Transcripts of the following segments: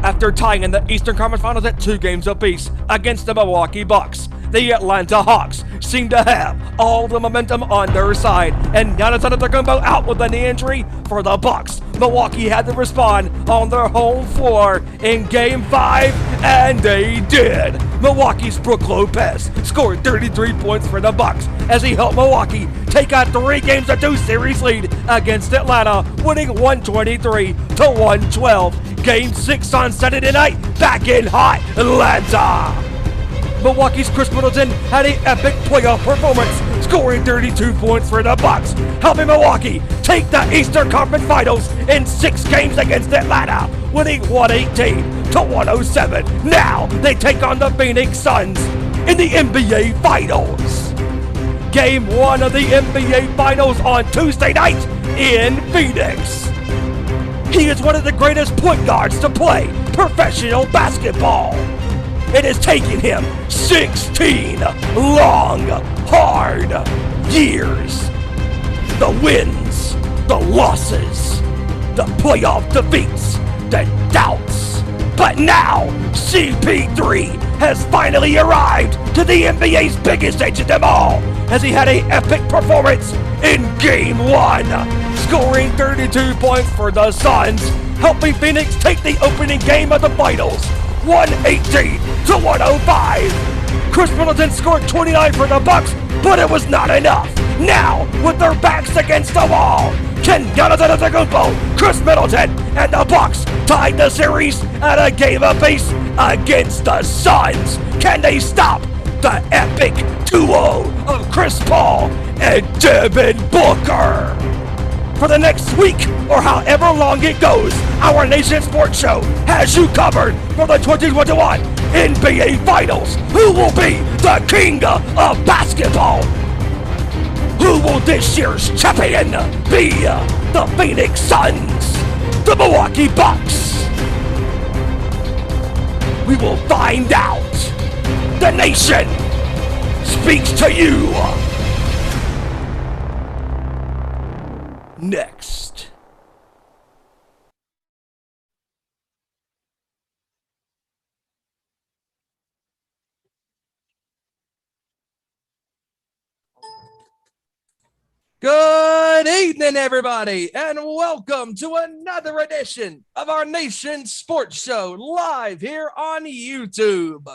After tying in the Eastern Conference Finals at 2 games apiece against the Milwaukee Bucks, the Atlanta Hawks seem to have all the momentum on their side, and Giannis Antetokounmpo out with a knee injury for the Bucks. Milwaukee had to respond on their home floor in Game 5, and they did. Milwaukee's Brook Lopez scored 33 points for the Bucks as he helped Milwaukee take a 3-2 series lead against Atlanta, winning 123-112. Game 6 on Saturday night, back in hot Atlanta. Milwaukee's Chris Middleton had an epic playoff performance, scoring 32 points for the Bucks, helping Milwaukee take the Eastern Conference Finals in 6 games against Atlanta, winning 118-107. Now they take on the Phoenix Suns in the NBA Finals. Game 1 of the NBA Finals on Tuesday night in Phoenix. He is one of the greatest point guards to play professional basketball. It has taken him 16 long, hard years. The wins, the losses, the playoff defeats, the doubts. But now, CP3 has finally arrived to the NBA's biggest stage of them all, as he had an epic performance in Game 1, scoring 32 points for the Suns, helping Phoenix take the opening game of the Finals, 118-105. Chris Middleton scored 29 for the Bucks, but it was not enough. Now, with their backs against the wall, can Giannis Antetokounmpo, Chris Middleton, and the Bucks tie the series at a game apiece against the Suns? Can they stop the epic duo of Chris Paul and Devin Booker? For the next week, or however long it goes, our Nation Sports Show has you covered for the 2021 NBA Finals. Who will be the king of basketball? Who will this year's champion be? The Phoenix Suns, the Milwaukee Bucks. We will find out. The Nation speaks to you. Next. Good evening, everybody, and welcome to another edition of our Nation Sports Show live here on YouTube.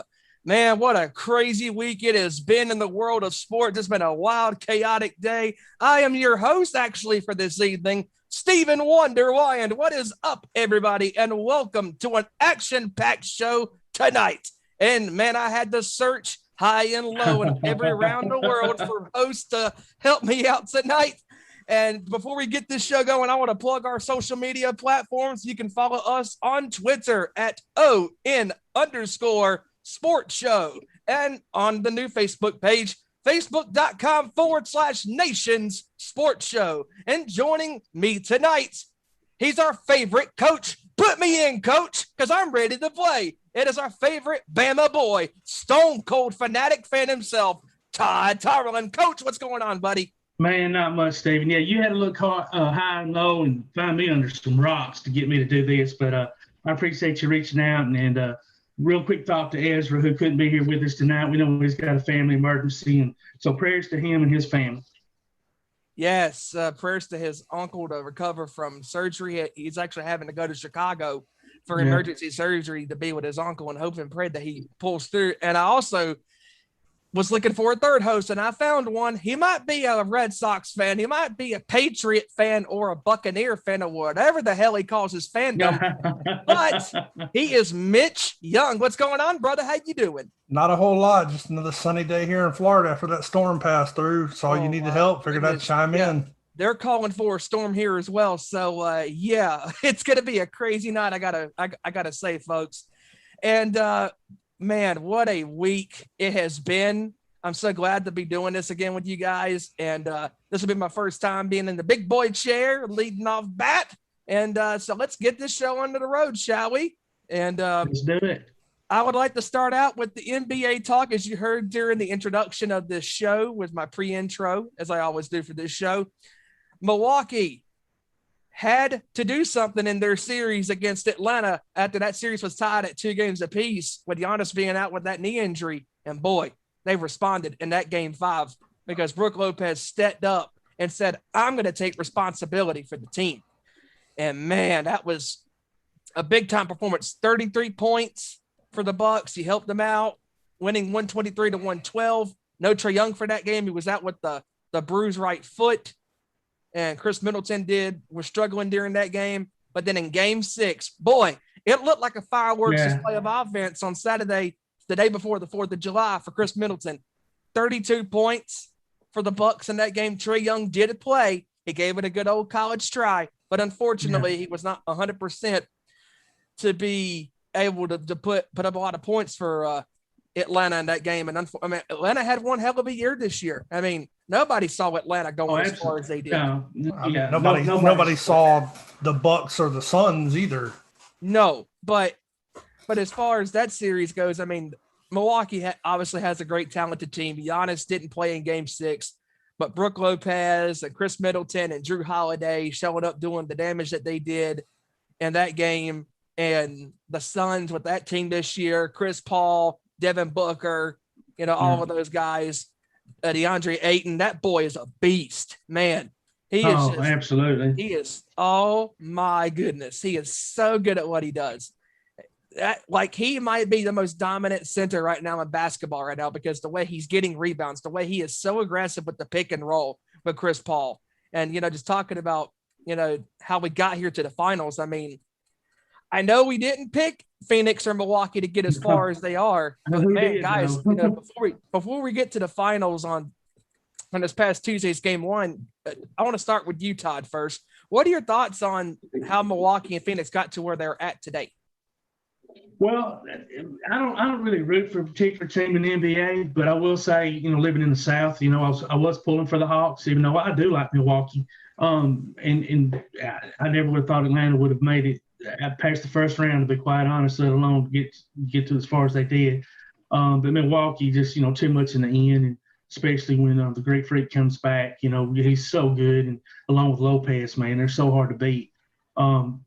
Man, what a crazy week it has been in the world of sports. It's been a wild, chaotic day. I am your host, actually, for this evening, Stephen Wonder Wyand. What is up, everybody? And welcome to an action-packed show tonight. And, man, I had to search high and low and every around the world for hosts to help me out tonight. And before we get this show going, I want to plug our social media platforms. You can follow us on Twitter at @ON_Sports Show, and on the new Facebook page, facebook.com/Nations Sports Show. And joining me tonight, he's our favorite coach. Put me in, coach, because I'm ready to play. It is our favorite Bama boy, Stone Cold Fanatic fan himself, Todd Tyerland. Coach, what's going on, buddy? Man, not much, Stephen. Yeah, you had to look high and low and find me under some rocks to get me to do this, but I appreciate you reaching out. And real quick thought to Ezra, who couldn't be here with us tonight. We know he's got a family emergency, and so prayers to him and his family. Yes, prayers to his uncle to recover from surgery. He's actually having to go to Chicago for emergency surgery to be with his uncle, and hope and pray that he pulls through. And I also was looking for a third host, and I found one. He might be a Red Sox fan. He might be a Patriot fan or a Buccaneer fan or whatever the hell he calls his fandom. But he is Mitch Young. What's going on, brother? How you doing? Not a whole lot. Just another sunny day here in Florida after that storm passed through. Saw you needed help. Figured I'd chime in. They're calling for a storm here as well. So, yeah, it's going to be a crazy night. I gotta say, folks. And, man, what a week it has been. I'm so glad to be doing this again with you guys. And this will be my first time being in the big boy chair, leading off bat. And so let's get this show on the road, shall we? And let's do it. I would like to start out with the NBA talk, as you heard during the introduction of this show with my pre-intro, as I always do for this show. Milwaukee had to do something in their series against Atlanta after that series was tied at 2 games apiece with Giannis being out with that knee injury. And boy, they responded in that game 5 because Brook Lopez stepped up and said, I'm going to take responsibility for the team. And man, that was a big time performance. 33 points for the Bucks. He helped them out, winning 123-112. No Trae Young for that game. He was out with the bruised right foot. And Chris Middleton was struggling during that game. But then in game 6, boy, it looked like a fireworks display of offense on Saturday, the day before the 4th of July for Chris Middleton. 32 points for the Bucks in that game. Trae Young did play. He gave it a good old college try. But unfortunately, he was not 100% to be able to put up a lot of points for Atlanta in that game. And Atlanta had one hell of a year this year. I mean, nobody saw Atlanta going as far as they did. Nobody saw the Bucks or the Suns either. No, but as far as that series goes, I mean, Milwaukee obviously has a great talented team. Giannis didn't play in game 6, but Brook Lopez and Chris Middleton and Drew Holiday showing up doing the damage that they did in that game. And the Suns with that team this year, Chris Paul, Devin Booker, all of those guys, DeAndre Ayton, that boy is a beast, man. He is absolutely. He is, oh my goodness. He is so good at what he does. He might be the most dominant center right now in basketball right now because the way he's getting rebounds, the way he is so aggressive with the pick and roll with Chris Paul. And, just talking about, how we got here to the finals. I mean, I know we didn't pick Phoenix or Milwaukee to get as far as they are, but man, guys, before we get to the finals on this past Tuesday's game 1, I want to start with you, Todd, first. What are your thoughts on how Milwaukee and Phoenix got to where they're at today? Well, I don't really root for a particular team in the NBA, but I will say, living in the South, I was pulling for the Hawks, even though I do like Milwaukee. And I never would have thought Atlanta would have made it past the first round, to be quite honest, let alone get to as far as they did. But Milwaukee just, too much in the end, and especially when the Greek Freak comes back, he's so good, and along with Lopez, man, they're so hard to beat.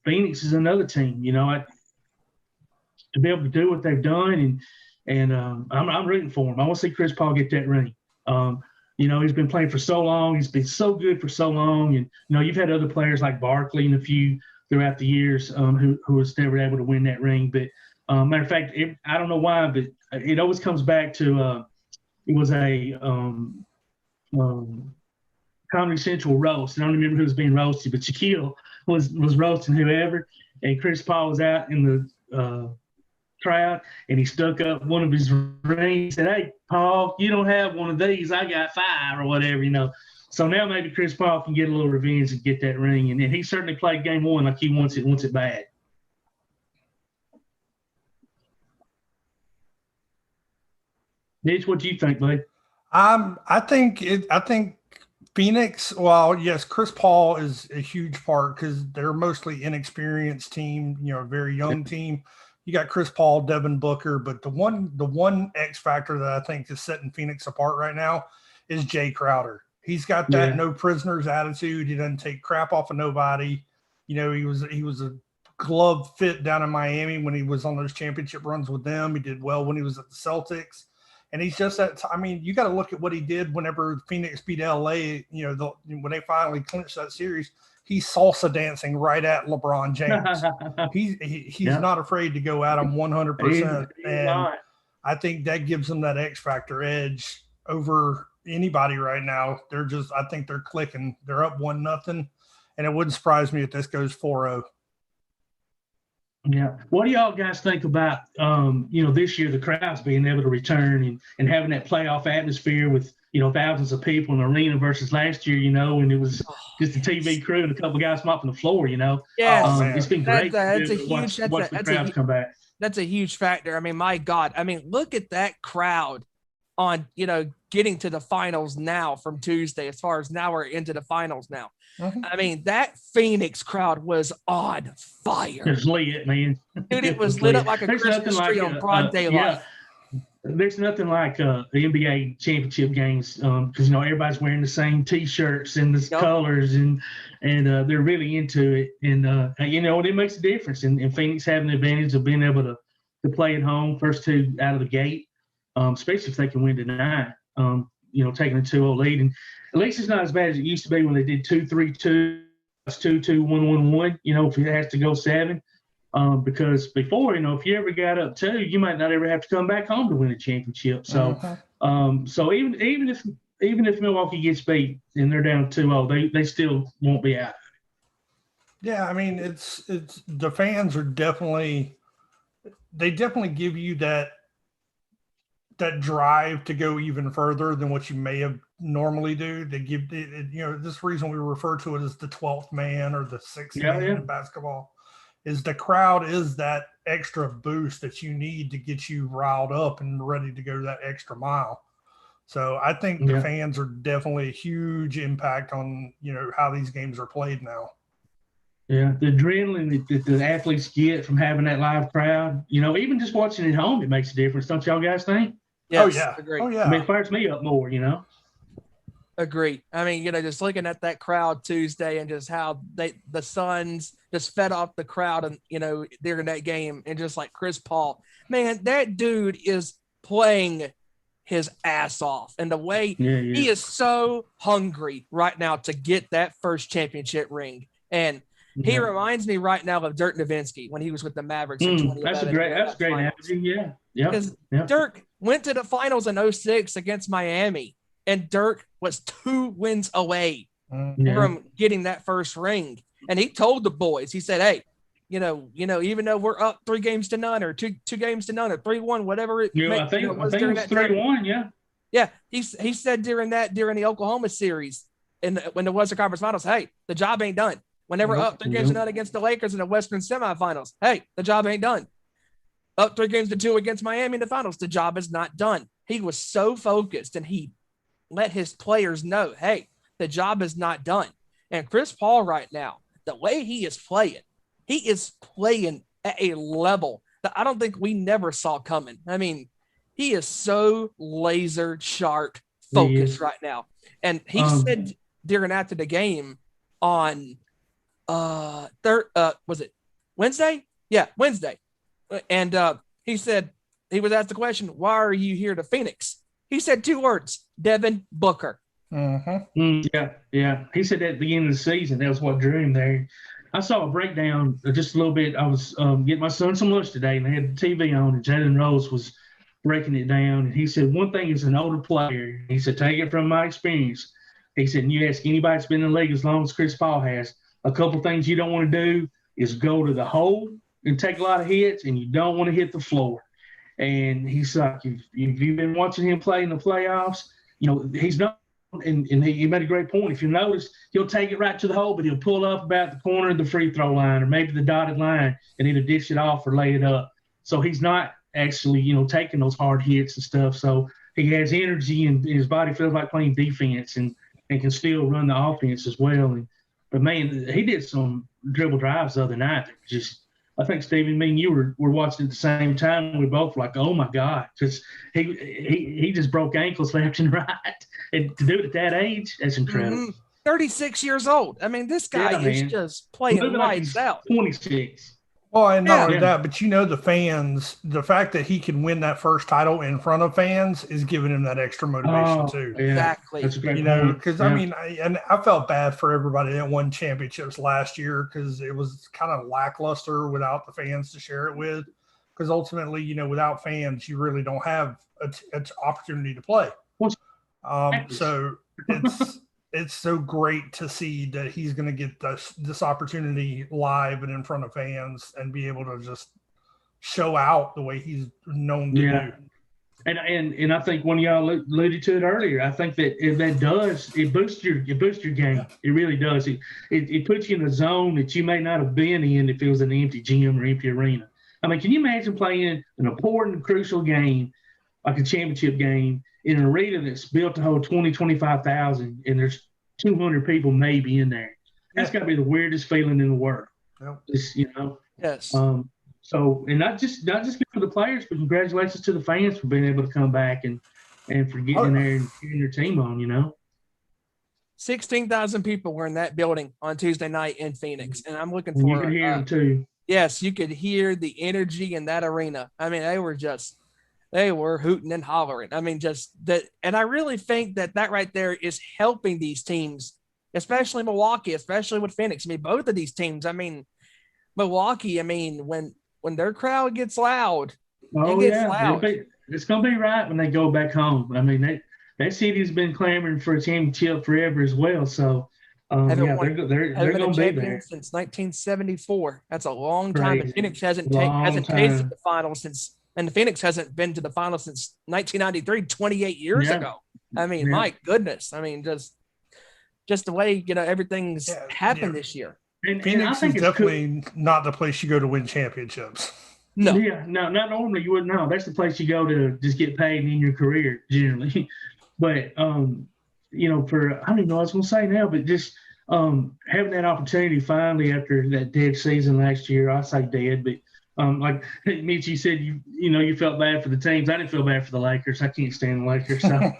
Phoenix is another team, to be able to do what they've done, and I'm rooting for him. I want to see Chris Paul get that ring. He's been playing for so long. He's been so good for so long, and you've had other players like Barkley and a few throughout the years who was never able to win that ring. But matter of fact, I don't know why, but it always comes back to it was a Comedy Central roast. I don't remember who was being roasted, but Shaquille was roasting whoever, and Chris Paul was out in the crowd, and he stuck up one of his rings. Said, "Hey, Paul, you don't have one of these. I got 5," or whatever, So now maybe Chris Paul can get a little revenge and get that ring, and he certainly played game 1 like he wants it bad. Mitch, what do you think, bud? I think Phoenix. Well, yes, Chris Paul is a huge part because they're mostly inexperienced team. A very young team. You got Chris Paul, Devin Booker, but the one X factor that I think is setting Phoenix apart right now is Jay Crowder. He's got that no prisoners attitude. He doesn't take crap off of nobody. He was a glove fit down in Miami when he was on those championship runs with them. He did well when he was at the Celtics. And he's just you got to look at what he did whenever Phoenix beat LA, when they finally clinched that series. He's salsa dancing right at LeBron James. He's not afraid to go at him 100%. And I think that gives him that X factor edge over anybody right now. I think they're clicking. They're up 1-0, and it wouldn't surprise me if this goes 4-0. Yeah. What do y'all guys think about, this year, the crowds being able to return and having that playoff atmosphere with, thousands of people in the arena versus last year, and it was just a TV crew and a couple of guys mopping the floor, Yeah. It's been great to watch the crowds come back. That's a huge factor. I mean, my God. I mean, look at that crowd on, getting to the finals now from Tuesday, as far as now we're into the finals now. Mm-hmm. I mean, that Phoenix crowd was on fire. It was lit, man. Dude, it was lit up like a Christmas tree on broad daylight. there's nothing like the NBA championship games because everybody's wearing the same T-shirts and the colors and they're really into it and it makes a difference. And Phoenix having the advantage of being able to play at home first two out of the gate, especially if they can win tonight. Taking a 2-0 lead, and at least it's not as bad as it used to be when they did 2-3-2, 2-2, 1-1-1. If it has to go 7. Because before, if you ever got up 2, you might not ever have to come back home to win a championship. So, so even if Milwaukee gets beat and they're down 2-0, they still won't be out. Yeah, I mean, it's the fans are definitely give you that drive to go even further than what you may have normally do. They give this reason we refer to it as the 12th man or the 6th man in basketball. Is the crowd is that extra boost that you need to get you riled up and ready to go that extra mile. So I think the fans are definitely a huge impact on, how these games are played now. Yeah, the adrenaline that the athletes get from having that live crowd, even just watching at home, it makes a difference. Don't y'all guys think? Yes, oh, yeah. Agree. Oh, yeah. I mean, it fires me up more, Agree. I mean, just looking at that crowd Tuesday and just how the Suns just fed off the crowd and, during that game, and just like Chris Paul, man, that dude is playing his ass off. And the way he is so hungry right now to get that first championship ring. And he reminds me right now of Dirk Nowitzki when he was with the Mavericks in 2011. That's a great analogy. Yeah. Because Dirk went to the finals in 2006 against Miami. And Dirk was 2 wins away from getting that first ring. And he told the boys, he said, hey, even though we're up 3-0 or 2-0 or 3-1, whatever it I think it was 3-1, Yeah, he said during the Oklahoma series when there was the conference finals, hey, the job ain't done. Whenever up 3-0 against the Lakers in the Western semifinals, hey, the job ain't done. Up 3-2 against Miami in the finals, the job is not done. He was so focused, and he let his players know, hey, the job is not done. And Chris Paul right now, the way he is playing at a level that I don't think we never saw coming. I mean, he is so laser sharp focused right now. And he said after the game on was it Wednesday? Yeah, Wednesday. And he said, he was asked the question, why are you here to Phoenix? He said 2 words, Devin Booker. Yeah. He said that at the beginning of the season. That was what drew him there. I saw a breakdown just a little bit. I was getting my son some lunch today, and they had the TV on, and Jalen Rose was breaking it down. And he said, one thing as an older player, he said, take it from my experience. He said, you ask anybody that's been in the league as long as Chris Paul has, a couple things you don't want to do is go to the hole and take a lot of hits, and you don't want to hit the floor. And he's like, if you've been watching him play in the playoffs, he's not, and he made a great point. If you notice, he'll take it right to the hole, but he'll pull up about the corner of the free throw line or maybe the dotted line and either dish it off or lay it up. So he's not actually, taking those hard hits and stuff. So he has energy and his body feels like playing defense and can still run the offense as well. But man, he did some dribble drives the other night. I think, Stephen, me and you were watching at the same time. We both were like, oh, my God, because he just broke ankles left and right. And to do it at that age, that's incredible. 36 years old. I mean, this guy is just playing lights out. 26. Well, and not only that, but the fans, the fact that he can win that first title in front of fans is giving him that extra motivation too. Yeah. Exactly. That's a great point. Because I mean, I felt bad for everybody that won championships last year because it was kind of lackluster without the fans to share it with. Because ultimately, without fans, you really don't have an opportunity to play. So it's so great to see that he's going to get this opportunity live and in front of fans and be able to just show out the way he's known to do. And I think one of y'all alluded to it earlier. I think that if that does, it boosts your game. Yeah. It really does. It puts you in a zone that you may not have been in if it was an empty gym or empty arena. I mean, can you imagine playing an important, crucial game like a championship game in an arena that's built to hold 25,000 and there's 200 people maybe in there? That's got to be the weirdest feeling in the world. Yep. Yes. So, and not just good for the players, but congratulations to the fans for being able to come back and for getting in there and cheering their team on. 16,000 people were in that building on Tuesday night in Phoenix, and I'm looking And for. you could hear them too. Yes, you could hear the energy in that arena. I mean, they were hooting and hollering. I mean, just that, and I really think that right there is helping these teams, especially Milwaukee, especially with Phoenix. I mean, both of these teams. I mean, Milwaukee. I mean, when their crowd gets loud, loud. It's gonna be right when they go back home. I mean, that city's been clamoring for a championship forever as well. So, they're going to be there since 1974. That's a long time. And Phoenix hasn't tasted the finals since, and the Phoenix hasn't been to the finals since 1993, 28 years ago. I mean, my goodness. I mean, just the way everything's happened this year. And Phoenix is definitely not the place you go to win championships. No. Yeah, no, not normally you wouldn't know. That's the place you go to just get paid in your career generally. But I don't even know what I was going to say now, but just having that opportunity finally after that dead season last year, I say dead, but like Mitch, you said you felt bad for the teams. I didn't feel bad for the Lakers. I can't stand the Lakers. So.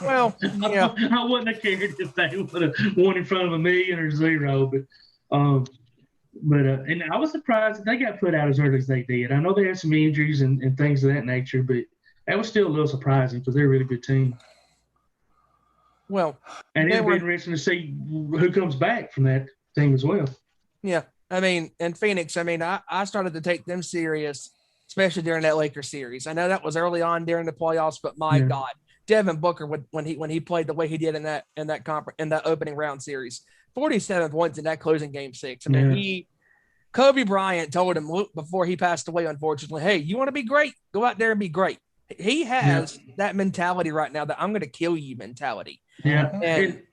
Well, yeah. I wouldn't have cared if they would have won in front of 1 million or 0, but and I was surprised that they got put out as early as they did. I know they had some injuries and things of that nature, but that was still a little surprising because they're a really good team. Well, and it'll be interesting to see who comes back from that team as well. Yeah. I mean, in Phoenix, I mean, I started to take them serious, especially during that Lakers series. I know that was early on during the playoffs, but my God, Devin Booker, when he played the way he did in that opening round series, 47 points in that closing game 6. I mean, Kobe Bryant told him before he passed away, unfortunately, hey, you want to be great? Go out there and be great. He has that mentality right now, that I'm going to kill you mentality. Yeah.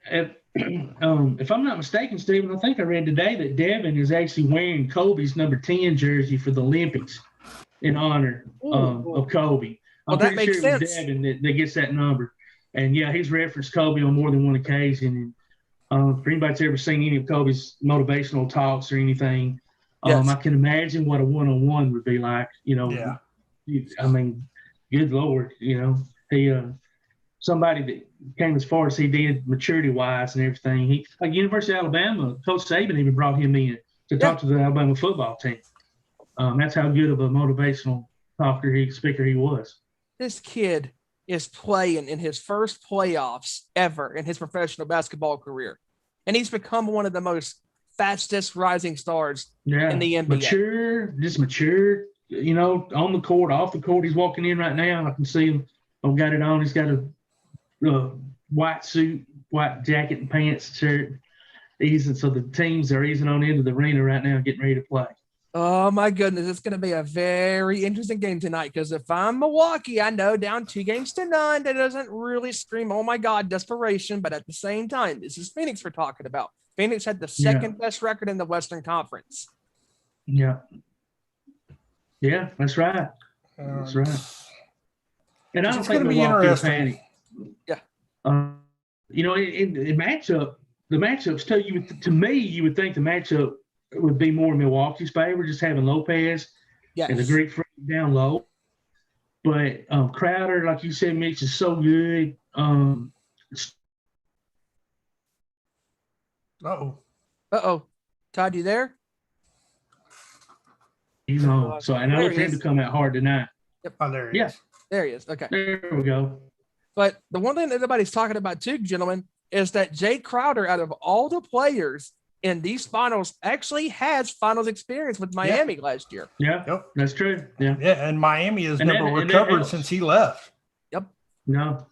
And if I'm not mistaken, Stephen, I think I read today that Devin is actually wearing Kobe's number 10 jersey for the Olympics in honor of Kobe. Well, that makes sense. It's Devin that gets that number. And, he's referenced Kobe on more than one occasion. And for anybody that's ever seen any of Kobe's motivational talks or anything, I can imagine what a one-on-one would be like, I mean, good Lord, he somebody that came as far as he did maturity-wise and everything. He, like University of Alabama, Coach Saban even brought him in to talk to the Alabama football team. That's how good of a motivational speaker he was. This kid is playing in his first playoffs ever in his professional basketball career, and he's become one of the most fastest rising stars in the NBA. Mature, on the court, off the court. He's walking in right now. I can see him. I've got it on. He's got a white suit, white jacket and pants, shirt. So the teams are easing on into the arena right now, getting ready to play. Oh my goodness, it's going to be a very interesting game tonight, because if I'm Milwaukee, I know down 2-0, that doesn't really scream, oh my God, desperation. But at the same time, this is Phoenix we're talking about. Phoenix had the second best record in the Western Conference. Yeah. Yeah, that's right. That's right. And I don't think Milwaukee will panic. Yeah. In the matchups too. To me, you would think the matchup would be more Milwaukee's favor, just having Lopez and the Greek freak down low. But Crowder, like you said, Mitch, is so good. Todd, you there? He's on. So I know it's him to come out hard tonight. Yep. Oh, there he is. There he is. Okay. There we go. But the one thing that everybody's talking about too, gentlemen, is that Jay Crowder, out of all the players in these finals, actually has finals experience with Miami last year. Yeah, that's true. Yeah. Yeah, and Miami has never recovered since he left. Yep. No.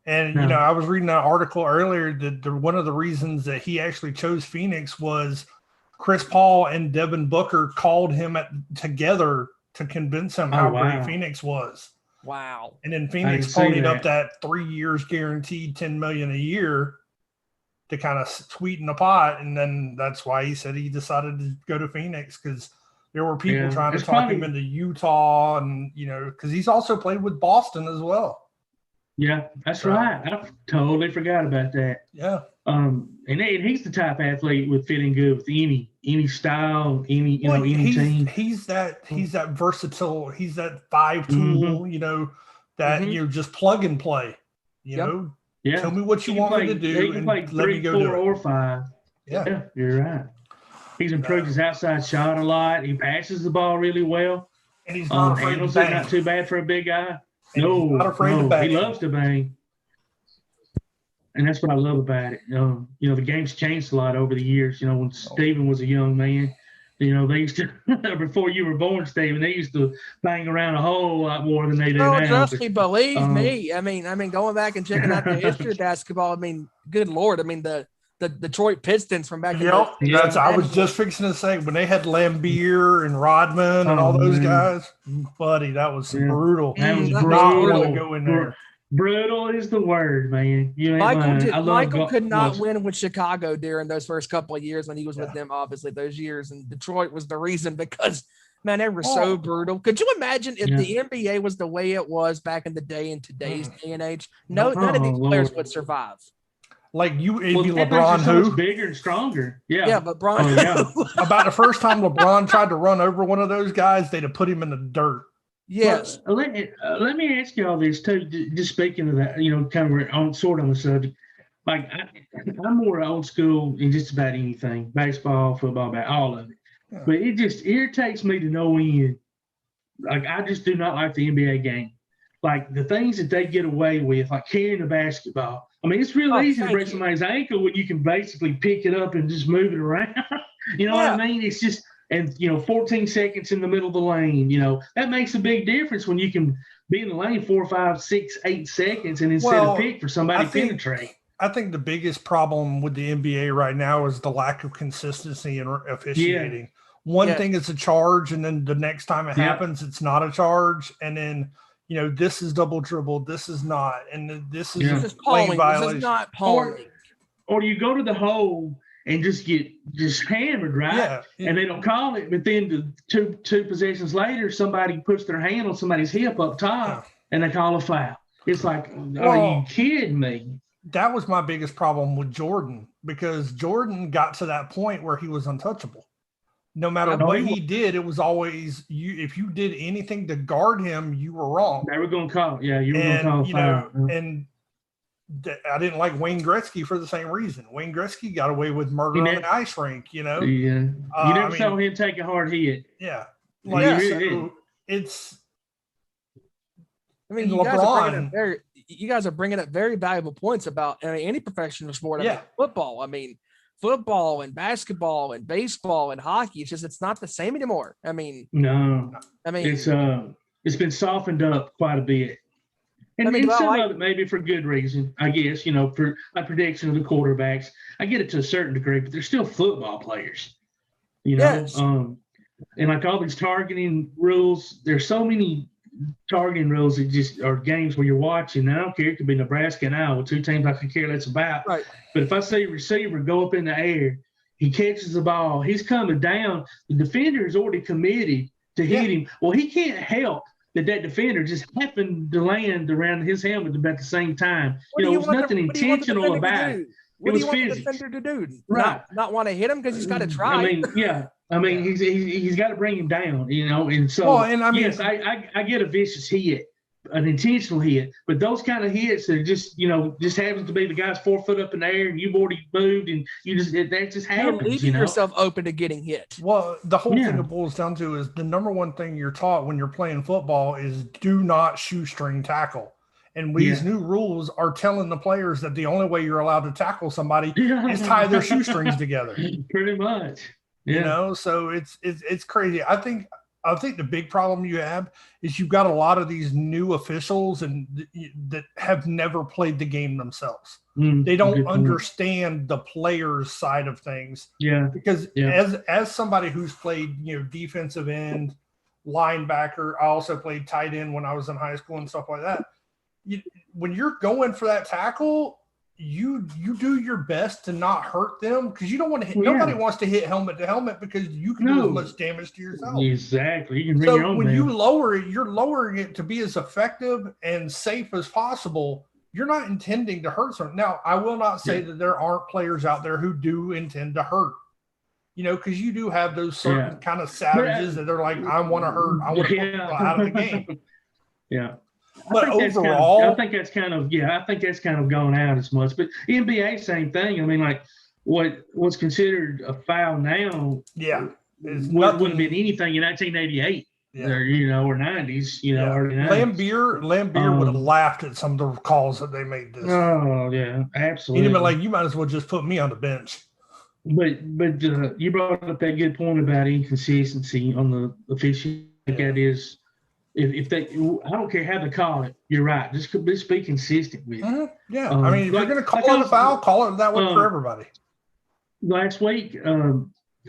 And, I was reading that article earlier that one of the reasons that he actually chose Phoenix was Chris Paul and Devin Booker called him together to convince him how great Phoenix was. Wow. And then Phoenix ponied up that 3 years guaranteed $10 million a year to kind of sweeten the pot. And then that's why he said he decided to go to Phoenix, because there were people trying to talk him into Utah and, because he's also played with Boston as well. Yeah, that's right. I totally forgot about that. Yeah. And And he's the type of athlete would fit in good with any style, any team. He's that versatile. He's that 5 tool. That just plug and play. Tell me what you want me to do. He can play 3, 4, or 5. Yeah, you're right. He's improved his outside shot a lot. He passes the ball really well. And he's not afraid to bang. Not too bad for a big guy. Not afraid to bang. He loves to bang. And that's what I love about it. The game's changed a lot over the years. When Steven was a young man, they used to, before you were born, Steven, they used to bang around a whole lot more than they do now. Trust me, believe me. I mean, going back and checking out the history of basketball, good Lord. The Detroit Pistons from back in the day. I was just fixing to say, when they had Lambeer and Rodman and all those guys, buddy, that was brutal. That was brutal. Not want to go in there. Brutal is the word, man. Michael could not win with Chicago during those first couple of years when he was with them, obviously, those years. And Detroit was the reason because, man, they were so brutal. Could you imagine if the NBA was the way it was back in the day in today's day and age? None of these players would survive. Like it'd be LeBron who? Bigger and stronger. Yeah. Yeah, but LeBron. About the first time LeBron tried to run over one of those guys, they'd have put him in the dirt. Yes. Well, let me ask you all this too. Just speaking of that, kind of on the subject. Like I'm more old school in just about anything, baseball, football, all of it. Yeah. But it just irritates me to no end. Like I just do not like the NBA game. Like the things that they get away with, like carrying the basketball. It's real easy to break somebody's ankle when you can basically pick it up and just move it around. You know what I mean? It's just. And, 14 seconds in the middle of the lane, that makes a big difference when you can be in the lane 4, 5, 6, 8 seconds and instead of pick for somebody to penetrate. I think the biggest problem with the NBA right now is the lack of consistency in officiating. Yeah. One thing is a charge, and then the next time it happens, it's not a charge. And then, this is double dribble. This is not. And this is a lane violation. This is not palming. Or you go to the hole and just get hammered, right? Yeah. And they don't call it, but then two possessions later, somebody puts their hand on somebody's hip up top, and they call a foul. It's like, are you kidding me? That was my biggest problem with Jordan, because Jordan got to that point where he was untouchable. No matter what he did, it was always if you did anything to guard him, you were wrong. They were going to call. Yeah, you were going to call a foul. And I didn't like Wayne Gretzky for the same reason. Wayne Gretzky got away with murder on the ice rink, Yeah. You never saw him take a hard hit. Yeah. It's – LeBron – you guys are bringing up very valuable points about any professional sport. Football. Football and basketball and baseball and hockey. It's not the same anymore. No. It's been softened up quite a bit. And some of it maybe for good reason, I guess, for my prediction of the quarterbacks. I get it to a certain degree, but they're still football players, Yes. And like all these targeting rules, there's so many targeting rules that just are games where you're watching. I don't care. It could be Nebraska and Iowa, 2 teams I could care less about. Right. But if I see a receiver go up in the air, he catches the ball, he's coming down, the defender is already committed to hit him. Well, he can't help that defender just happened to land around his helmet about the same time. It was nothing intentional about it. What do you want the defender to do? Right. Not want to hit him because he's got to try. He's got to bring him down, And so, yes, I get a vicious hit, an intentional hit, but those kind of hits that just happens to be the guy's 4 foot up in the air and you've already moved and that just happens. You're leaving yourself open to getting hit. Well, the whole thing it boils down to is the number one thing you're taught when you're playing football is do not shoestring tackle. And these new rules are telling the players that the only way you're allowed to tackle somebody is tie their shoestrings together. Pretty much. So it's crazy. I think the big problem you have is you've got a lot of these new officials and that have never played the game themselves. They don't understand the players' side of things. Yeah. Because as somebody who's played, defensive end, linebacker, I also played tight end when I was in high school and stuff like that. When you're going for that tackle, you do your best to not hurt them because you don't want to hit. Nobody wants to hit helmet to helmet because you can do as much damage to yourself. Exactly. You can bring your own when you lower it, you're lowering it to be as effective and safe as possible. you're not intending to hurt someone. Now, I will not say that there aren't players out there who do intend to hurt. Because you do have those certain kind of savages that are like, I want to hurt. I want to put people out of the game. Yeah. But overall, I think that's kind of gone out as much. But NBA, same thing. I mean, like what's considered a foul now, wouldn't have been anything in 1988, or 90s, early 90s. Lambeer would have laughed at some of the calls that they made. This. Oh yeah, absolutely. He'd have been like, you might as well just put me on the bench. But you brought up that good point about inconsistency on the officiating. That is. If they, I don't care how they call it. You're right. Just be consistent with it. Mm-hmm. Yeah, I mean, if you're going to call it a foul, call it that way for everybody. Last week,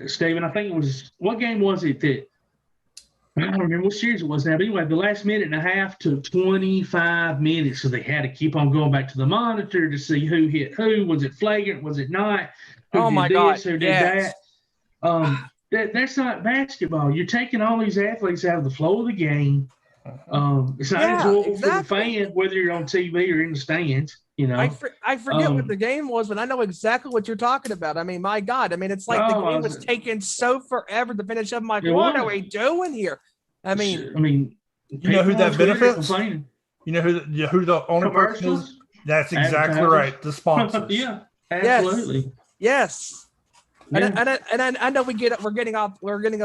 Stephen, I think it was, what game was it that I don't remember what series it was now. But anyway, the last minute and a half to 25 minutes, so they had to keep on going back to the monitor to see who hit who. Was it flagrant? Was it not? Oh my God! Who did that? That's not basketball. You're taking all these athletes out of the flow of the game. It's not enjoyable for the fan, whether you're on TV or in the stands. I forget what the game was, but I know exactly what you're talking about. I mean, my God. I mean, it's like the game was taking so forever to finish up. I'm like, what are we doing here? I mean, you know who that benefits? You know who the only person is? That's exactly right. The sponsors. Yeah, absolutely. Yes. Yeah. And I know we're getting a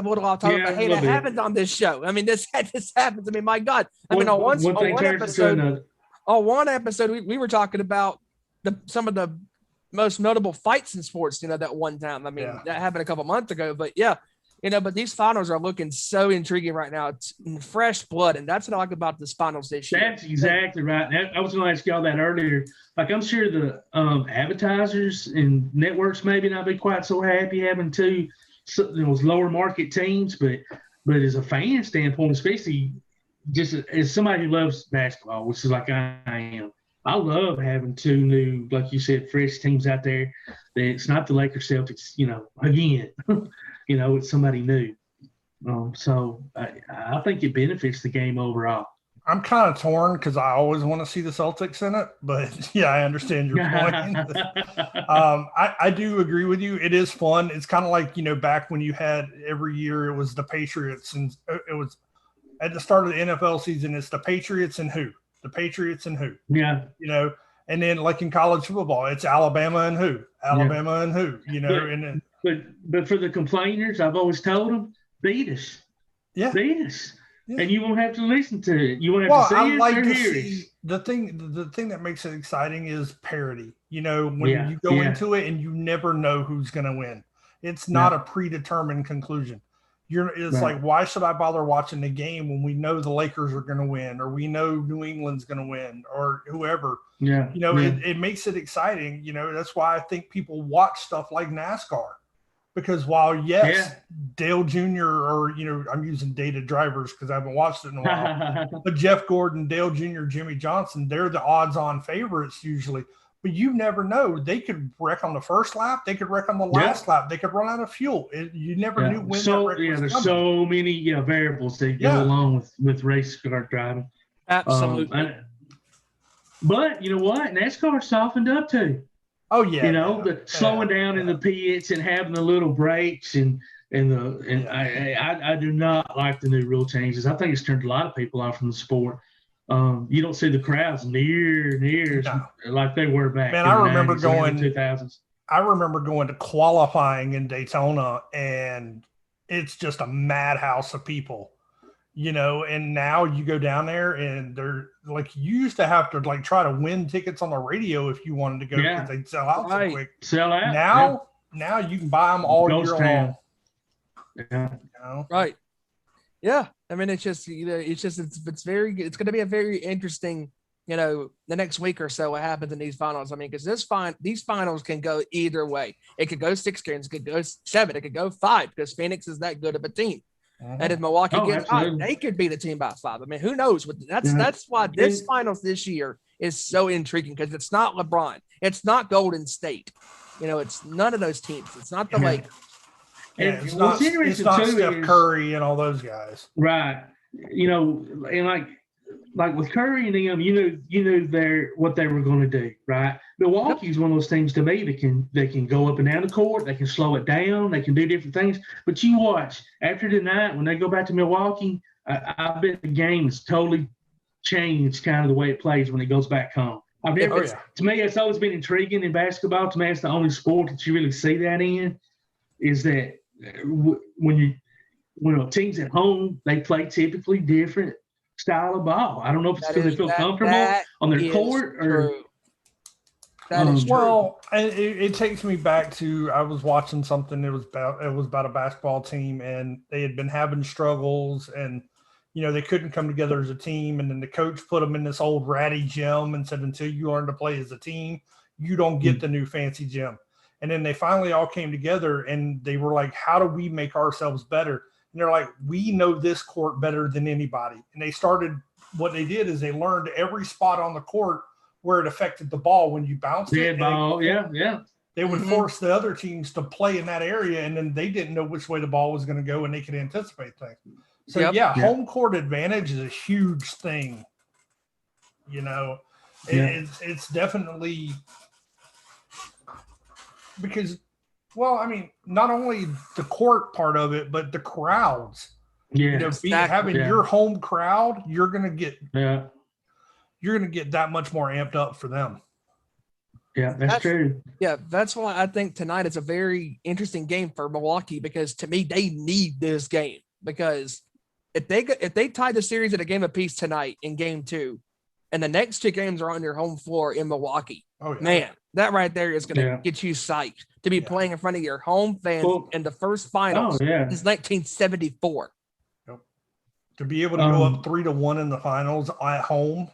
little off topic, but hey, that happens on this show. I mean, this happens. I mean, my God. I mean, on one episode, we were talking about some of the most notable fights in sports. That one time. I mean, that happened a couple months ago. But but these finals are looking so intriguing right now. It's fresh blood, and that's what I like about this finals this year. That's exactly right. I was going to ask y'all that earlier. Like, I'm sure the advertisers and networks maybe not be quite so happy having those lower market teams, but as a fan standpoint, especially just as somebody who loves basketball, which is like I am, I love having two new, like you said, fresh teams out there. That it's not the Lakers, Celtics, again. It's somebody new. So I think it benefits the game overall. I'm kind of torn because I always want to see the Celtics in it, but I understand your point. I do agree with you. It is fun. It's kind of like, back when you had every year, it was the Patriots, and it was at the start of the NFL season, it's the Patriots and who? The Patriots and who? Yeah. And then like in college football, it's Alabama and who? Alabama and who? But for the complainers, I've always told them, beat us. Yeah. Beat us. Yeah. And you won't have to listen to it. You won't have to see it or hear it. The thing that makes it exciting is parity. When you go into it and you never know who's going to win. It's not a predetermined conclusion. It's like, why should I bother watching the game when we know the Lakers are going to win, or we know New England's going to win, or whoever? Yeah. It makes it exciting. That's why I think people watch stuff like NASCAR. Because while, Dale Jr. or, I'm using dated drivers because I haven't watched it in a while, but Jeff Gordon, Dale Jr., Jimmy Johnson, they're the odds-on favorites usually. But you never know. They could wreck on the first lap. They could wreck on the last lap. They could run out of fuel. You never knew when that wreck was there's coming. So many variables that go along with race car driving. Absolutely. But you know what? NASCAR softened up too. Oh yeah, the slowing down in the pits and having the little breaks and I do not like the new rule changes. I think it's turned a lot of people off from the sport. You don't see the crowds near like they were back. Man, I remember going 2000s. I remember going to qualifying in Daytona, and it's just a madhouse of people. And now you go down there and they're like, you used to have to like try to win tickets on the radio if you wanted to go because they'd sell out so quick. Sell out. Now you can buy them all year long. Yeah. Right. Yeah. I mean, it's going to be a very interesting, the next week or so what happens in these finals. I mean, because these finals can go either way. It could go 6 games, it could go 7, it could go 5 because Phoenix is that good of a team. And if Milwaukee gets hot, they could be the team by 5. I mean, who knows? That's why this finals this year is so intriguing because it's not LeBron. It's not Golden State. It's none of those teams. It's not the Lakers. It's not Steph Curry and all those guys. Right. And like like with Curry and them, you knew what they were going to do, right? Milwaukee's one of those teams to me that can go up and down the court, they can slow it down, they can do different things. But you watch after tonight when they go back to Milwaukee, I bet the game is totally changed, kind of the way it plays when it goes back home. To me, it's always been intriguing in basketball. To me, it's the only sport that you really see that in. Is that when a team's at home, they play typically different style of ball. I don't know if it's because they feel comfortable on their court or. That is true. Well, it takes me back to I was watching something. It was about a basketball team, and they had been having struggles, and they couldn't come together as a team. And then the coach put them in this old ratty gym and said, until you learn to play as a team, you don't get the new fancy gym. And then they finally all came together, and they were like, how do we make ourselves better? And they're like, we know this court better than anybody. And they started, what they did is they learned every spot on the court where it affected the ball when you bounced it. They would force the other teams to play in that area, and then they didn't know which way the ball was going to go, and they could anticipate things. So, home court advantage is a huge thing. It's definitely because, not only the court part of it, but the crowds. Yeah, having your home crowd, you're going to get that much more amped up for them. Yeah, that's true. Yeah, that's why I think tonight is a very interesting game for Milwaukee, because to me, they need this game, because if they tie the series at a game apiece tonight in game 2, and the next 2 games are on your home floor in Milwaukee, man, that right there is going to get you psyched to be playing in front of your home fans in the first finals since 1974. To be able to go up 3-1 in the finals at home,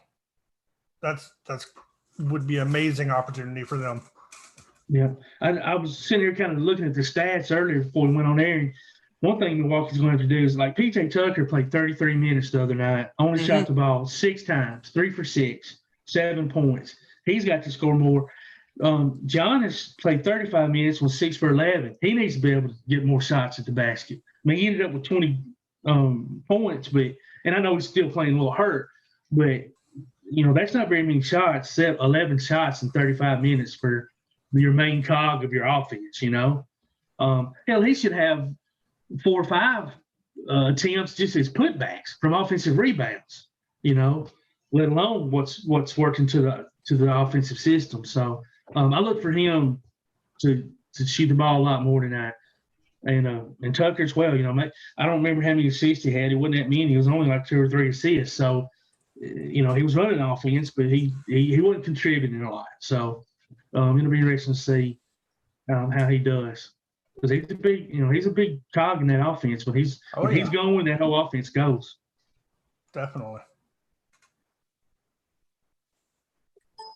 that's would be an amazing opportunity for them. Yeah, I was sitting here kind of looking at the stats earlier before we went on air. And one thing Milwaukee's going to have to do is, like, P.J. Tucker played 33 minutes the other night, only shot the ball 6 times, 3 for 6, 7 points. He's got to score more. Giannis played 35 minutes with 6 for 11. He needs to be able to get more shots at the basket. I mean, he ended up with 20 points, and I know he's still playing a little hurt, but that's not very many shots, 11 shots in 35 minutes for your main cog of your offense, Hell, he should have 4 or 5 attempts just as putbacks from offensive rebounds, let alone what's working to the offensive system. So I look for him to shoot the ball a lot more tonight. And Tucker as well, I don't remember how many assists he had. It wasn't that many. It was only like 2 or 3 assists. So, he was running offense, but he wasn't contributing a lot. So, it'll be interesting to see how he does, because he's a big cog in that offense. But he's going, that whole offense goes. Definitely.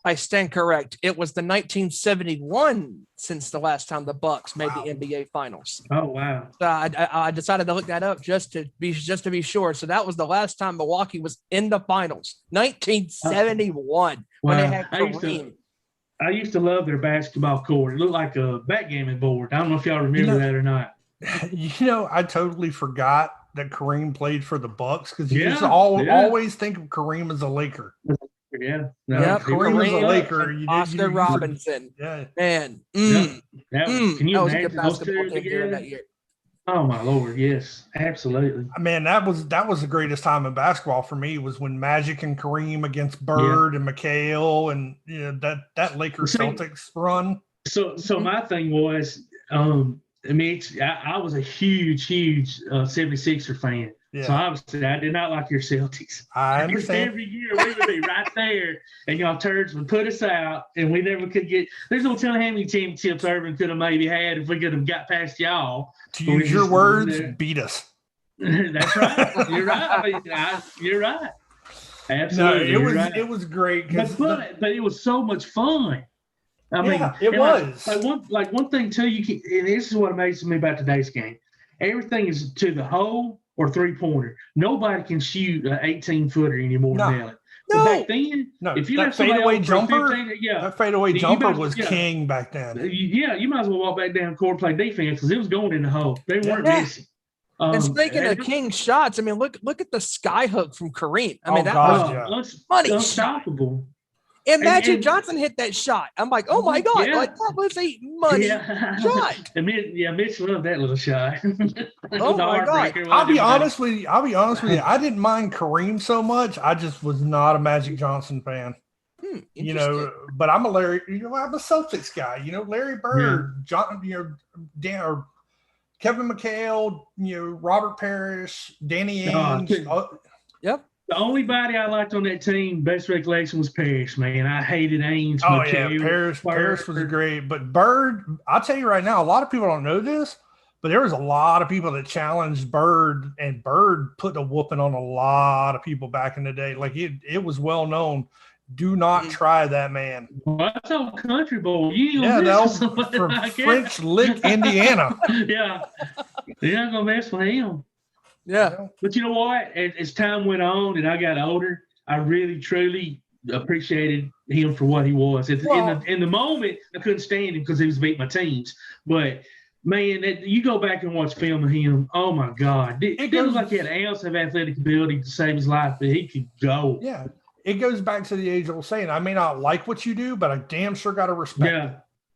I stand correct. It was the 1971 since the last time the Bucks made the NBA Finals. Oh wow! So I decided to look that up just to be sure. So that was the last time Milwaukee was in the Finals, 1971, when they had Kareem. I used to love their basketball court. It looked like a backgammon board. I don't know if y'all remember that or not. I totally forgot that Kareem played for the Bucks, because you just always think of Kareem as a Laker. Yeah. Kareem was a Laker. Oscar Robinson. Man. Can you that was a imagine good basketball team during that year. Oh my Lord, yes, absolutely. Man, that was the greatest time in basketball for me, was when Magic and Kareem against Bird and McHale, and that Lakers Celtics run. So my thing was, I was a huge 76er fan. Yeah. So obviously, I did not like your Celtics. I understand. Every year we would be right there, and y'all turds would put us out, and we never could get. There's no telling how many championships Urban could have maybe had if we could have got past y'all. To use your words, beat us. That's right. You're right. You're right. Absolutely. No, it was great. But it was so much fun. I mean, it was. One thing too. And this is what amazes me about today's game. Everything is to the hole or 3-pointer. Nobody can shoot an 18-footer anymore now. No. Back then, if you that fadeaway jumper, that fadeaway jumper was king back then. Yeah, you might as well walk back down the court and play defense, because it was going in the hole. They weren't missing. And speaking of king shots, I mean, look at the sky hook from Kareem. I mean, that was money unstoppable. And Magic Johnson hit that shot. I'm like, oh my God, like that was a money shot. Mitch loved that little shot. Oh my God. I'll be honest with you. I didn't mind Kareem so much. I just was not a Magic Johnson fan. But I'm a Celtics guy. Larry Bird, Kevin McHale, Robert Parrish, Danny Ainge. Yep. The only body I liked on that team, best recollection, was Parrish, man. I hated Ainge. Oh, McHale, Parrish was great. But Bird, I'll tell you right now, a lot of people don't know this, but there was a lot of people that challenged Bird, and Bird put a whooping on a lot of people back in the day. Like, it was well known. Do not try that man. Well, that's old country boy. From French Lick, Indiana. Yeah. You're not going to mess with him. Yeah. But you know what? As time went on and I got older, I really, truly appreciated him for what he was. In the moment, I couldn't stand him because he was beating my teams. But, man, you go back and watch film of him, oh, my God. It feels like he had an ounce of athletic ability to save his life, but he could go. Yeah. It goes back to the age-old saying, I may not like what you do, but I damn sure got to respect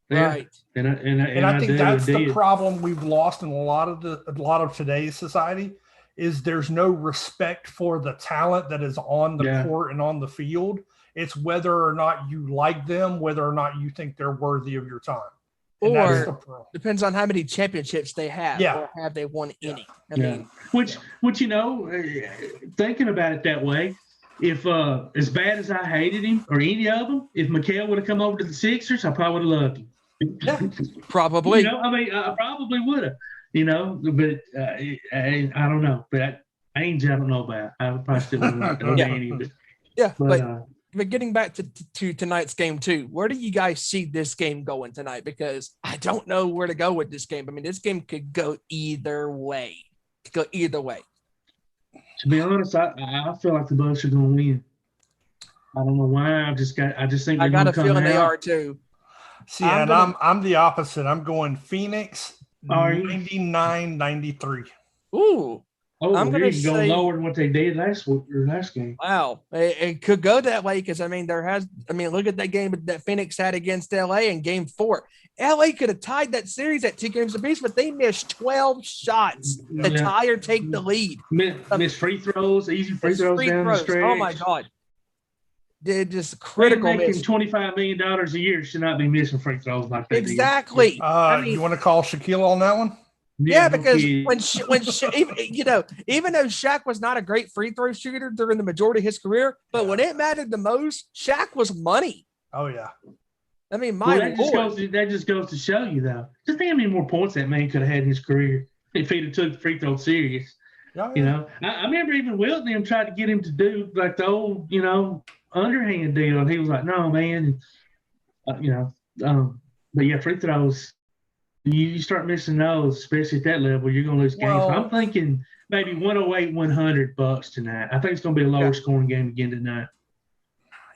it. Right. And I think that's the problem we've lost in a lot of today's society is there's no respect for the talent that is on the court and on the field. It's whether or not you like them, whether or not you think they're worthy of your time. And or depends on how many championships they have or have they won any. I mean, which thinking about it that way, if as bad as I hated him or any of them, if McHale would have come over to the Sixers, I probably would have loved him. Yeah, probably. I probably would have. But I don't know. But Ainge, I don't know about. I would probably still wouldn't know any of it. Yeah, but getting back to tonight's game too, where do you guys see this game going tonight? Because I don't know where to go with this game. I mean, this game could go either way. To be honest, I feel like the Bucks are going to win. I don't know why. I just think I got a feeling they are too. See, I'm the opposite. I'm going Phoenix 99-93. Ooh. Oh, I'm going to go lower than what they did last game. Wow. It could go that way because, look at that game that Phoenix had against LA in game 4. LA could have tied that series at 2 games apiece, but they missed 12 shots to tie or take the lead. Missed free throws, easy free throws down the stretch. Oh, my God. They're just critical. Making $25 million a year should not be missing free throws like that. Exactly. You want to call Shaquille on that one? Yeah, because when even though Shaq was not a great free throw shooter during the majority of his career, but when it mattered the most, Shaq was money. Oh yeah. I mean, that just goes to show you though. Just think how many more points that man could have had in his career if he'd have took the free throw serious. Oh, yeah. I remember even Wilt and them tried to get him to do like the old, underhand deal, and he was like, "No, man." But yeah, free throws. You start missing those, especially at that level, you're going to lose games. So I'm thinking maybe 108-100 Bucks tonight. I think it's going to be a lower scoring game again tonight.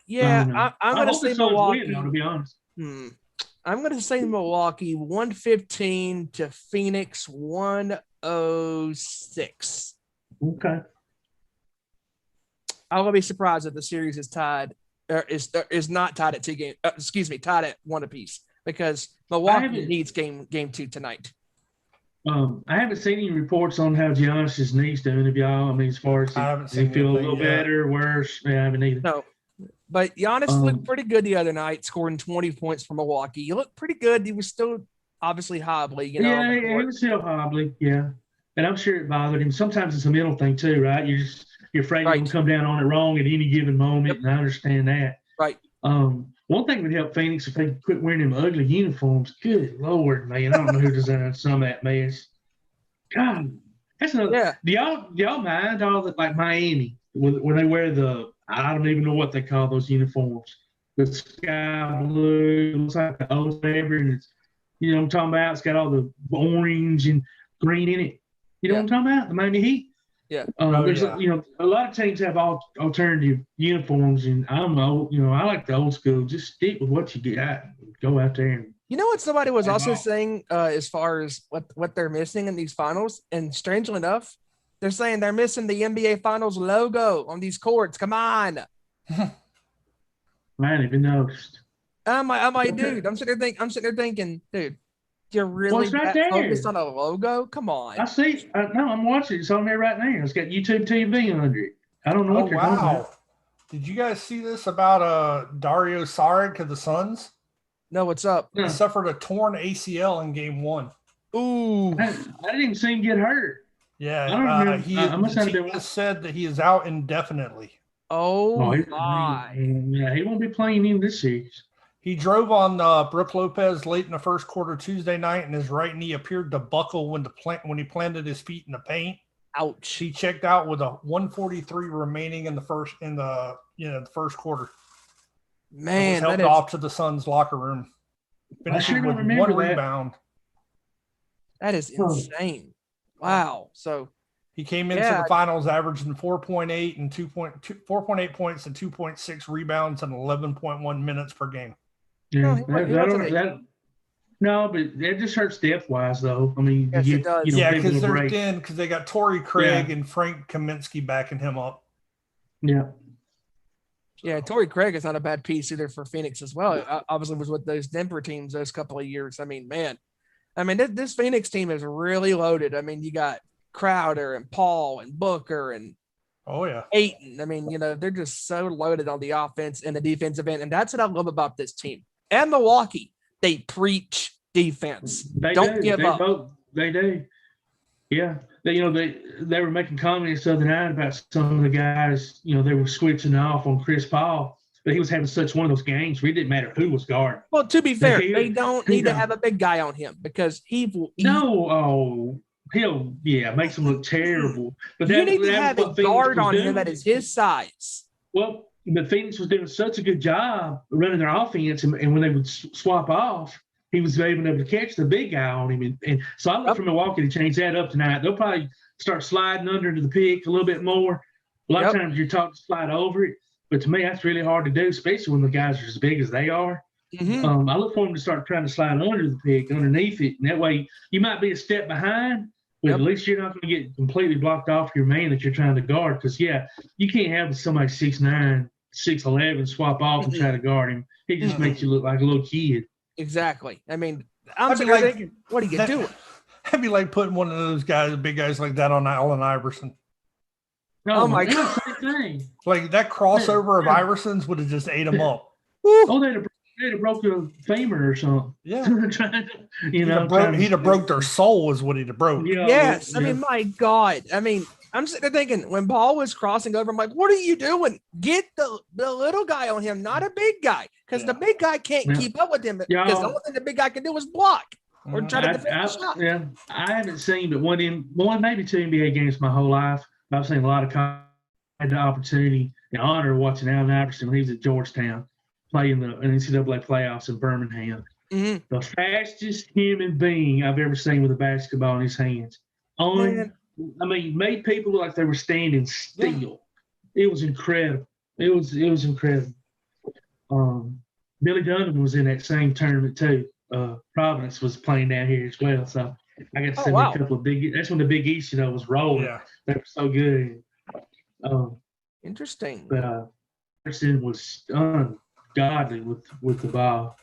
Yeah, I'm going to say Milwaukee. To be honest, I'm going to say Milwaukee 115 to Phoenix 106. Okay. I will be surprised if the series is tied or is not tied at 2 games. Tied at 1 apiece. Because Milwaukee needs game 2 tonight. I haven't seen any reports on how Giannis's knee's doing. If y'all, as far as does he feel a little better, worse? Yeah, I haven't either. No, but Giannis looked pretty good the other night, scoring 20 points for Milwaukee. He looked pretty good. He was still obviously hobbly. He was still hobbly. Yeah, and I'm sure it bothered him. Sometimes it's a mental thing too, right? You're afraid you're gonna come down on it wrong at any given moment, and I understand that. Right. One thing would help Phoenix if they quit wearing them ugly uniforms. Good Lord, man. I don't know who designed some of that mess. God, that's another. Yeah. Do y'all mind all that, like Miami, when they wear I don't even know what they call those uniforms. The sky blue, it looks like the old fabric, and it's, what I'm talking about? It's got all the orange and green in it. You know what I'm talking about? The Miami Heat. Yeah. There's a lot of teams have alternative uniforms, and I'm I like the old school. Just stick with what you got. Go out there and You know what somebody was also saying as far as what they're missing in these finals? And strangely enough, they're saying they're missing the NBA Finals logo on these courts. Come on. I didn't even noticed. I'm like, dude, I'm sitting there thinking, dude, you're really right focused on a logo? Come on. I see. No, I'm watching. It's on there right now. It's got YouTube TV under it. I don't know what they're talking about. Did you guys see this about Dario Saric of the Suns? No, what's up? He suffered a torn ACL in Game 1. Ooh. I didn't even see him get hurt. Yeah, I don't know. the team has said that he is out indefinitely. Oh my. Yeah, he won't be playing in this series. He drove on Brook Lopez late in the first quarter Tuesday night, and his right knee appeared to buckle when he planted his feet in the paint. Ouch. He checked out with a 143 remaining in the first quarter. Man, helped off to the Suns locker room. Finishing with one rebound. That is insane. Wow. So he came into the finals averaging 4.8 and 4.8 points and 2.6 rebounds and 11.1 minutes per game. Yeah, no, but that just hurts depth-wise, though. I mean, yes, it does. Because they're thin because they got Torrey Craig and Frank Kaminsky backing him up. Yeah. Yeah, Torrey Craig is not a bad piece either for Phoenix as well. Obviously, was with those Denver teams those couple of years. I mean, man. This Phoenix team is really loaded. I mean, you got Crowder and Paul and Booker and Ayton. I mean, they're just so loaded on the offense and the defensive end. And that's what I love about this team. And Milwaukee, they preach defense. Don't give up. They do. Yeah. They were making comments the other night about some of the guys, they were switching off on Chris Paul, but he was having such one of those games where it didn't matter who was guarding. Well, to be fair, they don't need to have a big guy on him because he will eat. He'll makes him look terrible. But you need to have a guard on him that is his size. Well, but Phoenix was doing such a good job running their offense, and when they would swap off, he was able to catch the big guy on him. And so I look for Milwaukee to change that up tonight. They'll probably start sliding under to the pick a little bit more. A lot of times you're taught to slide over it, but to me that's really hard to do, especially when the guys are as big as they are. Mm-hmm. I look for them to start trying to slide under the pick, underneath it, and that way you might be a step behind, but at least you're not going to get completely blocked off your man that you're trying to guard. Because you can't have somebody 6'9", 6'11" swap off and try to guard him. He just makes you look like a little kid. Exactly. I mean, I'm thinking, what are you doing? I'd be like putting one of those guys, big guys like that, on Allen Iverson. Oh my God! Same thing. Like that crossover of Iverson's would have just ate him up. Oh, they'd have broke a femur or something. Yeah, he'd have broke their soul is what he'd have broke. Yeah, yes, I mean, my God. I mean, I'm sitting there thinking when Paul was crossing over, I'm like, what are you doing? Get the little guy on him, not a big guy, because the big guy can't keep up with him. Because the only thing the big guy can do is block or try to defend the shot. Yeah, I haven't seen but one, maybe two NBA games my whole life. I've seen a lot of had the opportunity and honor of watching Allen Iverson when he was at Georgetown playing the NCAA playoffs in Birmingham. Mm-hmm. The fastest human being I've ever seen with a basketball in his hands. Made people look like they were standing still. It was incredible. It was incredible. Billy Donovan was in that same tournament too. Providence was playing down here as well. So I got to see a couple of big. That's when the Big East, was rolling. Yeah. They were so good. Interesting. But Anderson was ungodly with the ball.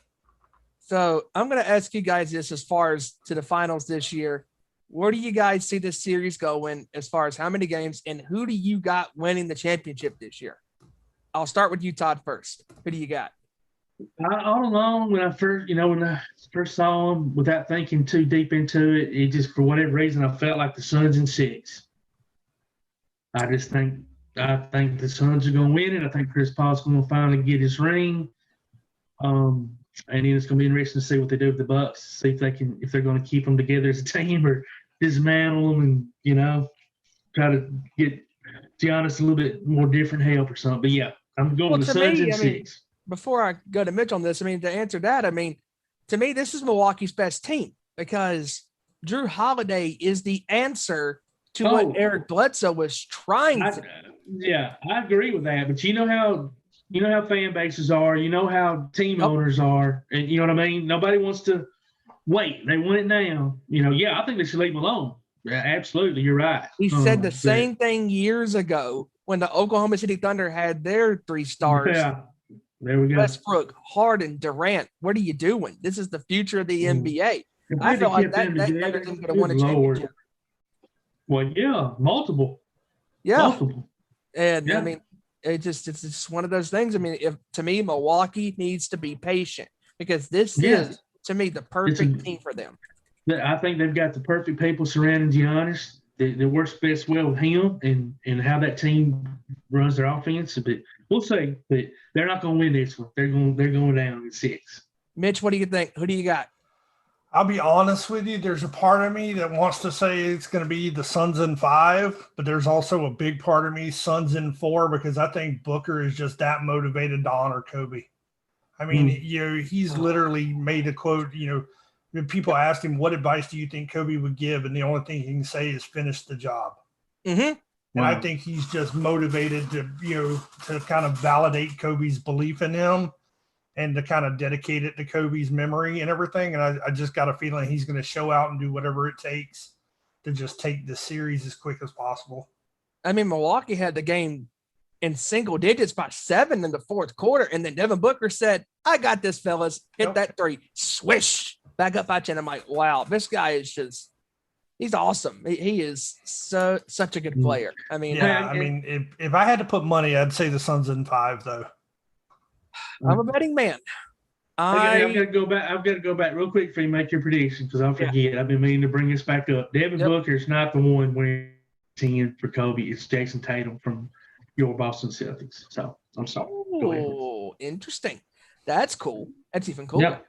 So I'm going to ask you guys this as far as to the finals this year. Where do you guys see this series going as far as how many games, and who do you got winning the championship this year? I'll start with you, Todd, first. Who do you got? All along, when I first saw him, without thinking too deep into it, it just, for whatever reason, I felt like the Suns in 6. I think the Suns are going to win it. I think Chris Paul's going to finally get his ring. And then it's going to be interesting to see what they do with the Bucks. See if they're going to keep them together as a team or dismantle them and try to get Giannis a little bit more different help or something. But yeah, I'm going the Suns in 6. Before I go to Mitch on this, to answer that, to me, this is Milwaukee's best team because Drew Holiday is the answer to what Eric Bledsoe was trying to do. Yeah, I agree with that. But you know how You know how fan bases are. You know how team owners are. And you know what I mean? Nobody wants to wait. They want it now. I think they should leave him alone. Yeah, absolutely. You're right. We said the same thing years ago when the Oklahoma City Thunder had their 3 stars. Yeah. There we go. Westbrook, Harden, Durant. What are you doing? This is the future of the NBA. I feel like that Thunder team could have won a championship. Well, yeah, multiple. Yeah. Multiple. And I mean, it's just one of those things. I mean, to me, Milwaukee needs to be patient because this is, to me, the perfect team for them. I think they've got the perfect people surrounding Giannis. They works best well with him and how that team runs their offense. But we'll see. But they're not going to win this one. They're going down in 6. Mitch, what do you think? Who do you got? I'll be honest with you. There's a part of me that wants to say it's going to be the Suns in 5, but there's also a big part of me, Suns in 4, because I think Booker is just that motivated to honor Kobe. I mean, he's literally made a quote, when people asked him, what advice do you think Kobe would give? And the only thing he can say is finish the job. Mm-hmm. And I think he's just motivated to, to kind of validate Kobe's belief in him and to kind of dedicate it to Kobe's memory and everything. And I just got a feeling he's going to show out and do whatever it takes to just take the series as quick as possible. I mean, Milwaukee had the game in single digits by 7 in the 4th quarter. And then Devin Booker said, I got this, fellas. Hit that 3. Swish. Back up by 10. I'm like, wow, this guy is just – he's awesome. He is such a good player. I mean, if I had to put money, I'd say the Suns in 5, though. I'm a betting man. I've got to go back real quick for you to make your prediction because I'll forget. Yeah. I've been meaning to bring this back up. Devin Booker is not the one wearing 10 for Kobe. It's Jason Tatum from your Boston Celtics. So I'm sorry. Oh, interesting. That's cool. That's even cooler. Yep.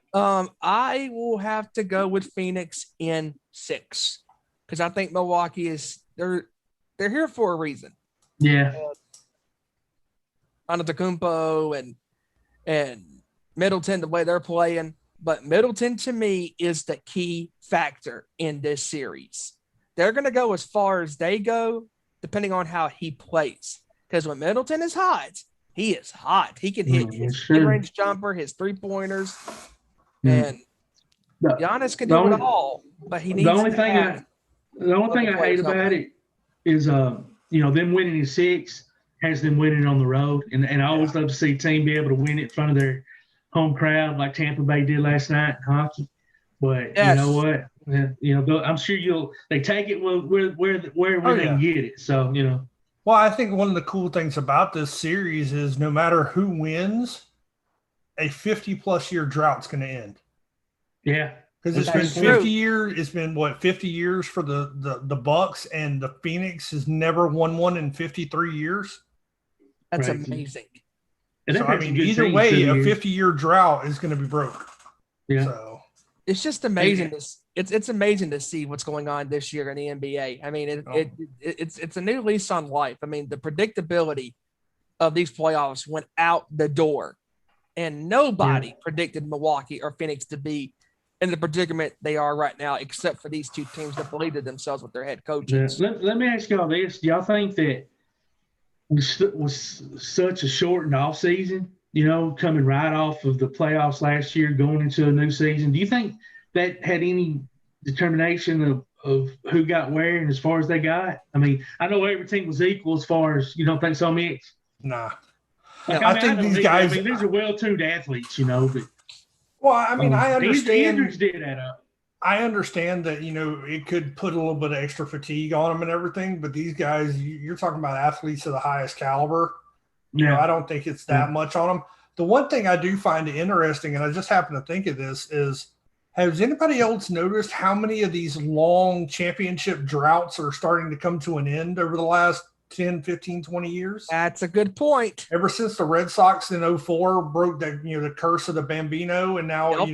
I will have to go with Phoenix in 6 because I think Milwaukee is they're here for a reason. Yeah. Antetokounmpo and Middleton, the way they're playing, but Middleton to me is the key factor in this series. They're going to go as far as they go, depending on how he plays. Because when Middleton is hot, he is hot. He can hit his mid-range jumper, his 3-pointers, and Giannis can do it all. But he needs the only thing I hate about it is them winning in 6 has them winning on the road, and I always love to see a team be able to win it in front of their home crowd like Tampa Bay did last night in hockey. But you know what? I'm sure they take it where they can get it. So Well, I think one of the cool things about this series is no matter who wins, a 50-plus year drought's going to end. Yeah. Because it's been 50 years. It's been 50 years for the Bucks, and the Phoenix has never won one in 53 years. That's amazing. So, I mean, either way, a 50-year drought is going to be broke. Yeah. So it's just amazing. It's amazing to see what's going on this year in the NBA. I mean, it's a new lease on life. I mean, the predictability of these playoffs went out the door, and nobody predicted Milwaukee or Phoenix to be in the predicament they are right now, except for these two teams that believed in themselves with their head coaches. Yeah. Let me ask y'all this. Do y'all think that was such a shortened offseason, coming right off of the playoffs last year, going into a new season? Do you think that had any determination of who got where and as far as they got? I mean, I know everything was equal as far as – you don't think so, Mitch? Nah. I think these guys – these are well-tuned athletes, but – well, I mean, I understand. Injuries did add up. I understand that, it could put a little bit of extra fatigue on them and everything, but these guys, you're talking about athletes of the highest caliber. I don't think it's that much on them. The one thing I do find interesting, and I just happen to think of this, is has anybody else noticed how many of these long championship droughts are starting to come to an end over the last 10, 15, 20 years? That's a good point. Ever since the Red Sox in 04 broke the curse of the Bambino, and now,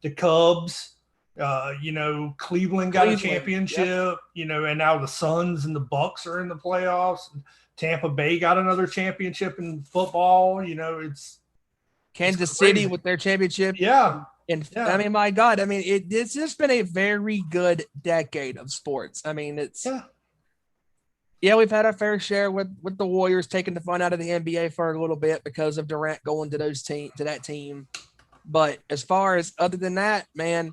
the Cubs, Cleveland got a championship, and now the Suns and the Bucks are in the playoffs. Tampa Bay got another championship in football. It's Kansas City with their championship. Yeah. I mean, my God, I mean, it's just been a very good decade of sports. I mean, Yeah, we've had our fair share with the Warriors taking the fun out of the NBA for a little bit because of Durant going to that team. But as far as other than that, man,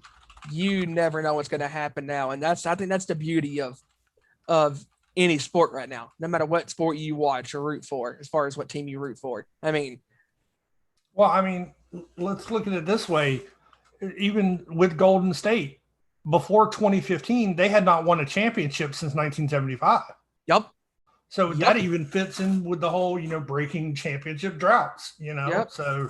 you never know what's going to happen now, and I think that's the beauty of any sport right now. No matter what sport you watch or root for, as far as what team you root for. I mean, let's look at it this way. Even with Golden State, before 2015, they had not won a championship since 1975. Yep. So that even fits in with the whole, breaking championship droughts, Yep. So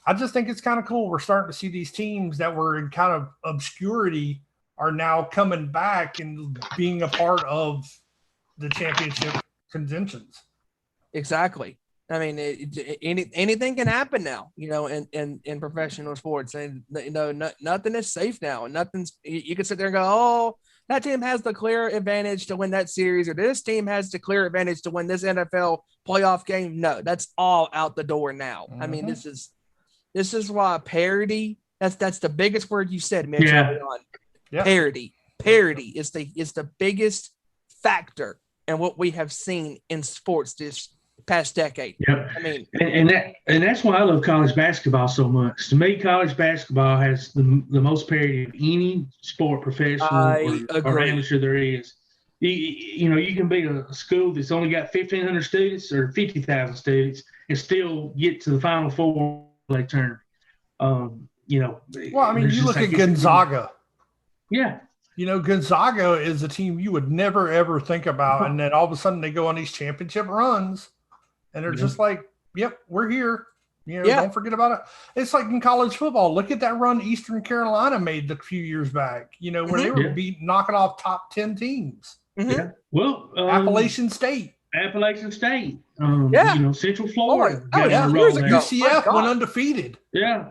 I just think it's kind of cool. We're starting to see these teams that were in kind of obscurity are now coming back and being a part of the championship contentions. Exactly. I mean, anything can happen now, in professional sports, and nothing is safe now, and you can sit there and go, oh, that team has the clear advantage to win that series, or this team has the clear advantage to win this NFL playoff game. No, that's all out the door now. I mean, this is why parity. That's the biggest word you said, Mitch. Yeah. Yep. Parity is the biggest factor in what we have seen in sports this past decade. Yep. I mean, and that's why I love college basketball so much. To me, college basketball has the most parity of any sport, professional or amateur there is. You can be a school that's only got 1,500 students or 50,000 students and still get to the Final Four they turn. Well, I mean, you look at Gonzaga. Yeah. Gonzaga is a team you would never, ever think about. And then all of a sudden they go on these championship runs and they're just like, yep, we're here. Don't forget about it. It's like in college football. Look at that run Eastern Carolina made a few years back, where they were knocking off top 10 teams. Yeah. Well, Appalachian State. Central Florida. Years ago. UCF went undefeated. Yeah.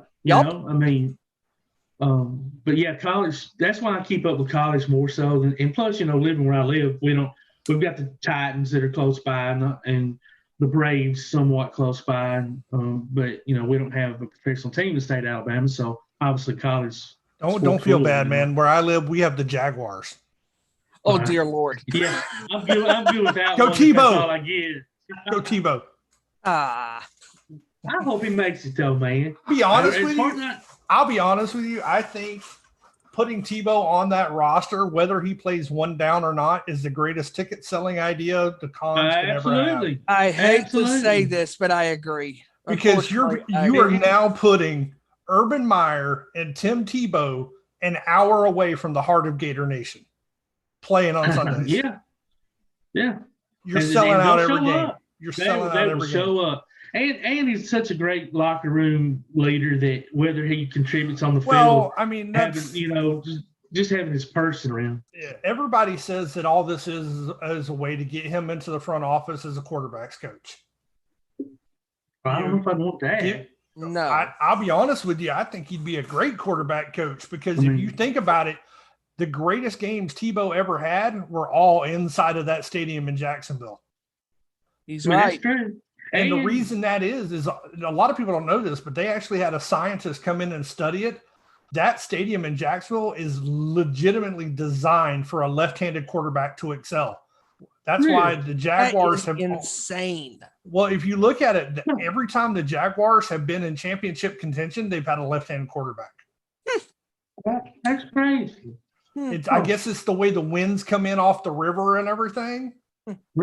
But yeah, college, that's why I keep up with college more so. And plus, living where I live, we've got the Titans that are close by and the Braves somewhat close by. But, we don't have a professional team in the state of Alabama. So obviously college. Don't feel bad, man. Where I live, we have the Jaguars. Oh, dear Lord. Yeah, I'm good with that. Go one. Tebow. That's all I get. Go Tebow. I hope he makes it though, man. I'll be honest with you. I think putting Tebow on that roster, whether he plays one down or not, is the greatest ticket selling idea the Cons can ever have. I hate to say this, but I agree. Because you are now putting Urban Meyer and Tim Tebow an hour away from the heart of Gator Nation, playing on Sundays. Yeah. You're selling out every game. You're selling out every game. Show up. And he's such a great locker room leader that whether he contributes on the field, I mean, that's just having his person around. Yeah, everybody says that all this is a way to get him into the front office as a quarterback's coach. I don't know if I'd want that. No, I'll be honest with you. I think he'd be a great quarterback coach because if you think about it, the greatest games Tebow ever had were all inside of that stadium in Jacksonville. He's right. That's true. And the reason that is a lot of people don't know this, but they actually had a scientist come in and study it. That stadium in Jacksonville is legitimately designed for a left-handed quarterback to excel. That's why the Jaguars have insane. Well, if you look at it, every time the Jaguars have been in championship contention, they've had a left-handed quarterback. That's crazy. I guess it's the way the winds come in off the river and everything.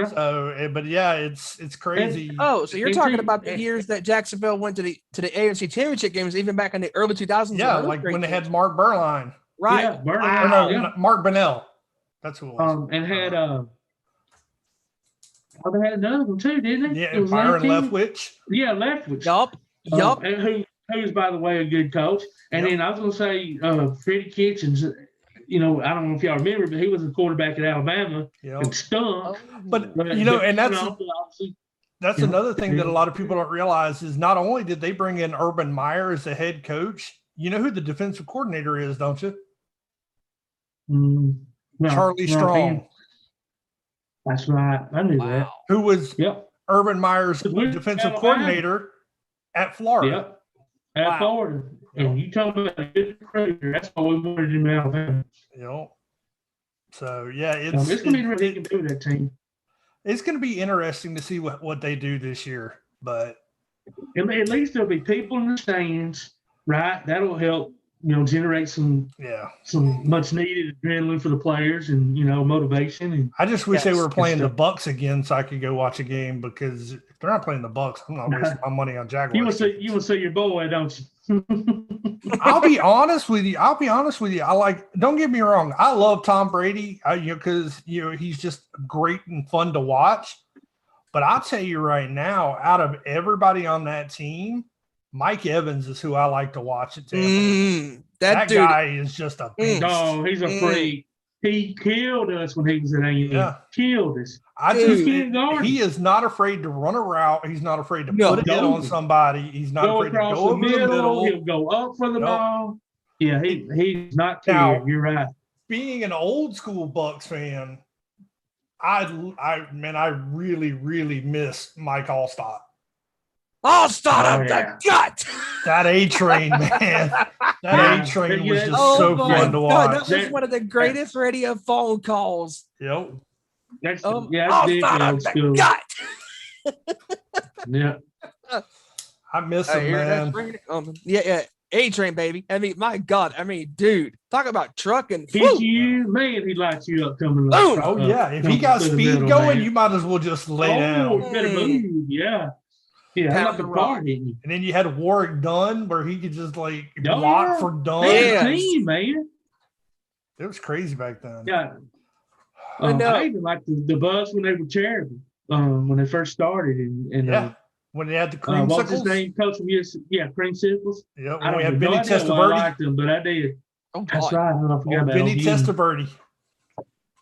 So, but yeah, it's crazy. So you're talking about the years that Jacksonville went to the AFC Championship games, even back in the early 2000s. Yeah, like when they had Mark Berline. Right. Yeah, Berline. Mark Bunnell. That's who it was. And had they had another one too, didn't they? Yeah, Byron Leftwich. Yeah, Leftwich. Yup. And who's by the way a good coach. And then I was gonna say Freddie Kitchens. I don't know if y'all remember, but he was a quarterback at Alabama and stunk. But and that's another thing that a lot of people don't realize is not only did they bring in Urban Meyer as the head coach, you know who the defensive coordinator is, don't you? Charlie Strong. That's right. I knew that. Who was Urban Meyer's defensive coordinator at Florida. Yep. At Florida. And you talking about a good recruiter. That's why we wanted him in Alabama. So yeah, it's going to be really good to do with that team. It's going to be interesting to see what they do this year. But at least there'll be people in the stands, right? That'll help, generate some much needed adrenaline for the players and motivation. And I just wish they were playing the Bucks again so I could go watch a game, because if they're not playing the Bucks, I'm not wasting my money on Jaguars. You want to see your boy, don't you? I'll be honest with you. Don't get me wrong. I love Tom Brady, because he's just great and fun to watch. But I'll tell you right now, out of everybody on that team, Mike Evans is who I like to watch at Tampa. That dude, guy is just a beast. No, he's a freak. He killed us when he was at A&M. Yeah. Killed us. He is not afraid to run a route. He's not afraid to put it on somebody. He's not afraid to go over the middle. He'll go up for the ball. Yeah, he's not scared. You're right. Being an old school Bucks fan, I really, really miss Mike Allstott. Allstott of the gut. That A-Train, man. That A-Train was just so fun to watch. That was one of the greatest radio phone calls. Yep. That's Allstott of the gut. Yeah. I miss him, man. Yeah. A-Train, baby. I mean, my God. I mean, dude, talk about trucking. Man, he lights you up coming. Oh, yeah. If he got speed going, man, you might as well just lay down. Better move. Yeah. Yeah, like the party. And then you had Warwick Dunn, where he could just block for Dunn. Team, man. It was crazy back then. Yeah. I even liked the Bucks when they were charity, when they first started. When they had the creamsicles. What's his name? Coach from USC. Yeah, creamsicles. Yeah, I don't have Benny Testaverde. I liked them, but I did. That's right. I forgot about Benny Testaverde.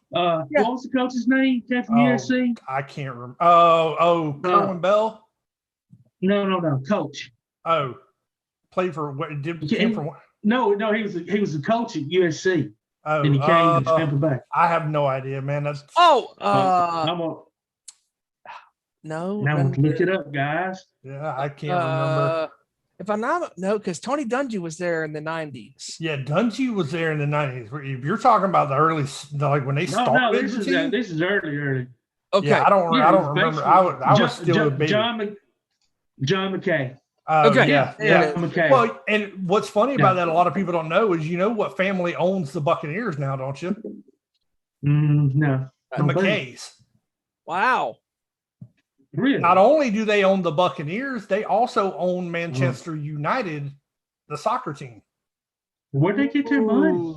What was the coach's name? From USC? I can't remember. Kerwin Bell. No, coach. Oh, played for what? Came from what? No, he was a coach at USC. Oh, and he came to Tampa Bay. I have no idea, man. That's no. Now look it up, guys. Yeah, I can't remember. If I'm not because Tony Dungy was there in the 90s. Yeah, Dungy was there in the 90s. If you're talking about the early, when they started. No, this is early. Okay, yeah, I don't remember. I was still a baby. John McKay. Okay. Yeah. McKay. Well, and what's funny about that, a lot of people don't know, is what family owns the Buccaneers now, don't you? No. The McKays. Wow. Really? Not only do they own the Buccaneers, they also own Manchester United, the soccer team. Where'd they get their money?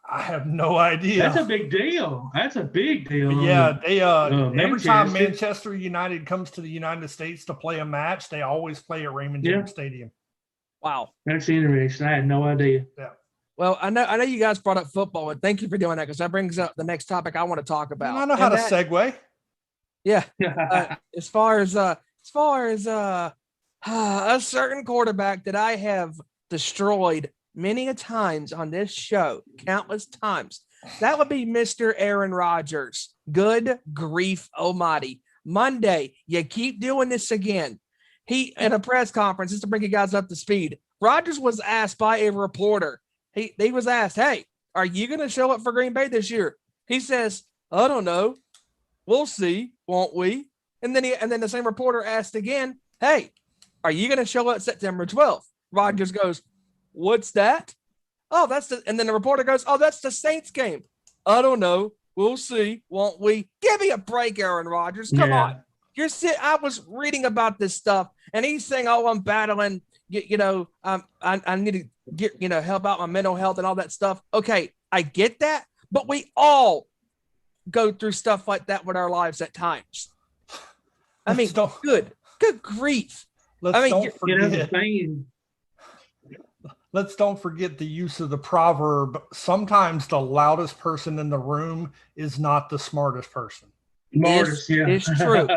I have no idea. That's a big deal. Yeah, they every time Manchester United comes to the United States to play a match, they always play at Raymond James Stadium. Wow, that's interesting. I had no idea. Yeah. Well, I know you guys brought up football, and thank you for doing that, because that brings up the next topic I want to talk about. I know how to segue. Yeah. As far as a certain quarterback that I have destroyed many a times on this show, countless times, that would be Mr. Aaron Rodgers. Good grief almighty. Monday, you keep doing this again. He, at a press conference, just to bring you guys up to speed, Rodgers was asked by a reporter. He was asked, hey, are you going to show up for Green Bay this year? He says, I don't know. We'll see, won't we? And then the same reporter asked again, hey, are you going to show up September 12th? Rodgers goes, what's that? Oh, and then the reporter goes, oh, that's the Saints game. I don't know. We'll see, won't we? Give me a break, Aaron Rodgers. Come on. I was reading about this stuff, and he's saying, oh, I'm battling, I need to get, help out my mental health and all that stuff. Okay, I get that, but we all go through stuff like that with our lives at times. I mean, good grief. Let's don't forget the use of the proverb. Sometimes the loudest person in the room is not the smartest person. It's true.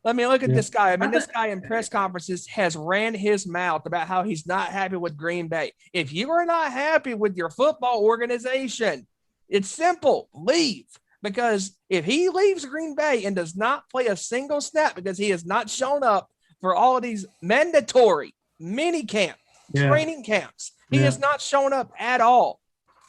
I mean, look at this guy. I mean, this guy in press conferences has ran his mouth about how he's not happy with Green Bay. If you are not happy with your football organization, it's simple. Leave. Because if he leaves Green Bay and does not play a single snap because he has not shown up for all of these mandatory mini camp, training camps, he has not shown up at all.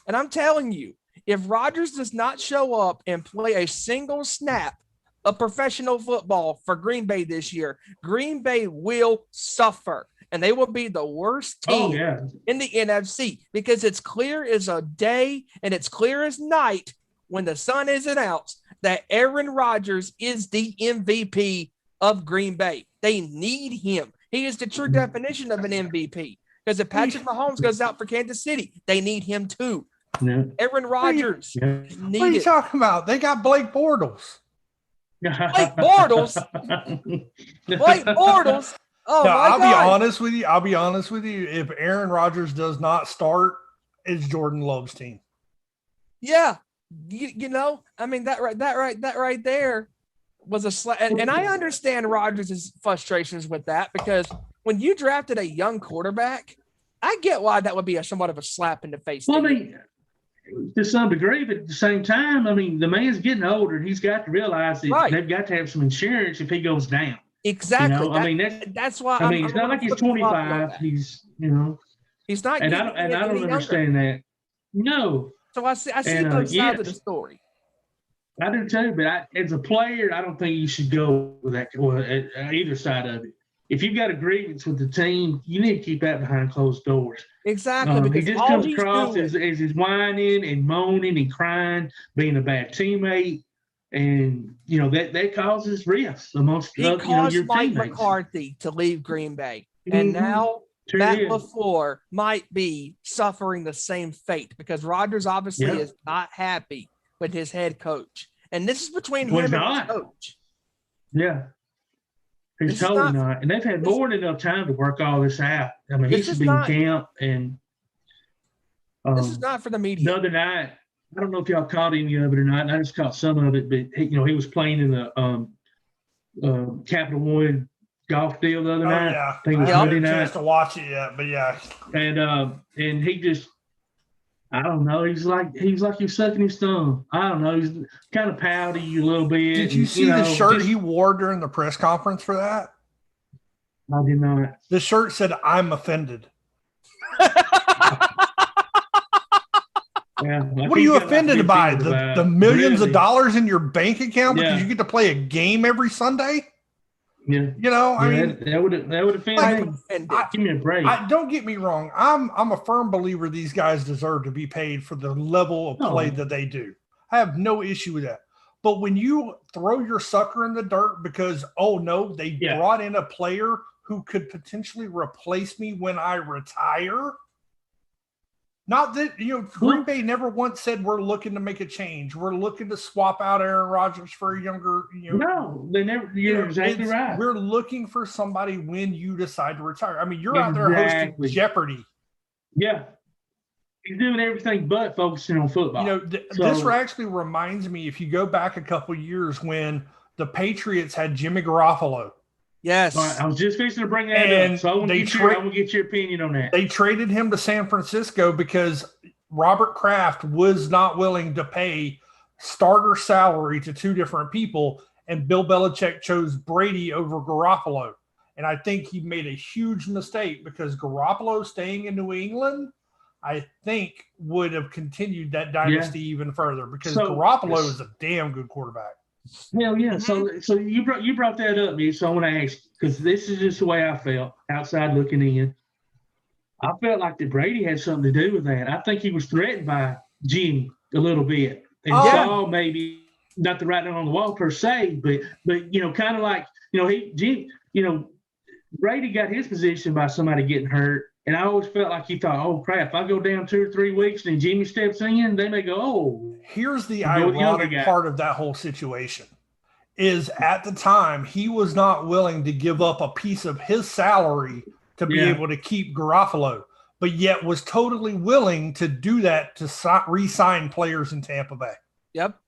And I'm telling you, if Rodgers does not show up and play a single snap of professional football for Green Bay this year, Green Bay will suffer. And they will be the worst team in the NFC because it's clear as a day and it's clear as night when the sun is announced that Aaron Rodgers is the MVP of Green Bay. They need him. He is the true definition of an MVP because if Patrick Mahomes goes out for Kansas City, they need him too. Yeah. Aaron Rodgers. What are you talking about? They got Blake Bortles. Blake Bortles? Blake Bortles? Oh, no, I'll be honest with you. I'll be honest with you. If Aaron Rodgers does not start, it's Jordan Love's team. Yeah, you know, I mean that right there was a slap. And I understand Rodgers' frustrations with that because when you drafted a young quarterback, I get why that would be somewhat of a slap in the face. Well, I mean, to some degree, but at the same time, I mean, the man's getting older. He's got to realize that they've got to have some insurance if he goes down. Exactly. You know? I mean, that's why. I mean, it's not like he's 25. He's, you know, he's not. And I don't understand that. No. So I see both sides of the story. I do too, but as a player, I don't think you should go with that. Well, either side of it. If you've got a grievance with the team, you need to keep that behind closed doors. Exactly. He just comes across as he's whining and moaning and crying, being a bad teammate. And, you know, that causes rifts amongst your Mike teammates. McCarthy to leave Green Bay. And now Matt LaFleur might be suffering the same fate because Rodgers obviously is not happy with his head coach. And this is between him and his coach. Yeah. He's totally not. And they've had more than enough time to work all this out. I mean, he should be in camp. And this is not for the media. The other night, I don't know if y'all caught any of it or not. I just caught some of it, but he was playing in the Capital One golf deal the other night. Yeah, I think it was haven't Monday had a night. chance to watch it yet, but yeah. And he just, I don't know. He's like he's sucking his thumb. I don't know. He's kind of pouty a little bit. Did you see the shirt he wore during the press conference for that? I did not. The shirt said, "I'm offended." Yeah, what are you offended by? The millions of dollars in your bank account because you get to play a game every Sunday? Yeah. You know, I mean, that would offend me. Give me a break. Don't get me wrong. I'm a firm believer these guys deserve to be paid for the level of play that they do. I have no issue with that. But when you throw your sucker in the dirt because, oh no, they brought in a player who could potentially replace me when I retire. Not that, Green Bay never once said we're looking to make a change. We're looking to swap out Aaron Rodgers for a younger, No, they never. You're exactly right. We're looking for somebody when you decide to retire. I mean, you're out there hosting Jeopardy. Yeah. He's doing everything but focusing on football. This actually reminds me, if you go back a couple years when the Patriots had Jimmy Garoppolo. Yes. Right, I was just fixing to bring that up. So I want to get your opinion on that. They traded him to San Francisco because Robert Kraft was not willing to pay starter salary to two different people, and Bill Belichick chose Brady over Garoppolo. And I think he made a huge mistake because Garoppolo staying in New England, I think, would have continued that dynasty even further because Garoppolo is a damn good quarterback. Hell yeah. So you brought that up, me. So I want to ask, because this is just the way I felt outside looking in. I felt like that Brady had something to do with that. I think he was threatened by Jimmy a little bit. And saw maybe not the writing on the wall per se, but kind of like, Brady got his position by somebody getting hurt. And I always felt like he thought, oh, crap, if I go down 2 or 3 weeks and Jimmy steps in, they may go, oh. Here's the ironic part of that whole situation is at the time, he was not willing to give up a piece of his salary to be able to keep Garoppolo, but yet was totally willing to do that to re-sign players in Tampa Bay. Yep.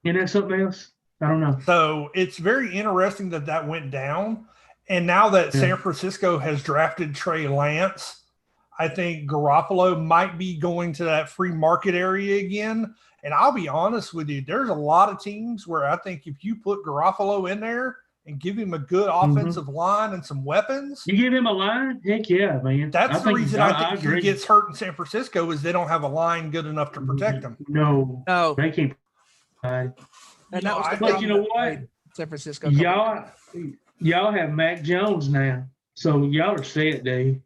And that's something else? I don't know. So it's very interesting that went down. And now that San Francisco has drafted Trey Lance, I think Garoppolo might be going to that free market area again. And I'll be honest with you, there's a lot of teams where I think if you put Garoppolo in there and give him a good offensive line and some weapons. You give him a line? Heck yeah, man. That's the reason I think he gets hurt in San Francisco is they don't have a line good enough to protect him. No. They can't. And that was the but you know what? San Francisco. Y'all have Mac Jones now, so y'all are set, Dave.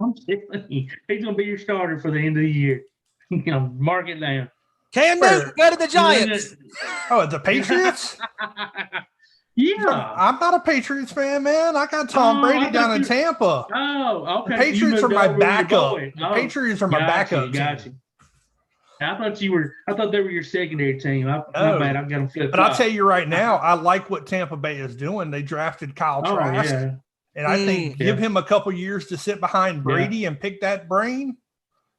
I'm telling you, he's gonna be your starter for the end of the year. Mark it down. Cam Newton, go to the Giants. Oh, the Patriots? Yeah. I'm not a Patriots fan, man. I got Tom Brady down in Tampa. Oh, okay. The Patriots are my backup. The Patriots are my backup team. I thought they were your secondary team. My bad. I got them flipped. But I'll tell you right now, I like what Tampa Bay is doing. They drafted Kyle Trask. Yeah. And I think give him a couple years to sit behind Brady and pick that brain.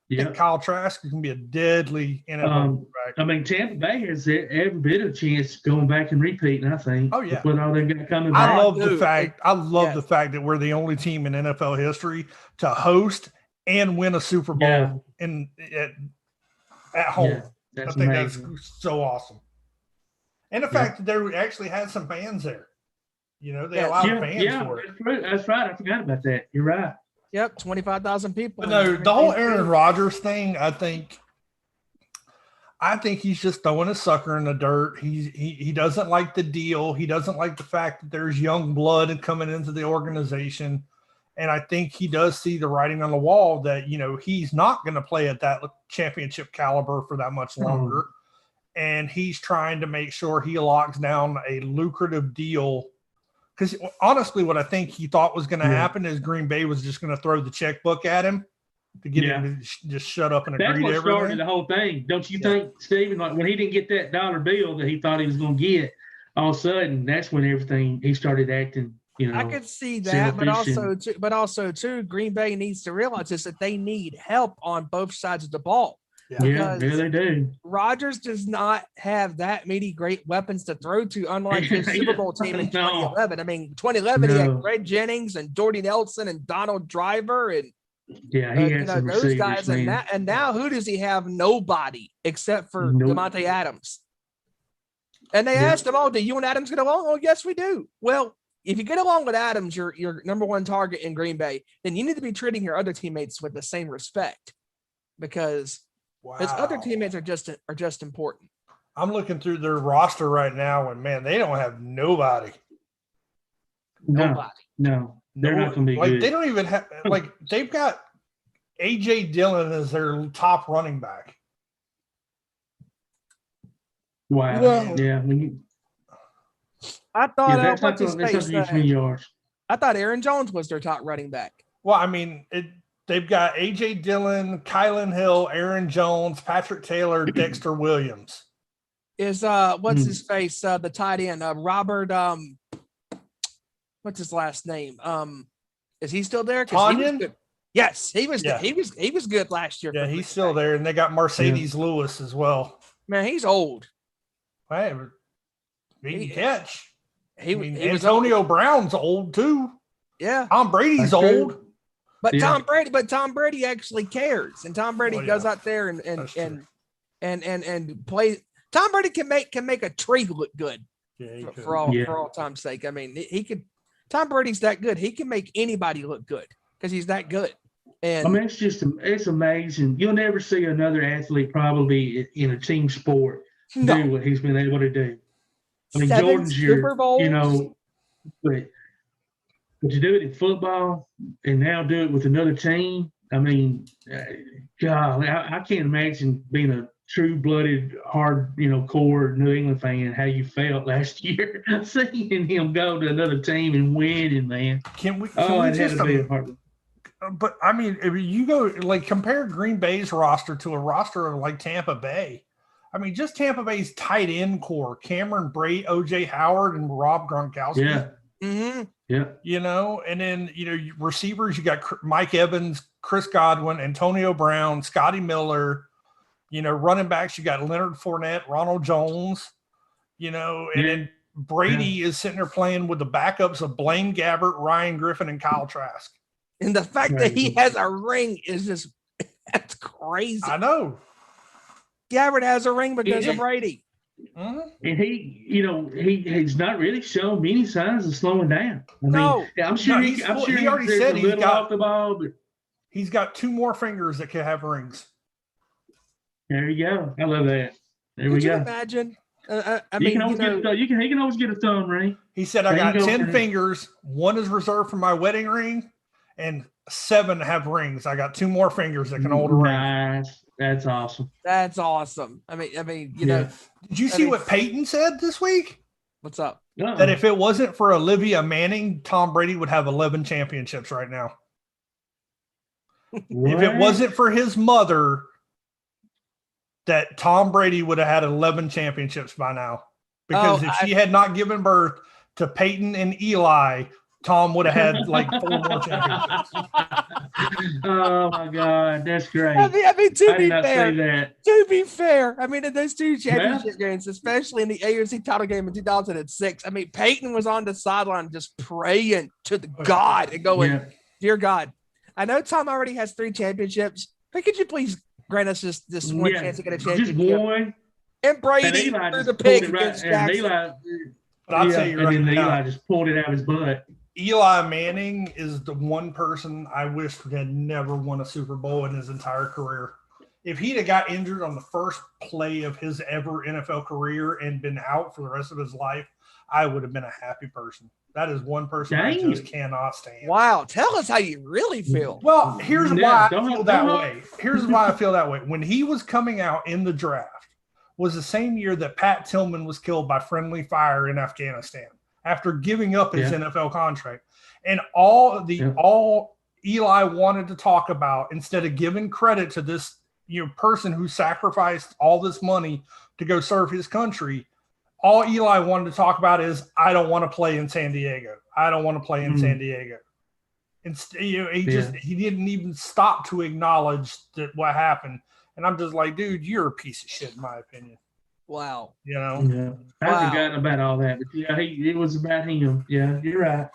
I think Kyle Trask is going to be a deadly NFL quarterback. I mean, Tampa Bay has every bit of chance going back and repeating, I think. Oh, yeah. With all they've got coming back. I love the fact that we're the only team in NFL history to host and win a Super Bowl at home. Yeah, I think that's so awesome. And the fact that they actually had some fans there. You know, they allowed fans for it. That's right. I forgot about that. You're right. Yep, 25,000 people. But no, the whole Aaron Rodgers thing, I think he's just throwing a sucker in the dirt. He doesn't like the deal. He doesn't like the fact that there's young blood coming into the organization. And I think he does see the writing on the wall that, you know, he's not going to play at that championship caliber for that much longer. And he's trying to make sure he locks down a lucrative deal. Because honestly, what I think he thought was going to happen is Green Bay was just going to throw the checkbook at him to get him to just shut up and agree to everything. That's what started the whole thing. Don't you think, Steven? Like when he didn't get that dollar bill that he thought he was going to get, all of a sudden, that's when he started acting, you know. I could see that, but also too, Green Bay needs to realize this, that they need help on both sides of the ball. Yeah, they do. Rodgers does not have that many great weapons to throw to, unlike his Super Bowl team in 2011. I mean, 2011 he had Greg Jennings and Jordy Nelson and Donald Driver and he had some those guys. And now who does he have? Nobody except for Devontae Adams. And they asked him, "Oh, do you and Adams get along?" "Oh, yes, we do." Well, if you get along with Adams, your number one target in Green Bay, then you need to be treating your other teammates with the same respect, because his other teammates are just important. I'm looking through their roster right now, and man, they don't have nobody. No, they're not going to be good. They don't even have they've got AJ Dillon as their top running back. Wow. I thought I thought Aaron Jones was their top running back. Well, I mean, they've got AJ Dillon, Kylan Hill, Aaron Jones, Patrick Taylor, Dexter Williams. Is what's his face? The tight end, Robert. What's his last name? Is he still there? Tonyan? Yes, he was. Yeah. He was good last year. Yeah, he's still there, and they got Mercedes Lewis as well. Man, he's old. Hey, he can catch. Antonio Brown's old too. Yeah, Tom Brady's old. But Tom Brady actually cares, and Tom Brady goes out there and plays. Tom Brady can make a tree look good for all time's sake. I mean, he could. Tom Brady's that good. He can make anybody look good because he's that good. And I mean, it's amazing. You'll never see another athlete probably in a team sport do what he's been able to do. I mean, Jordan's Super Bowls. But to do it in football and now do it with another team, I mean, God, I can't imagine being a true-blooded, hard, core New England fan, how you felt last year seeing him go to another team and winning, man. But I mean, if you go compare Green Bay's roster to a roster like Tampa Bay. I mean, just Tampa Bay's tight end core: Cameron Brate, OJ Howard, and Rob Gronkowski. Yeah. Mm-hmm. Yeah. And then receivers, you got Mike Evans, Chris Godwin, Antonio Brown, Scotty Miller. Running backs, you got Leonard Fournette, Ronald Jones. And then Brady is sitting there playing with the backups of Blaine Gabbert, Ryan Griffin, and Kyle Trask. And the fact that he has a ring is just that's crazy. I know. Gabbert has a ring because of Brady. Mm-hmm. And he's not really shown many signs of slowing down. I'm sure he already said he's got off the ball, but he's got two more fingers that can have rings. There you go. I love that. There we Could you go. imagine? I You mean, can always he can always get a thumb ring. He said, I got 10 fingers. 1 is reserved for my wedding ring, and 7 have rings. I got 2 more fingers that can hold a ring. Nice. That's awesome. That's awesome. I mean, you know. Did you see what Peyton said this week? What's up? That if it wasn't for Olivia Manning, Tom Brady would have 11 championships right now. If it wasn't for his mother, that Tom Brady would have had 11 championships by now. Because if she had not given birth to Peyton and Eli, Tom would have had like 4 more championships. Oh my God, that's great. I mean, to be fair, I mean, in those 2 championship games, especially in the AFC title game in 2006, I mean, Peyton was on the sideline just praying to the God and going, "Dear God, I know Tom already has 3 championships, but could you please grant us this one chance to get a championship?" Just one. And Brady threw the pick against Jackson. But I'll tell you right now, Eli just pulled it out of his butt. Eli Manning is the one person I wish had never won a Super Bowl in his entire career. If he'd have got injured on the first play of his ever NFL career and been out for the rest of his life, I would have been a happy person. That is one person I just cannot stand. Wow. Tell us how you really feel. Well, here's why I feel that way. Here's why I feel that way. When he was coming out in the draft was the same year that Pat Tillman was killed by friendly fire in Afghanistan after giving up his NFL contract. And all Eli wanted to talk about, instead of giving credit to this person who sacrificed all this money to go serve his country, all Eli wanted to talk about is, I don't want to play in San Diego. I don't want to play in San Diego. And he didn't even stop to acknowledge that what happened. And I'm just like, dude, you're a piece of shit, in my opinion. Wow. I've forgotten about all that, but it was about him. Yeah, you're right.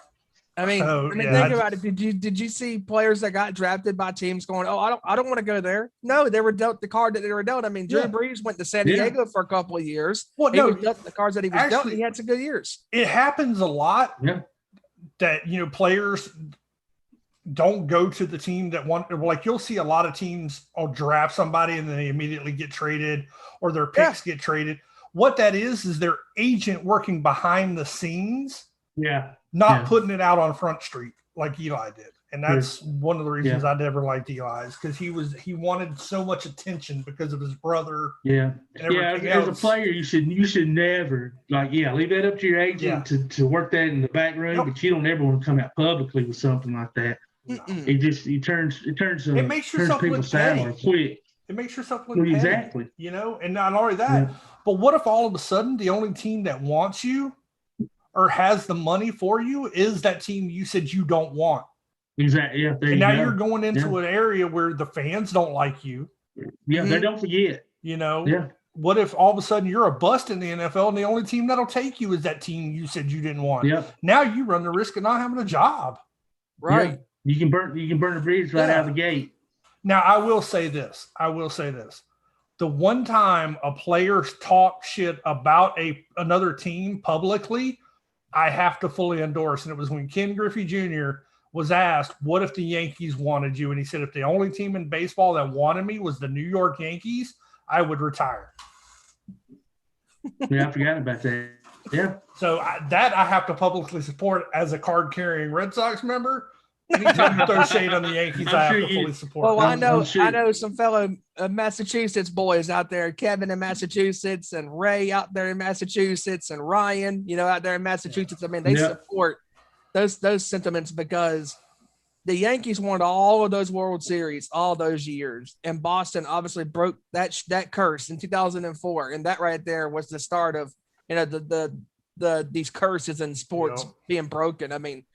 I mean, think about it. Did you see players that got drafted by teams going, "Oh, I don't want to go there"? No, they were dealt the card that they were dealt. I mean, Drew Brees went to San Diego for a couple of years. Well, he was dealt the cards that he was dealt. He had some good years. It happens a lot that players don't go to the team that want. Like, you'll see a lot of teams will draft somebody and then they immediately get traded, or their picks get traded. What that is their agent working behind the scenes. Not putting it out on Front Street like Eli did. And that's one of the reasons I never liked Eli, is because he wanted so much attention because of his brother. And everything else. As a player, you should never leave that up to your agent to work that in the back room, but you don't ever want to come out publicly with something like that. It makes yourself people sour quick. It makes yourself look petty, exactly. And not only that, but what if all of a sudden the only team that wants you or has the money for you is that team you said you don't want? Exactly. Yeah. And now you're going into an area where the fans don't like you. Yeah, they don't forget. What if all of a sudden you're a bust in the NFL and the only team that'll take you is that team you said you didn't want? Now you run the risk of not having a job. Right. Yeah. You can burn the bridge right out of the gate. Now, I will say this. The one time a player talked shit about another team publicly, I have to fully endorse. And it was when Ken Griffey Jr. was asked, what if the Yankees wanted you? And he said, if the only team in baseball that wanted me was the New York Yankees, I would retire. I forgot about that. Yeah. So I have to publicly support as a card-carrying Red Sox member. Anytime you throw shade on the Yankees, I have to fully support. Well, I know some fellow Massachusetts boys out there, Kevin in Massachusetts and Ray out there in Massachusetts and Ryan, out there in Massachusetts. I mean, they support those sentiments because the Yankees won all of those World Series all those years, and Boston obviously broke that curse in 2004, and that right there was the start of these curses in sports being broken. I mean.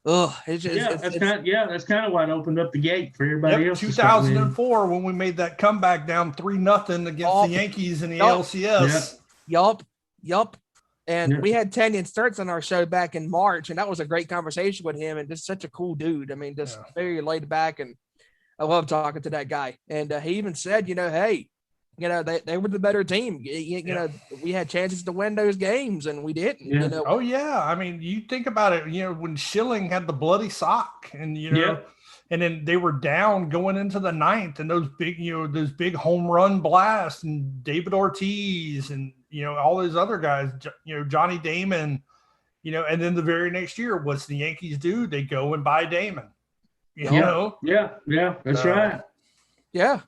That's kind of why it opened up the gate for everybody else. 2004, when we made that comeback down 3-0 against the Yankees in the LCS. Yup. And we had Tanyan Sturts on our show back in March, and that was a great conversation with him, and just such a cool dude. I mean, just very laid back, and I love talking to that guy. And he even said, hey, they were the better team. We had chances to win those games, and we didn't. Oh yeah, I mean, you think about it. When Schilling had the bloody sock, and And then they were down going into the ninth, and those big home run blasts, and David Ortiz, and all those other guys, Johnny Damon, and then the very next year, what's the Yankees do? They go and buy Damon. Yeah, that's right. Yeah.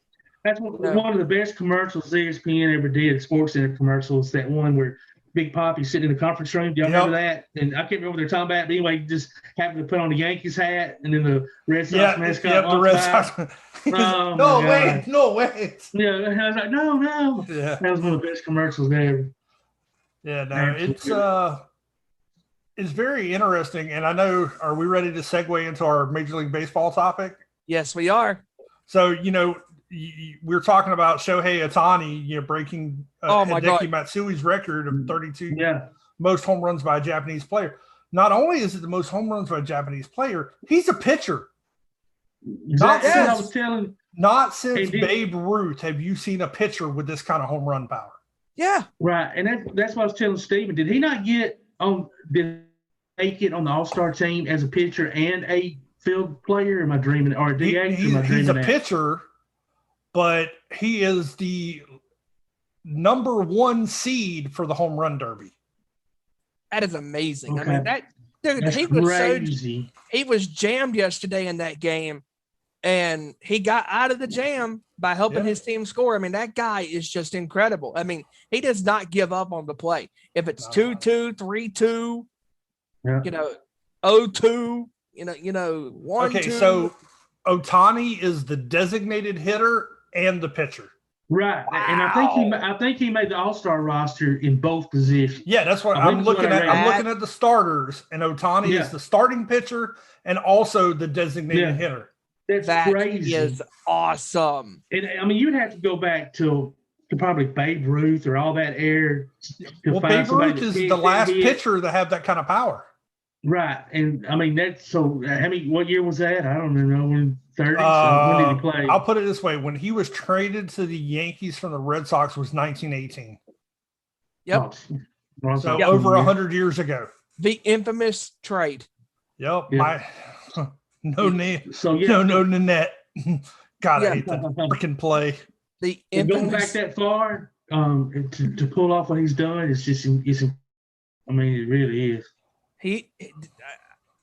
That's one of the best commercials ESPN ever did, Sports Center commercials, that one where Big Poppy's sitting in the conference room. Do y'all remember that? And I can't remember what they're talking about, but anyway, you just happened to put on the Yankees hat, and then the Red Sox mascot. Yeah, the Red Sox. No way. Yeah, and I was like, no. Yeah. That was one of the best commercials ever. Yeah, no, it's very interesting. And I know, are we ready to segue into our Major League Baseball topic? Yes, we are. So, we're talking about Shohei Ohtani, breaking Hideki Matsui's record of 32 most home runs by a Japanese player. Not only is it the most home runs by a Japanese player, he's a pitcher. Exactly. Not since Babe Ruth have you seen a pitcher with this kind of home run power. Yeah. Right. And that's what I was telling Steven. Did he not make it on the All-Star team as a pitcher and a field player? Am I dreaming? Or a DH? He's a pitcher, but he is the number 1 seed for the home run derby. That is amazing. Okay. I mean, That's crazy. He was jammed yesterday in that game, and he got out of the jam by helping his team score. I mean, that guy is just incredible. I mean, he does not give up on the play. If it's 2-2, 3-2, 0-2, 1-2. Okay, so Ohtani is the designated hitter and the pitcher. Right. Wow. And I think he made the All-Star roster in both positions. Yeah, that's what I'm looking at. I'm looking at the starters, and Ohtani is the starting pitcher and also the designated hitter. That's crazy. That is awesome. And I mean, you'd have to go back to probably Babe Ruth or all that era. Babe Ruth is the last pitcher to have that kind of power. Right. And I mean, what year was that? I don't even know. When 30? So when did he play? I'll put it this way. When he was traded to the Yankees from the Red Sox was 1918. Yep. So over 100 years ago. The infamous trade. Yep. No Nanette. God, I hate that freaking play. The infamous, going back that far, to pull off what he's done, I mean, it really is.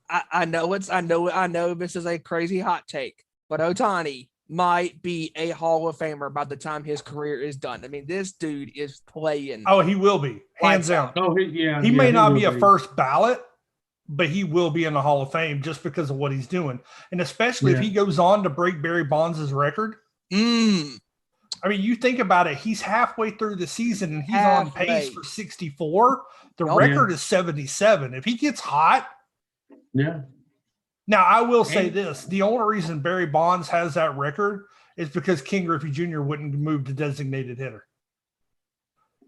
I know this is a crazy hot take, but Ohtani might be a Hall of Famer by the time his career is done. I mean, this dude is playing. Oh, he will be, hands down. Oh, he may not be a first ballot, but he will be in the Hall of Fame just because of what he's doing. And especially if he goes on to break Barry Bonds' record. I mean, you think about it, he's halfway through the season and he's on pace for 64. The record is 77. If he gets hot. Yeah. Now, I will say this. The only reason Barry Bonds has that record is because King Griffey Jr. wouldn't move to designated hitter.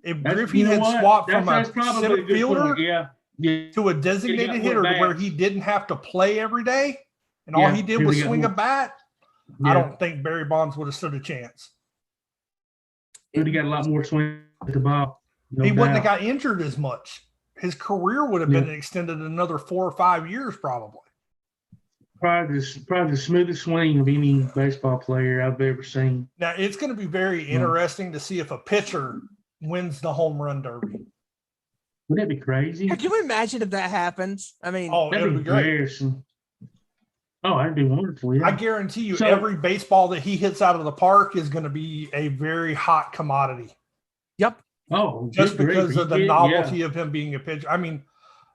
If Griffey had swapped from a center fielder to a designated hitter to where he didn't have to play every day and all he did was swing a bat, I don't think Barry Bonds would have stood a chance. He would have got a lot more swing at the ball. He wouldn't have got injured as much. His career would have been extended another 4 or 5 years, probably. Probably the smoothest swing of any baseball player I've ever seen. Now, it's going to be very interesting to see if a pitcher wins the home run derby. Wouldn't that be crazy? Can you imagine if that happens? I mean, that'd be great. Oh, that'd be wonderful. Yeah. I guarantee you, every baseball that he hits out of the park is going to be a very hot commodity. Yep. Oh, just because of the novelty of him being a pitcher. I mean,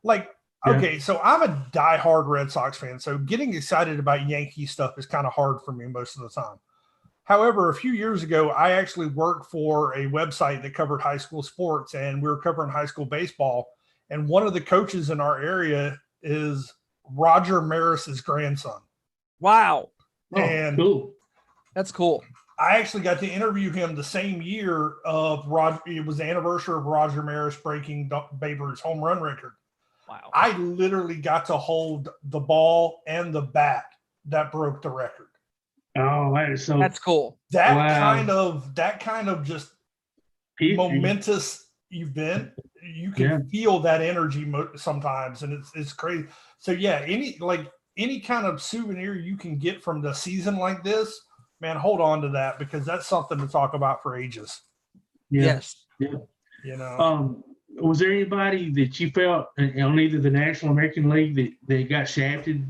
so I'm a diehard Red Sox fan, so getting excited about Yankee stuff is kind of hard for me most of the time. However, a few years ago, I actually worked for a website that covered high school sports, and we were covering high school baseball. And one of the coaches in our area is Roger Maris's grandson. Wow. And cool. That's cool. I actually got to interview him the same year of Roger. It was the anniversary of Roger Maris breaking Babe Ruth's home run record. Wow. I literally got to hold the ball and the bat that broke the record. Oh, that's cool. That kind of just momentous event. You can feel that energy sometimes, and it's crazy. So any kind of souvenir you can get from the season like this, man, hold on to that because that's something to talk about for ages. Yeah. Yes. Yeah. You know, was there anybody that you felt on either the National American League that got shafted,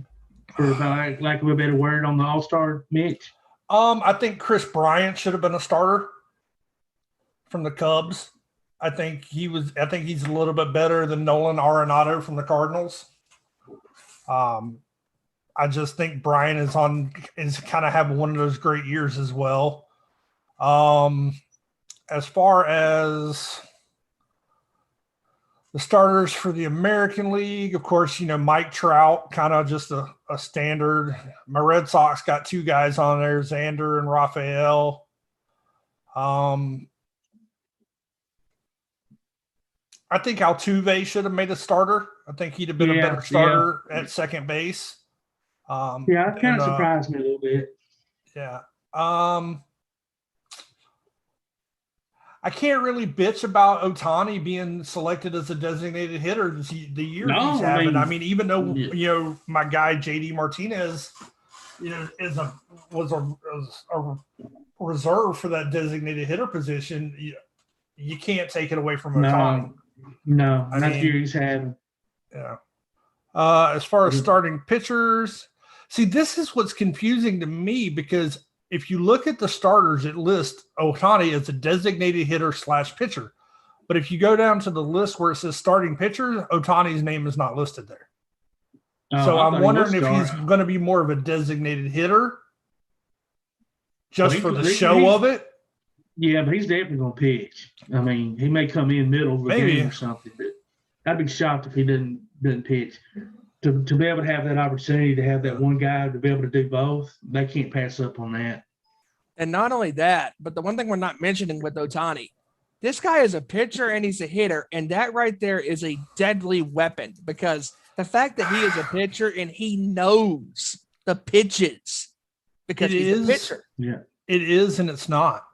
for lack of a better word, on the All-Star mix? I think Chris Bryant should have been a starter from the Cubs. I think he's a little bit better than Nolan Arenado from the Cardinals. I just think Bryant is kind of having one of those great years as well. As far as the starters for the American League, of course, Mike Trout, kind of just a standard. My Red Sox got two guys on there, Xander and Rafael. I think Altuve should have made a starter. I think he'd have been a better starter at second base. It kind of surprised me a little bit. Yeah. I can't really bitch about Ohtani being selected as a designated hitter the year he's having. I mean, even though my guy JD Martinez, was a reserve for that designated hitter position, you can't take it away from Ohtani. No, not year he's having. Yeah. As far as starting pitchers, see, this is what's confusing to me because if you look at the starters, it lists Ohtani as a designated hitter / pitcher. But if you go down to the list where it says starting pitchers, Ohtani's name is not listed there. So I'm wondering if he's going to be more of a designated hitter just for the show of it. Yeah, but he's definitely going to pitch. I mean, he may come in middle of the game or something. But I'd be shocked if he didn't pitch. To be able to have that opportunity to have that one guy to be able to do both, they can't pass up on that. And not only that, but the one thing we're not mentioning with Ohtani, this guy is a pitcher and he's a hitter, and that right there is a deadly weapon because the fact that he is a pitcher and he knows the pitches because he's a pitcher. Yeah, it is, and it's not.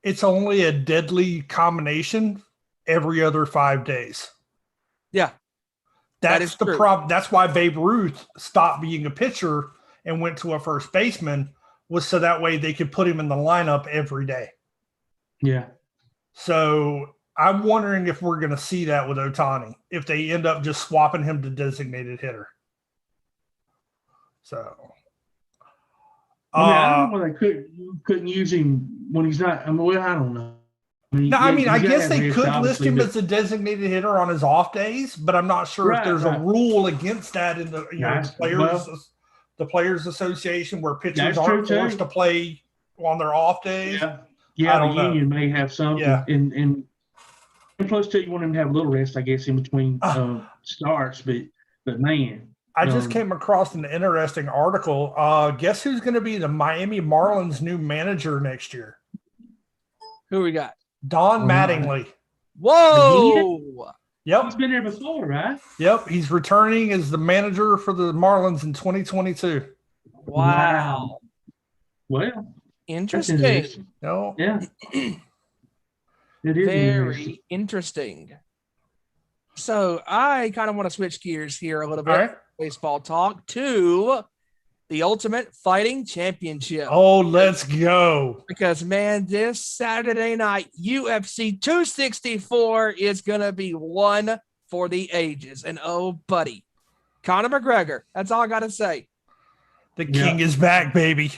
It's only a deadly combination every other 5 days. Yeah. That's the problem. That's why Babe Ruth stopped being a pitcher and went to a first baseman, was so that way they could put him in the lineup every day. Yeah. So I'm wondering if we're going to see that with Ohtani, if they end up just swapping him to designated hitter. So. I don't know why they couldn't use him when he's not. I don't know. I guess they could list him as a designated hitter on his off days, but I'm not sure if there's a rule against that in the the Players Association where pitchers aren't forced to play on their off days. Yeah, the union may have something. Yeah. And plus, too, you want him to have a little rest, I guess, in between starts. But man. I just came across an interesting article. Guess who's going to be the Miami Marlins' new manager next year? Who we got? Don Mattingly. Whoa! Yep. He's been there before, right? Yep. He's returning as the manager for the Marlins in 2022. Wow. Well, interesting. No. Yeah. It is very interesting. So I kind of want to switch gears here a little bit. Right. Baseball talk to the Ultimate Fighting Championship. Oh, let's go. Because, man, this Saturday night, UFC 264 is going to be one for the ages. And, oh, buddy, Conor McGregor. That's all I got to say. The king is back, baby.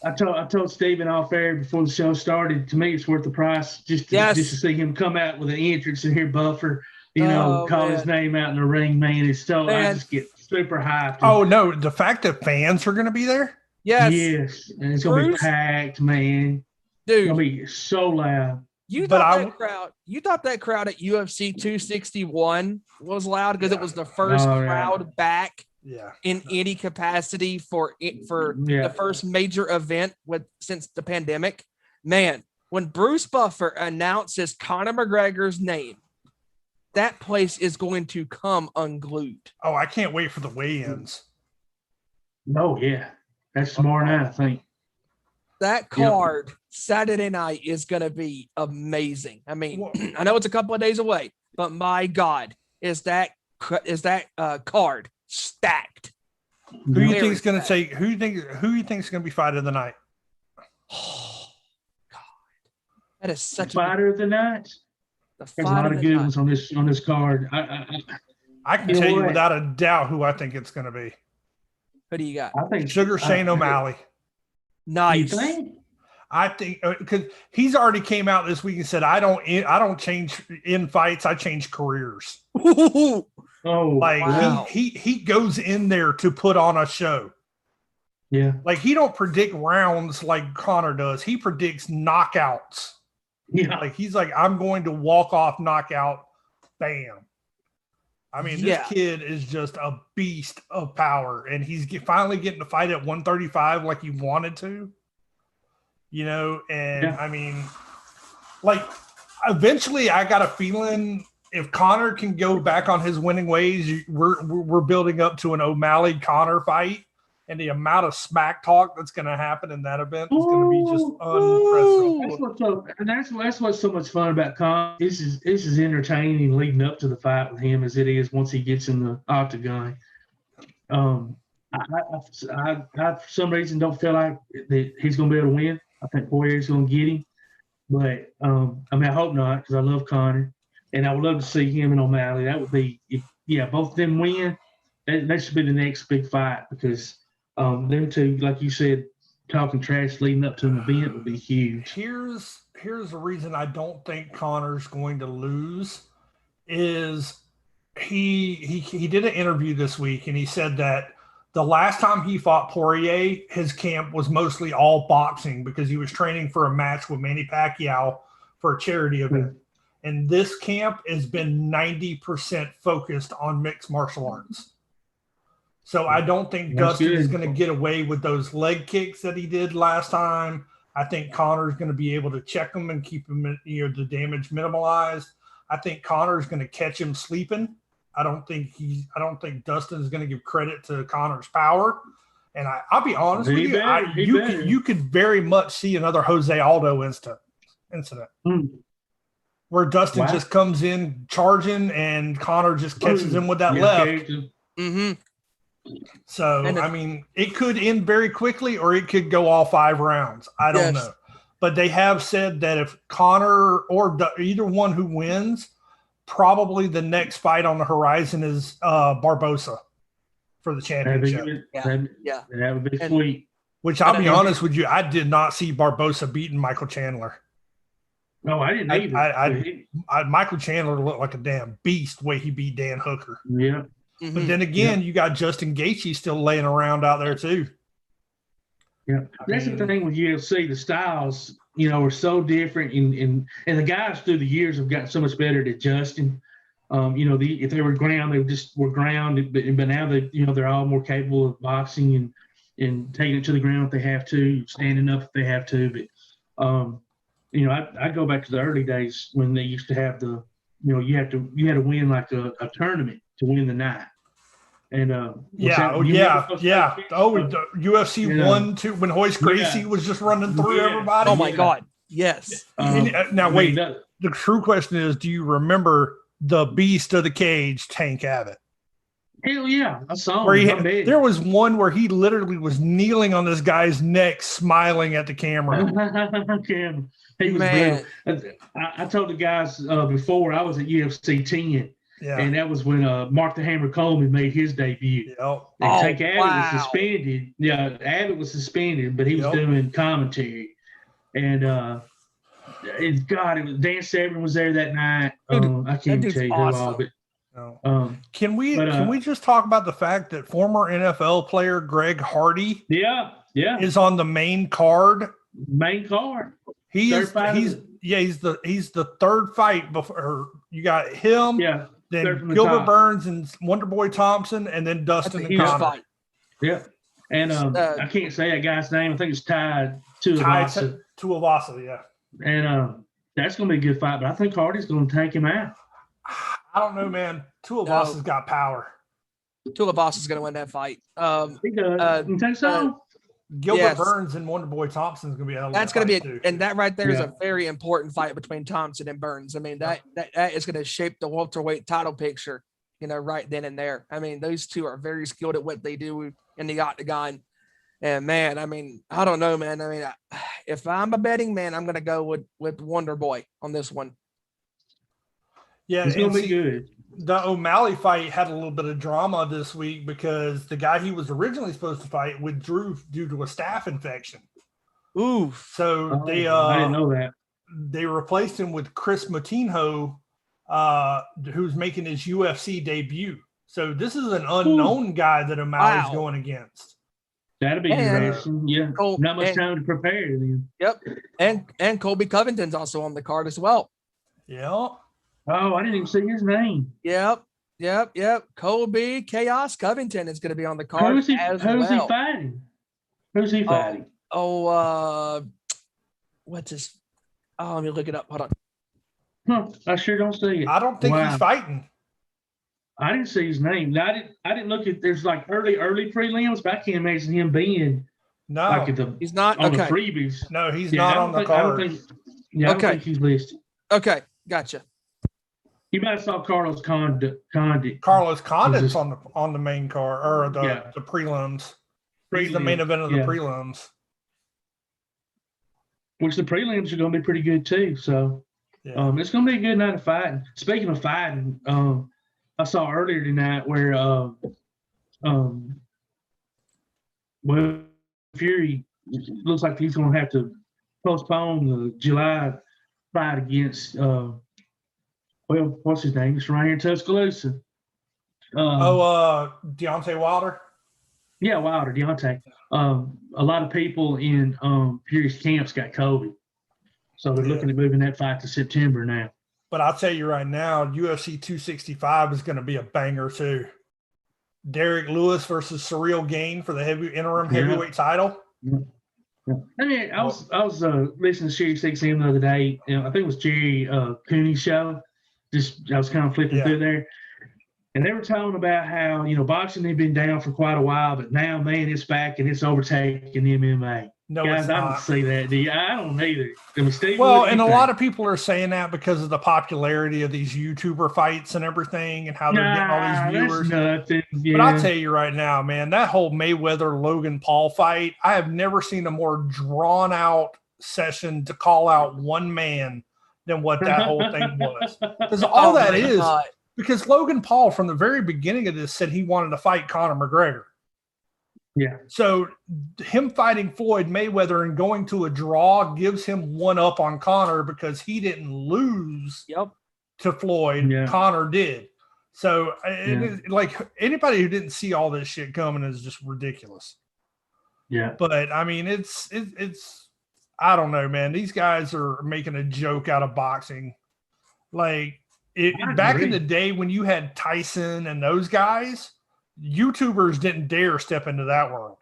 I told Steven off air before the show started, to me, it's worth the price just to see him come out with an entrance and hear Buffer, call his name out in the ring, man. It's so, I just get super hyped. Oh, no, the fact that fans are going to be there? Yes. And it's going to be packed, man. Dude. It's going to be so loud. You thought that crowd at UFC 261 was loud because it was the first crowd back in any capacity for the first major event since the pandemic. Man, when Bruce Buffer announces Conor McGregor's name, that place is going to come unglued. Oh, I can't wait for the weigh-ins. Oh, yeah. That's tomorrow night, I think. That card Saturday night is going to be amazing. I mean, I know it's a couple of days away, but my God, is that card stacked. Who you think is going to take? Who you think is going to be fight of the night? Oh God, that is such fighter of the night. There's a lot of good ones on this card. I can tell you without a doubt who I think it's going to be. Who do you got? I think Sugar Shane O'Malley. Nice. You think? I think because he's already came out this week and said, I don't change in fights. I change careers. Oh, like wow. he goes in there to put on a show. Yeah. Like he don't predict rounds like Conor does. He predicts knockouts. Yeah. Like he's like, I'm going to walk off knockout. Bam. I mean, this kid is just a beast of power, and he's finally getting to fight at 135 like he wanted to, and I mean, like eventually I got a feeling if Conor can go back on his winning ways, we're building up to an O'Malley Conor fight, and the amount of smack talk that's going to happen in that event is going to be just unprecedented. That's what's so much fun about Conor. This is entertaining leading up to the fight with him as it is once he gets in the octagon. I for some reason don't feel like that he's going to be able to win. I think Poirier's going to get him, but I hope not because I love Conor, and I would love to see him and O'Malley. That would be both of them win. That should be the next big fight because. Them two, like you said, talking trash leading up to an event would be huge. Here's the reason I don't think Conor's going to lose is he did an interview this week and he said that the last time he fought Poirier, his camp was mostly all boxing because he was training for a match with Manny Pacquiao for a charity event. Mm-hmm. And this camp has been 90% focused on mixed martial arts. So I don't think Dustin is going to get away with those leg kicks that he did last time. I think Conor's going to be able to check him and keep him, the damage minimalized. I think Conor's going to catch him sleeping. I don't think Dustin is going to give credit to Conor's power. And I'll be honest with you, you could very much see another Jose Aldo incident where Dustin just comes in charging and Conor just catches him with that left. Mm-hmm. So, I mean, it could end very quickly or it could go all 5 rounds. I don't know. But they have said that if Conor or either one who wins, probably the next fight on the horizon is Barbosa for the championship. That would be sweet. Which I'll be honest with you, I did not see Barbosa beating Michael Chandler. No, I didn't either. Michael Chandler looked like a damn beast the way he beat Dan Hooker. Yeah. Mm-hmm. But then again, you got Justin Gaethje still laying around out there too. Yeah, that's the thing with UFC. The styles, are so different, and the guys through the years have gotten so much better at adjusting. If they were ground, they just were ground, but now they're all more capable of boxing and taking it to the ground if they have to, standing up if they have to. But I go back to the early days when they used to have you had to win like a tournament to win the night. And UFC 1, 2 when Hoist Gracie was just running through everybody. Oh my God. Yes. Now wait, the true question is, do you remember the beast of the cage, Tank Abbott? Hell yeah. I saw him. There was one where he literally was kneeling on this guy's neck, smiling at the camera. He was brilliant. I told the guys before I was at UFC 10. Yeah. And that was when Mark the Hammer Coleman made his debut. Yep. And Tank Abbott was suspended. Yeah, Abbott was suspended, but he was doing commentary. And Dan Severn was there that night. I can't even tell you who all, but can we just talk about the fact that former NFL player Greg Hardy is on the main card? He's the third fight before you got him. Yeah. Then Gilbert Burns and Wonderboy Thompson, and then Dustin and Conor. Yeah, and I can't say that guy's name. I think it's Tuivasa. Tuivasa, yeah. And that's going to be a good fight, but I think Hardy's going to take him out. I don't know, man. Tuivasa's got power. Tuivasa's going to win that fight. He does. You think so? Gilbert Burns and Wonderboy Thompson's going to be that's going to be and that right there is a very important fight between Thompson and Burns. I mean, that is going to shape the welterweight title picture, right then and there. I mean, those two are very skilled at what they do. in the octagon. And man, I mean, I don't know, man. I mean, if I'm a betting man, I'm going to go with Wonder Boy on this one. Yeah, it's going to be good. The O'Malley fight had a little bit of drama this week because the guy he was originally supposed to fight withdrew due to a staph infection. Ooh. So I didn't know that. They replaced him with Chris Moutinho, who's making his UFC debut. So this is an unknown guy that O'Malley's going against. That'll be interesting. Yeah. Not much time to prepare then. Yep. And Colby Covington's also on the card as well. Yeah. Oh, I didn't even see his name. Yep. Colby Chaos Covington is going to be on the card. Who's he fighting? Who's he fighting? What's his? Oh, let me look it up. Hold on. Huh, I sure don't see it. I don't think he's fighting. I didn't see his name. Now, I didn't look at. There's like early prelims, but I can't imagine him being. No, like he's not on the freebies. No, he's not on the card. I don't think he's listed. Okay, gotcha. You might have saw Carlos Condit. Carlos Condit's on the main card or the prelims. He's the main event of the prelims. Which the prelims are going to be pretty good too. So it's going to be a good night of fighting. Speaking of fighting, I saw earlier tonight where Fury looks like he's going to have to postpone the July fight against what's his name? It's right here in Tuscaloosa. Deontay Wilder. Yeah, Wilder, Deontay. A lot of people in Fury's camps got COVID, so they're looking at moving that fight to September now. But I'll tell you right now, UFC 265 is going to be a banger too. Derek Lewis versus Surreal Gain for the interim heavyweight title. Yeah. I mean, I was listening to Sirius XM the other day. I think it was Jerry Cooney's show. I was kind of flipping through there. And they were talking about how, boxing had been down for quite a while, but now, man, it's back and it's overtaking MMA. No, guys, I don't see that, do you? I don't either. And a lot of people are saying that because of the popularity of these YouTuber fights and everything and how they're getting all these viewers. That's nothing. Yeah. But I'll tell you right now, man, that whole Mayweather-Logan Paul fight, I have never seen a more drawn-out session to call out one man than what that whole thing was. Because all that is – because Logan Paul, from the very beginning of this, said he wanted to fight Conor McGregor. Yeah. So him fighting Floyd Mayweather and going to a draw gives him one up on Conor because he didn't lose to Floyd. Yeah. Conor did. So like anybody who didn't see all this shit coming is just ridiculous. Yeah. But I mean, it's I don't know, man. These guys are making a joke out of boxing. Like, back in the day when you had Tyson and those guys, YouTubers didn't dare step into that world.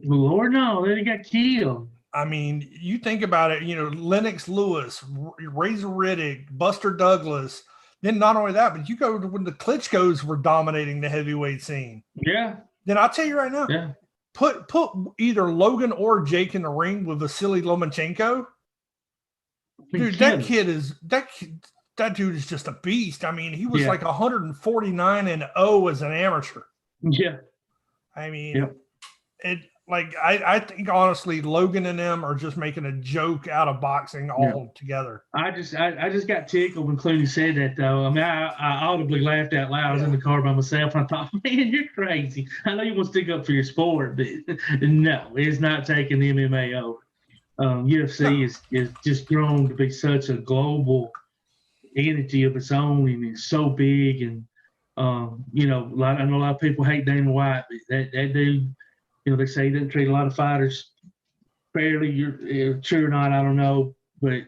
Lord, no, they got killed. I mean, you think about it, Lennox Lewis, Razor Riddick, Buster Douglas. Then not only that, but you go to when the Klitschko's were dominating the heavyweight scene. Yeah. Then I'll tell you right now, put either Logan or Jake in the ring with Vasily Lomachenko. Dude, that dude is just a beast. I mean, he was like 149-0 as an amateur. Yeah. I mean, I think honestly, Logan and them are just making a joke out of boxing all together. I just got tickled when Clooney said that though. I mean, I audibly laughed out loud. I was in the car by myself and I thought, man, you're crazy. I know you want to stick up for your sport, but no, it's not taking the MMA over. UFC is just grown to be such a global entity of its own, and it's so big. And I know a lot of people hate Dana White, but that dude, they say he doesn't treat a lot of fighters fairly. You're true or not, I don't know, but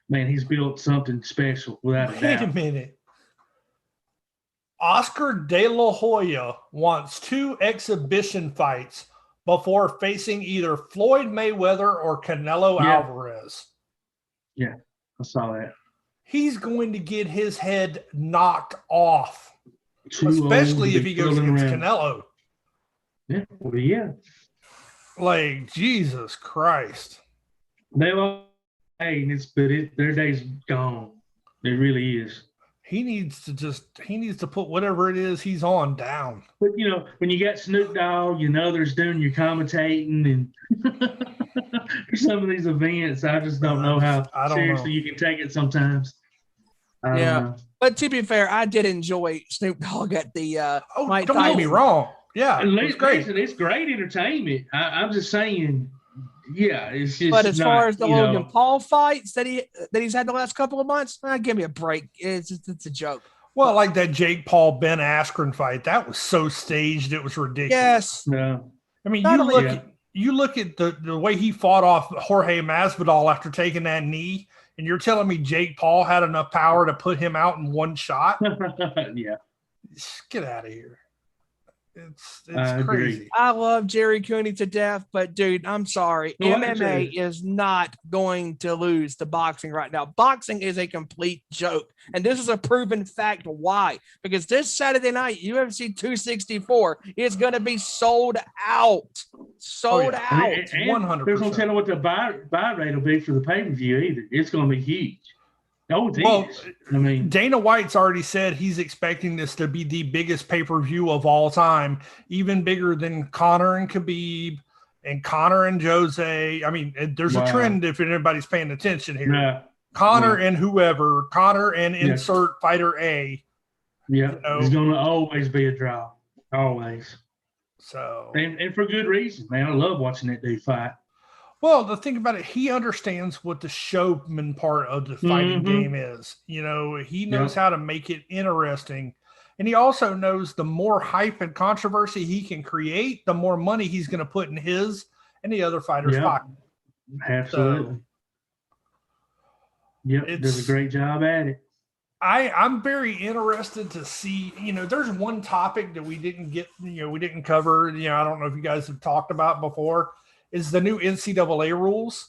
man, he's built something special without a doubt. Wait a minute. Oscar De La Hoya wants 2 exhibition fights before facing either Floyd Mayweather or Canelo Alvarez. Yeah, I saw that. He's going to get his head knocked off, especially if he goes against Canelo. Yeah, well, yeah. Like, Jesus Christ. Their day's gone. It really is. He needs to put whatever it is he's on down. But when you got Snoop Dogg and others doing your commentating and for some of these events, I just don't know how seriously you can take it sometimes. I don't know. But to be fair, I did enjoy Snoop Dogg at the don't get me wrong. Yeah, it's great. It's great entertainment. I'm just saying. Yeah, it's just. But as far as the Logan Paul fights that he's had the last couple of months, give me a break. It's a joke. Well, like that Jake Paul Ben Askren fight, that was so staged, it was ridiculous. Yes. No. I mean, you look at the way he fought off Jorge Masvidal after taking that knee, and you're telling me Jake Paul had enough power to put him out in one shot? Yeah. Get out of here. It's crazy. I love Jerry Cooney to death, but dude, I'm sorry. MMA is not going to lose to boxing right now. Boxing is a complete joke. And this is a proven fact why. Because this Saturday night, UFC 264 is going to be sold out. Sold out. And 100%. There's no telling what the buy rate will be for the pay-per-view either. It's going to be huge. Oh, well, I mean, Dana White's already said he's expecting this to be the biggest pay-per-view of all time, even bigger than Conor and Khabib and Conor and Jose. I mean, there's a trend if anybody's paying attention here. Yeah. Conor and whoever, Conor and insert fighter A. Yeah, it's going to always be a draw, always. So and for good reason, man. I love watching that dude fight. Well, the thing about it, he understands what the showman part of the fighting game is. He knows how to make it interesting. And he also knows the more hype and controversy he can create, the more money he's going to put in his and the other fighters' pocket. Absolutely. Does a great job at it. I'm very interested to see, there's one topic that we didn't get, we didn't cover, I don't know if you guys have talked about before. Is the new NCAA rules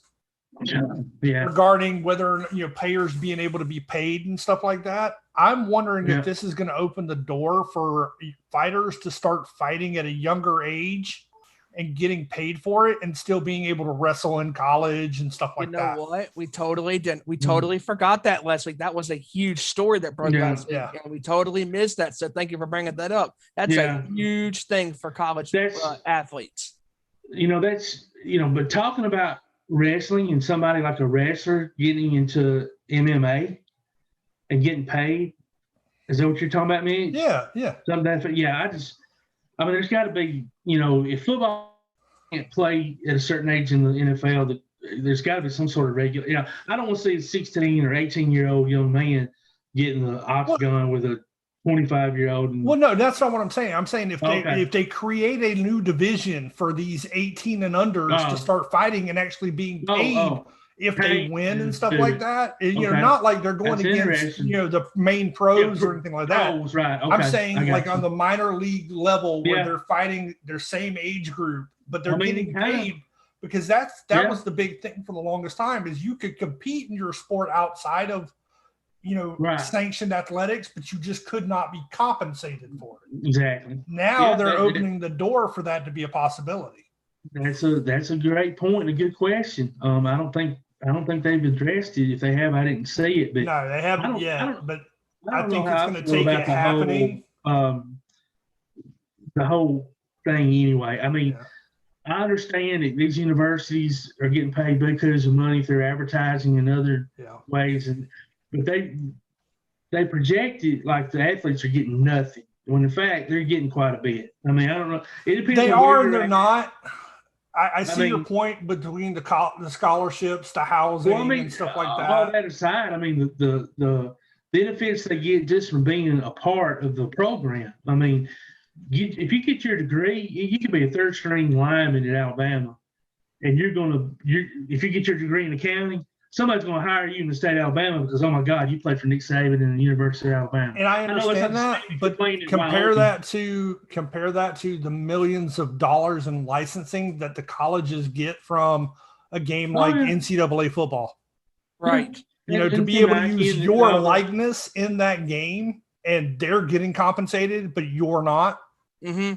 regarding whether players being able to be paid and stuff like that. I'm wondering if this is going to open the door for fighters to start fighting at a younger age and getting paid for it and still being able to wrestle in college and stuff like that. You know what? We totally didn't. We totally forgot that last week. That was a huge story that broke last week, and we totally missed that. So thank you for bringing that up. That's a huge thing for college athletes. But talking about wrestling and somebody like a wrestler getting into MMA and getting paid, is that what you're talking about, man? Yeah. There's got to be, if football can't play at a certain age in the NFL, there's got to be some sort of regular. I don't want to see a 16 or 18-year-old young man getting the octagon with a 25-year-old. Well, no, that's not what I'm saying. I'm saying if they create a new division for these 18 and unders to start fighting and actually being paid if they win and stuff like that, not like they're going against the main pros or anything like that. Right. Okay. I'm saying like on the minor league level where they're fighting their same age group, but they're getting paid. Because that was the big thing for the longest time is you could compete in your sport outside of sanctioned athletics, but you just could not be compensated for it. Exactly. Now they're opening the door for that to be a possibility. That's a great point, a good question. I don't think they've addressed it. If they have, I didn't see it. But no, they haven't yet. But I think it's going to take it happening. The whole thing, anyway. I mean, I understand that these universities are getting paid because of money through advertising and other ways, but they project it like the athletes are getting nothing, when in fact they're getting quite a bit. I mean, I don't know. It depends. They are and they're not. I see your point between the scholarships, the housing, and stuff like that. All that aside, I mean, the benefits they get just from being a part of the program. I mean, if you get your degree, you could be a third-string lineman at Alabama, and if you get your degree in accounting, somebody's going to hire you in the state of Alabama because, oh my God, you played for Nick Saban in the University of Alabama. And I understand that, but compare that to the millions of dollars in licensing that the colleges get from a game like NCAA football. Right. To be able to use your likeness in that game, and they're getting compensated, but you're not. Mm-hmm.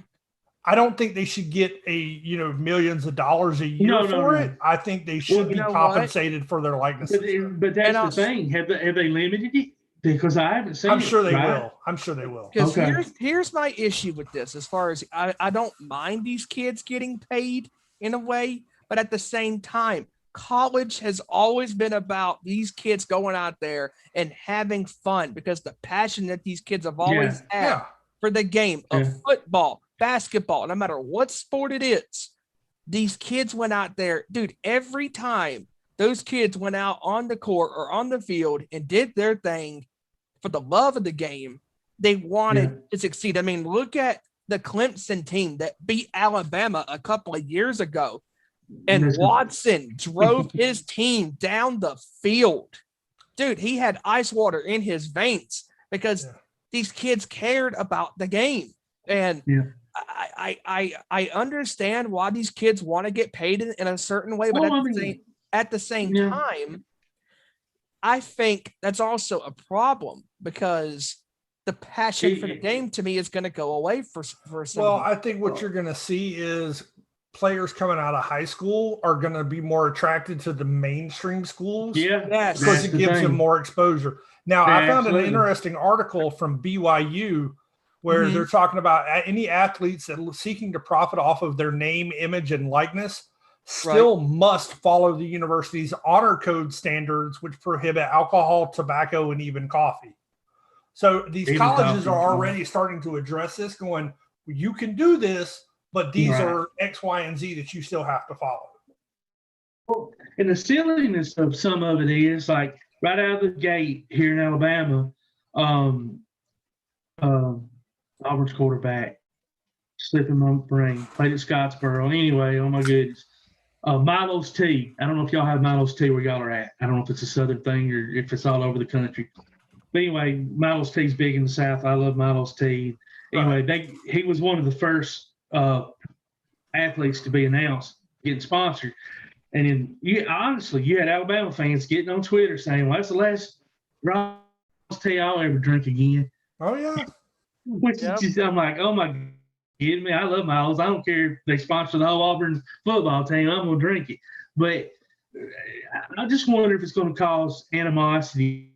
I don't think they should get millions of dollars a year for it. I think they should be compensated for their likeness. But that's the thing. Have they limited it? Because I haven't seen. I'm sure they will. I'm sure they will. Because here's my issue with this. As far as I don't mind these kids getting paid in a way, but at the same time, college has always been about these kids going out there and having fun, because the passion that these kids have always had for the game of football, basketball, no matter what sport it is, these kids went out there, dude. Every time those kids went out on the court or on the field and did their thing for the love of the game, they wanted to succeed. I mean, look at the Clemson team that beat Alabama a couple of years ago, and Watson drove his team down the field. Dude, he had ice water in his veins because these kids cared about the game. And I understand why these kids want to get paid in a certain way, but at the same time, I think that's also a problem, because the passion for the game to me is going to go away for some. Well, I think what you're going to see is players coming out of high school are going to be more attracted to the mainstream schools. Because it gives them more exposure. Now, I found an interesting article from BYU where they're talking about any athletes that are seeking to profit off of their name, image, and likeness still must follow the university's honor code standards, which prohibit alcohol, tobacco, and even coffee. So these colleges are already starting to address this, going, you can do this, but these are X, Y, and Z that you still have to follow. Well, and the silliness of some of it is, like, right out of the gate here in Alabama, Auburn's quarterback, slipping my brain, played at Scottsboro. Anyway, oh my goodness. Milo's Tea. I don't know if y'all have Milo's Tea where y'all are at. I don't know if it's a Southern thing or if it's all over the country. But anyway, Milo's Tea's big in the South. I love Milo's Tea. Anyway, he was one of the first athletes to be announced, getting sponsored. And then you had Alabama fans getting on Twitter saying, well, that's the last Milo's Tea I'll ever drink again. Oh, yeah. Which is just, I'm like, oh my God. Kidding me? I love Miles. I don't care if they sponsor the whole Auburn football team. I'm going to drink it. But I just wonder if it's going to cause animosity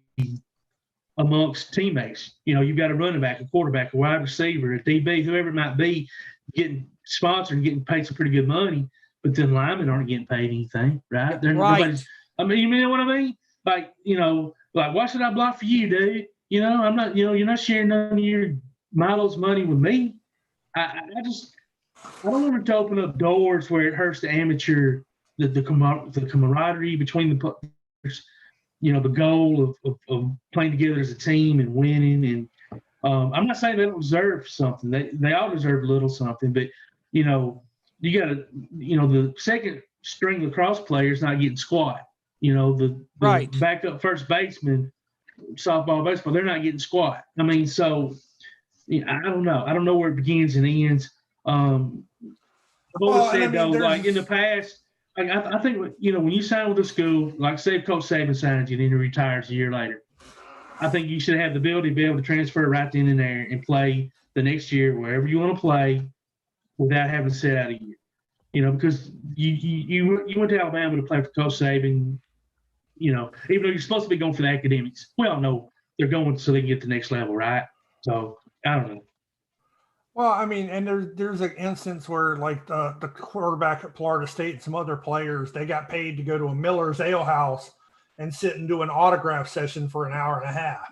amongst teammates. You know, you've got a running back, a quarterback, a wide receiver, a DB, whoever it might be, getting sponsored and getting paid some pretty good money, but then linemen aren't getting paid anything, right? Nobody's, I mean, you know what I mean? Like, you know, like, why should I block for you, dude? You know, I'm not, you know, you're not sharing none of your Milo's money with me. I don't want it to open up doors where it hurts the amateur, the camaraderie between the players, you know, the goal of playing together as a team and winning. And I'm not saying they don't deserve something. They all deserve a little something, but, you know, you got to, you know, the second string lacrosse players not getting squat. You know, the backup first baseman, softball, baseball, they're not getting squat. I mean, so – yeah, I don't know. I don't know where it begins and ends. I've always said, though, like in the past, like I think, you know, when you sign with a school, like say if Coach Saban signs you and then he retires a year later, I think you should have the ability to be able to transfer right then and there and play the next year wherever you want to play without having to sit out a year. You know, because you went to Alabama to play for Coach Saban, you know, even though you're supposed to be going for the academics. We all know they're going so they can get to the next level, right? So I don't know. Well, I mean, and there's an instance where, like, the quarterback at Florida State and some other players, they got paid to go to a Miller's Ale House and sit and do an autograph session for an hour and a half.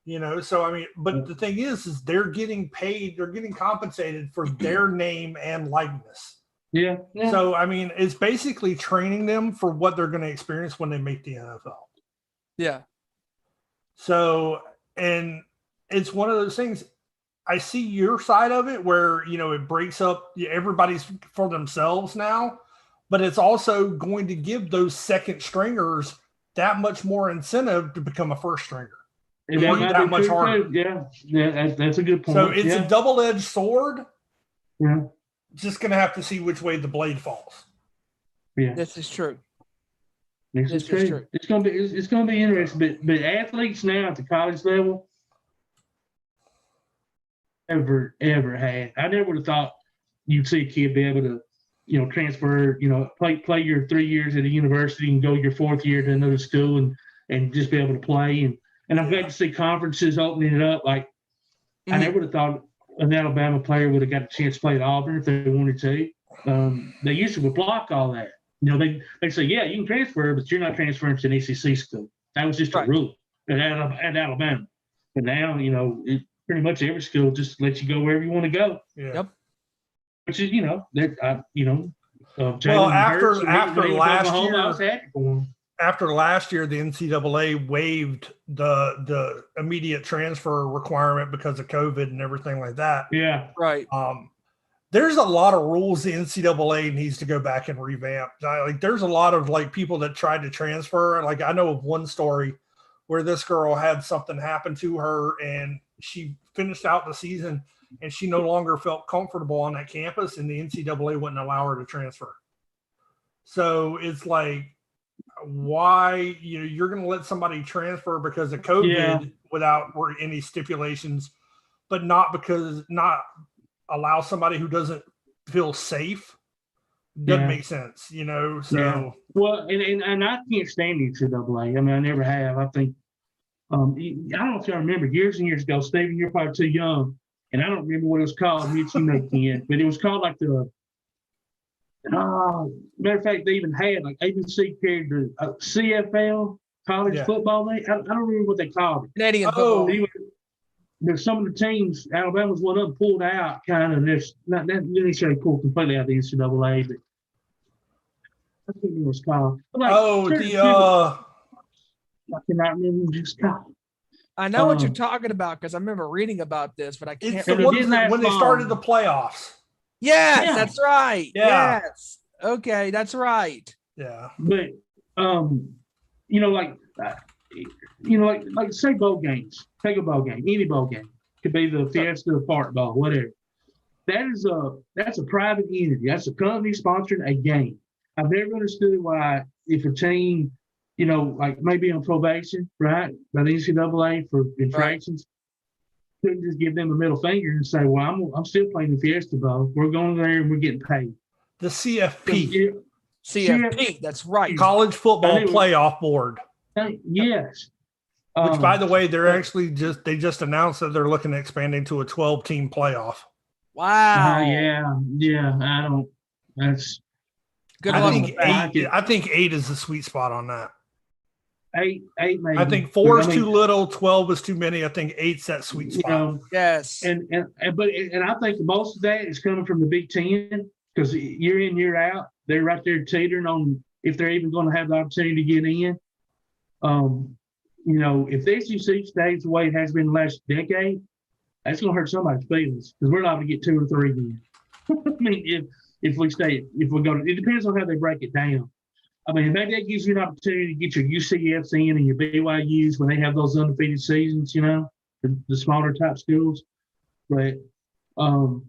You know, so, I mean, but the thing is they're getting paid, they're getting compensated for their name and likeness. Yeah. So, I mean, it's basically training them for what they're going to experience when they make the NFL. Yeah. So, and it's one of those things. I see your side of it where, you know, it breaks up everybody's for themselves now, but it's also going to give those second stringers that much more incentive to become a first stringer. And that much harder. Yeah, that's a good point. So it's a double-edged sword. Yeah. Just going to have to see which way the blade falls. Yeah. This is true. This is true. It's going to be interesting, but athletes now at the college level, ever had. I never would have thought you'd see a kid be able to, you know, transfer, you know, play your 3 years at a university and go your fourth year to another school and just be able to play And I'm glad to see conferences opening it up. Like, I never would have thought an Alabama player would have got a chance to play at Auburn if they wanted to. They usually would block all that. You know, they say, yeah, you can transfer, but you're not transferring to an SEC school. That was just a rule at Alabama. But now, you know, pretty much every school just lets you go wherever you want to go. Yeah. Yep. Which is, you know, well, after last Oklahoma, year, I was happy for them. After last year, the NCAA waived the immediate transfer requirement because of COVID and everything like that. Yeah. Right. There's a lot of rules the NCAA needs to go back and revamp. Like, there's a lot of like people that tried to transfer. Like, I know of one story where this girl had something happen to her and she finished out the season and she no longer felt comfortable on that campus, and the NCAA wouldn't allow her to transfer. So it's like, why you're going to let somebody transfer because of COVID without any stipulations, but not allow somebody who doesn't feel safe? Doesn't make sense, So well, and I can't stand the NCAA. I mean, I never have. I think I don't know if y'all remember years and years ago, Stephen, you're probably too young, and I don't remember what it was called. Mitch, you may can, but it was called like the. Matter of fact, they even had like ABC carried the CFL college football league. I don't remember what they called it. Canadian football. There's some of the teams, Alabama's one of them, pulled out kind of this. Not necessarily pulled completely out of the NCAA, but I think it was called. Like, I cannot remember what it's called. I know what you're talking about because I remember reading about this, but I can't. It's the ones when they started the playoffs. Yes, that's right. Yeah. Yes. Okay, that's right. Yeah. But like say bowl games. Take a bowl game, any bowl game. Could be the Fiesta or Park Bowl, whatever. That's a private entity. That's a company sponsoring a game. I've never understood why if a team, like maybe on probation, right, by the NCAA for infractions, couldn't just give them a middle finger and say, well, I'm still playing the Fiesta Bowl. We're going there and we're getting paid. The CFP. CFP, that's right. College Football Playoff Board. Yes. Which, by the way, they just announced that they're looking at expanding to a 12-team playoff. Wow. Yeah. I don't. That's good. I think 8 is the sweet spot on that. 8 maybe. I think 4 is too little. 12 is too many. I think 8's that sweet spot. Yes. And I think most of that is coming from the Big Ten because year in, year out, they're right there teetering on if they're even going to have the opportunity to get in. If the SEC stays the way it has been the last decade, that's going to hurt somebody's feelings because we're not going to get 2 or 3 again. I mean, if we go to, it depends on how they break it down. I mean, maybe that gives you an opportunity to get your UCFs in and your BYUs when they have those undefeated seasons, the smaller type schools. But I don't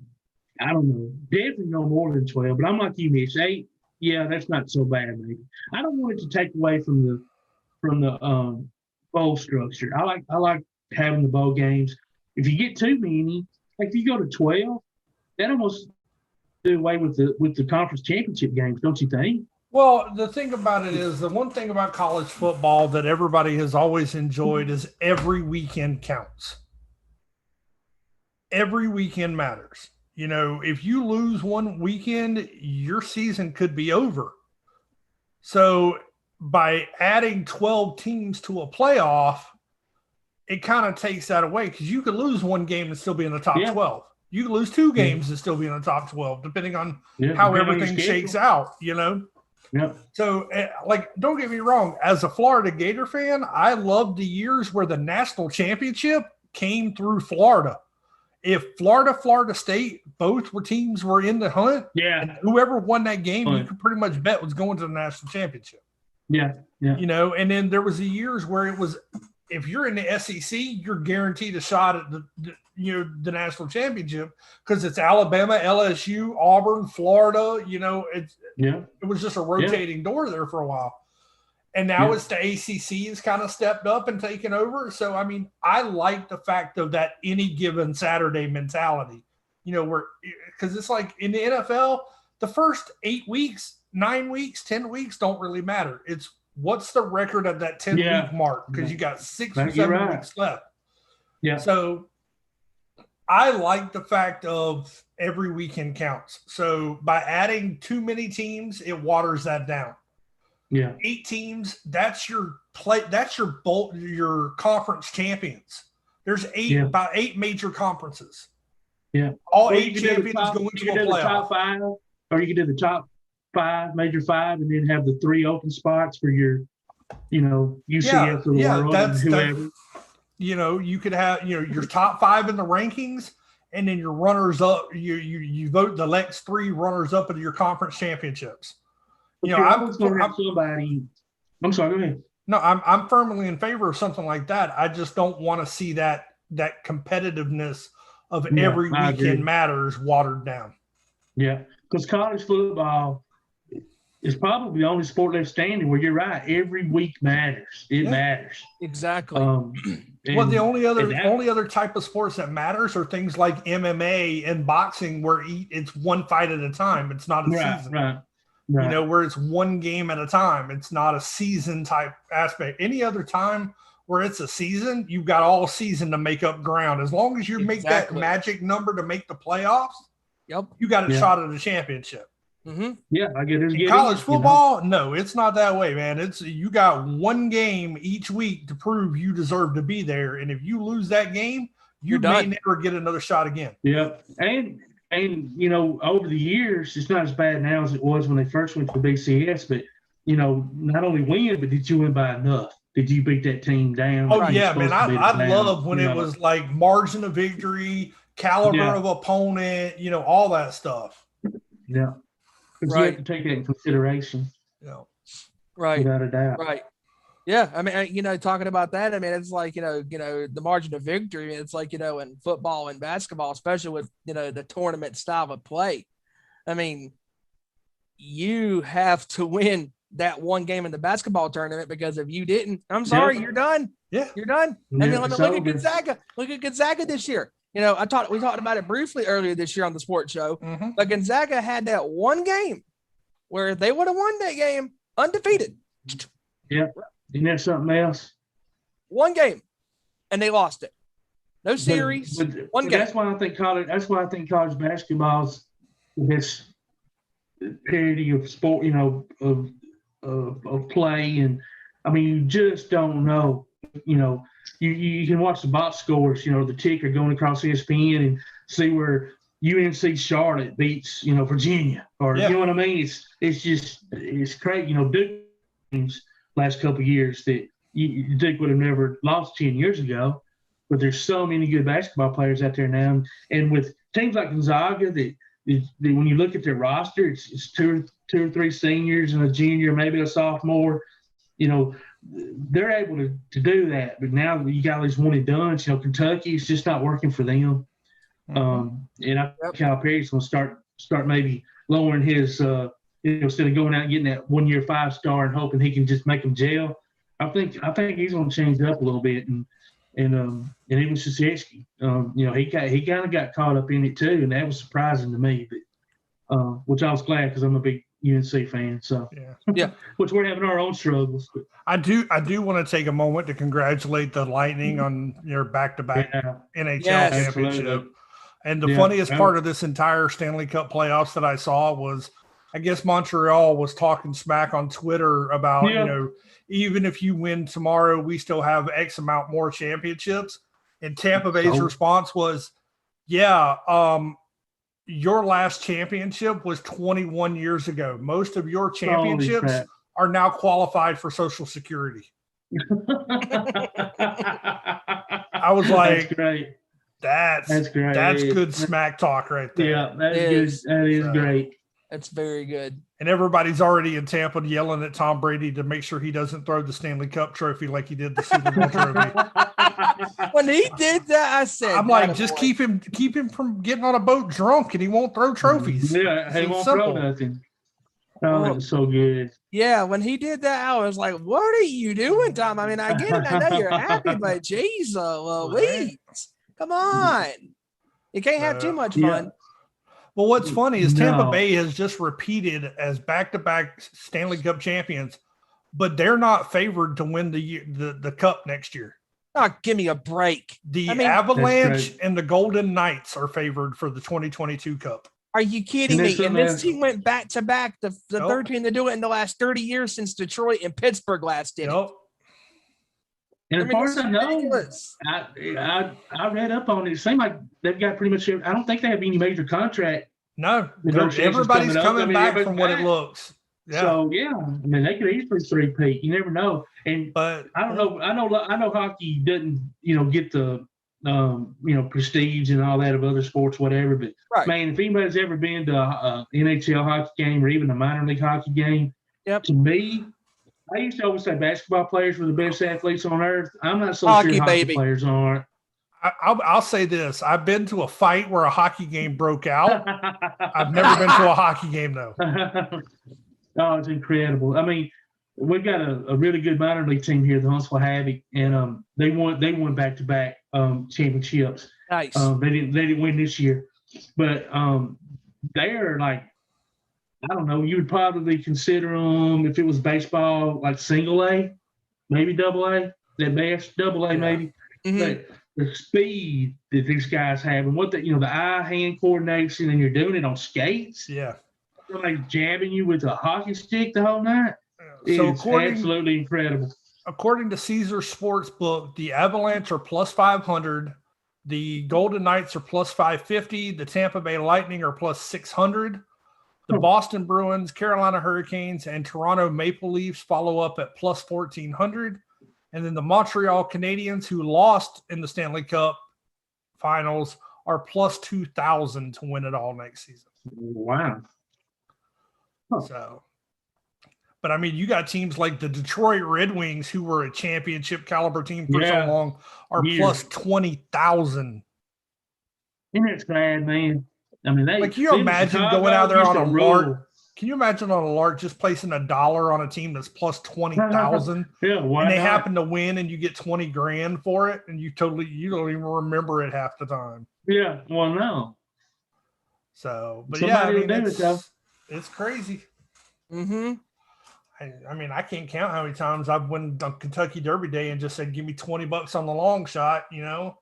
know. Definitely no more than 12. But I'm like you, Mitch. 8, yeah, that's not so bad, maybe. I don't want it to take away from the bowl structure. I like having the bowl games. If you get too many, like if you go to 12, that almost do away with the conference championship games, don't you think? Well, the thing about it is, the one thing about college football that everybody has always enjoyed is every weekend counts. Every weekend matters. If you lose one weekend, your season could be over. So by adding 12 teams to a playoff, it kind of takes that away because you could lose one game and still be in the top 12. You could lose 2 games and still be in the top 12, depending on how everything shakes out, Yeah. So, don't get me wrong. As a Florida Gator fan, I loved the years where the national championship came through Florida. If Florida State, both teams were in the hunt, and whoever won that game, you could pretty much bet was going to the national championship. Yeah. And then there was the years where it was, if you're in the SEC, you're guaranteed a shot at the national championship because it's Alabama, LSU, Auburn, Florida. It was just a rotating door there for a while. And now it's the ACC has kind of stepped up and taken over. So, I mean, I like the fact of that any given Saturday mentality, because it's like in the NFL, the first 8 weeks, 9 weeks, 10 weeks don't really matter. It's what's the record at that 10-week mark? Because you got 6 or 7 weeks left. Yeah. So I like the fact of every weekend counts. So by adding too many teams, it waters that down. Yeah. 8 teams, that's your conference champions. There's about 8 major conferences. Yeah. All 8 champions go into a playoff. Top 5, or you can do the top 5, major 5, and then have the 3 open spots for your, UCF or the world and whoever. You could have, your top 5 in the rankings, and then your runners up. You vote the next 3 runners up into your conference championships. I'm sorry, go ahead. No, I'm firmly in favor of something like that. I just don't want to see that competitiveness of every weekend matters watered down. Yeah, because college football is probably the only sport left standing where you're right. Every week matters. It matters. Exactly. Well, the only other type of sports that matters are things like MMA and boxing, where it's one fight at a time. It's not a season. Right. Where it's one game at a time. It's not a season type aspect. Any other time where it's a season, you've got all season to make up ground. As long as you make that magic number to make the playoffs, you got a shot at a championship. Mm-hmm. Yeah, I get it. College football, no, it's not that way, man. You got one game each week to prove you deserve to be there, and if you lose that game, you may never get another shot again. Yeah, and over the years, it's not as bad now as it was when they first went to the BCS. But not only win, but did you win by enough? Did you beat that team down? Oh yeah, man. I love when it was like margin of victory, caliber of opponent, all that stuff. Yeah. Because you have to take that in consideration. Yeah. Right. Without a doubt. Right. Yeah. I mean, talking about that, I mean, it's like, the margin of victory. It's like, in football and basketball, especially with, the tournament style of play. I mean, you have to win that one game in the basketball tournament, because if you didn't, I'm sorry, you're done. Yeah. You're done. I mean, look at Gonzaga. Look at Gonzaga this year. We talked about it briefly earlier this year on the sports show, but Gonzaga had that one game where if they would have won that game undefeated. Yeah. Isn't that something else? One game, and they lost it. No series, one game. That's why I think college basketball's this parity of sport, of play, and I mean, you just don't know. You can watch the box scores, the ticker going across ESPN and see where UNC Charlotte beats, Virginia, or you know what I mean? It's crazy. Duke teams last couple of years that Duke would have never lost 10 years ago, but there's so many good basketball players out there now, and with teams like Gonzaga that when you look at their roster, it's two or three seniors and a junior, maybe a sophomore. They're able to do that, but now you got these one and done. Kentucky is just not working for them. And I think Calipari's going to start maybe lowering his, instead of going out and getting that 1-year 5-star and hoping he can just make them gel. I think he's going to change it up a little bit, and even Krzyzewski, he kind of got caught up in it too, and that was surprising to me. But which I was glad, because I'm a big UNC fan. So yeah, which we're having our own struggles. But. I do want to take a moment to congratulate the Lightning on their back-to-back NHL championship. Absolutely. And the funniest part of this entire Stanley Cup playoffs that I saw was, I guess Montreal was talking smack on Twitter about, even if you win tomorrow, we still have X amount more championships. And Tampa Bay's response was, your last championship was 21 years ago. Most of your championships are now qualified for Social Security. I was like, that's great. That's great. That's good smack talk right there. Yeah, that is great. That's very good. And everybody's already in Tampa yelling at Tom Brady to make sure he doesn't throw the Stanley Cup trophy like he did the Super Bowl trophy. When he did that, I said, I'm like, just keep him from getting on a boat drunk, and he won't throw trophies. Yeah, he won't throw nothing. Oh, that was so good. Yeah, when he did that, I was like, what are you doing, Tom? I mean, I get it. I know you're happy, but Jesus Louise, come on. You can't have too much fun. Well, what's funny is Tampa Bay has just repeated as back-to-back Stanley Cup champions but they're not favored to win the cup next year. Oh, give me a break. The Avalanche and the Golden Knights are favored for the 2022 cup. Are you kidding me? And this team went back to back. The third team to do it in the last 30 years since Detroit and Pittsburgh last did it. And as far as I know, I read up on it. It seemed like they've got pretty much. I don't think they have any major contract. No, everybody's coming back from what it looks. Yeah. So yeah, I mean they could easily three-peat. You never know. But I don't know. I know hockey doesn't get the prestige and all that of other sports, whatever. But man, if anybody's ever been to a NHL hockey game or even a minor league hockey game, to me, I used to always say basketball players were the best athletes on earth. I'm not so sure hockey players aren't. I'll say this. I've been to a fight where a hockey game broke out. I've never been to a hockey game, though. Oh, it's incredible. I mean, we've got a really good minor league team here, the Huntsville Havoc, and they won back-to-back championships. Nice. They didn't win this year, but they are like, I don't know. You would probably consider them, if it was baseball, like single A, maybe double A, at best, double A maybe. Mm-hmm. But the speed that these guys have and what the eye-hand coordination, and you're doing it on skates. Yeah. Like jabbing you with a hockey stick the whole night. So it's absolutely incredible. According to Caesar Sportsbook, the Avalanche are plus 500. The Golden Knights are plus 550. The Tampa Bay Lightning are plus 600. The Boston Bruins, Carolina Hurricanes, and Toronto Maple Leafs follow up at plus 1,400. And then the Montreal Canadiens, who lost in the Stanley Cup finals, are plus 2,000 to win it all next season. Wow. So, but I mean, you got teams like the Detroit Red Wings, who were a championship caliber team for so long, are plus 20,000. Isn't that sad, man? I mean, can you imagine going out there on a lark? Can you imagine on a lark just placing $1 on a team that's plus 20,000? Yeah, why and they not? happen to win, and you get 20 grand for it, and you don't even remember it half the time. Yeah, well, no. So, but Somebody it's crazy. Mm-hmm. I mean, I can't count how many times I've won on Kentucky Derby Day and just said, "Give me $20 on the long shot." And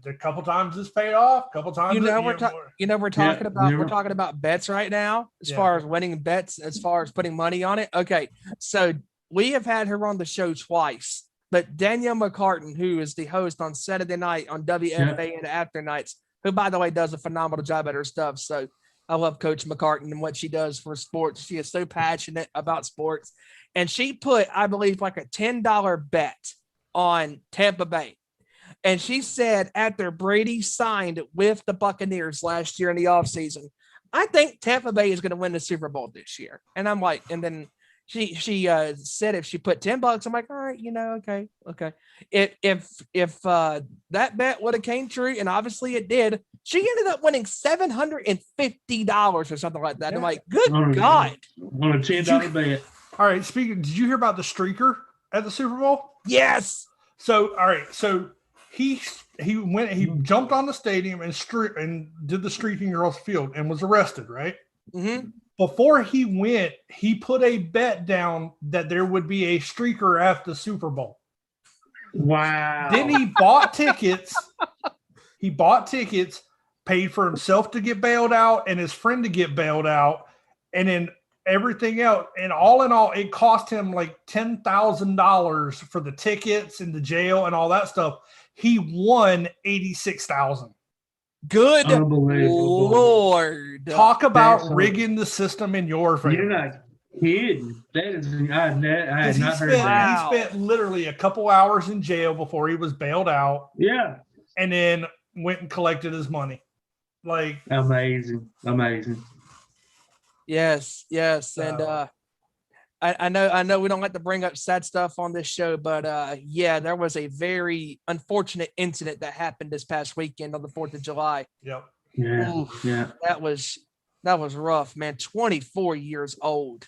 a couple times it's paid off. A couple times, we're talking about bets right now as far as winning bets, as far as putting money on it. Okay, so we have had her on the show twice, but Danielle McCartan, who is the host on Saturday night on WFA and After Nights, who by the way does a phenomenal job at her stuff. So I love Coach McCartan and what she does for sports. She is so passionate about sports. And she put, I believe, like a $10 bet on Tampa Bay. And she said after Brady signed with the Buccaneers last year in the offseason, I think Tampa Bay is going to win the Super Bowl this year. And I'm like, and then she said if she put $10, I'm like, all right, okay. If that bet would have came true, and obviously it did, she ended up winning $750 or something like that. I'm like, good God. On a $10 bet. All right, did you hear about the streaker at the Super Bowl? Yes. So, all right, so he jumped on the stadium and did the streaking across the field and was arrested, right? Mm-hmm. Before he went, he put a bet down that there would be a streaker at the Super Bowl. Wow. Then he bought tickets. Paid for himself to get bailed out and his friend to get bailed out, and then everything else. And all in all, it cost him like $10,000 for the tickets and the jail and all that stuff. He won $86,000. Good Lord. Talk about rigging the system in your favor. You're not kidding. That is, I had not heard that. He spent literally a couple hours in jail before he was bailed out. Yeah. And then went and collected his money. Like amazing. Yes. And I know we don't like to bring up sad stuff on this show, but there was a very unfortunate incident that happened this past weekend on the 4th of July. Yep. Yeah. Oof, yeah. That was rough, man. 24 years old.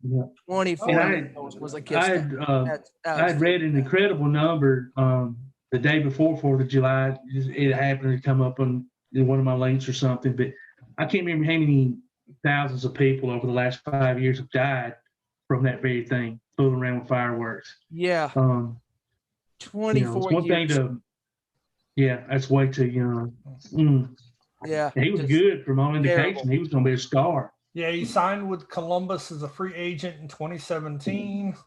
Yeah. 24 years old was a kid. I had read an incredible number the day before 4th of July. It happened to come up on one of my links or something, but I can't remember how many thousands of people over the last 5 years have died from that very thing, fooling around with fireworks. Yeah. 24 it's one years. thing that's way too young. Yeah. He was good from all indication. Terrible. He was going to be a star. Yeah, he signed with Columbus as a free agent in 2017. He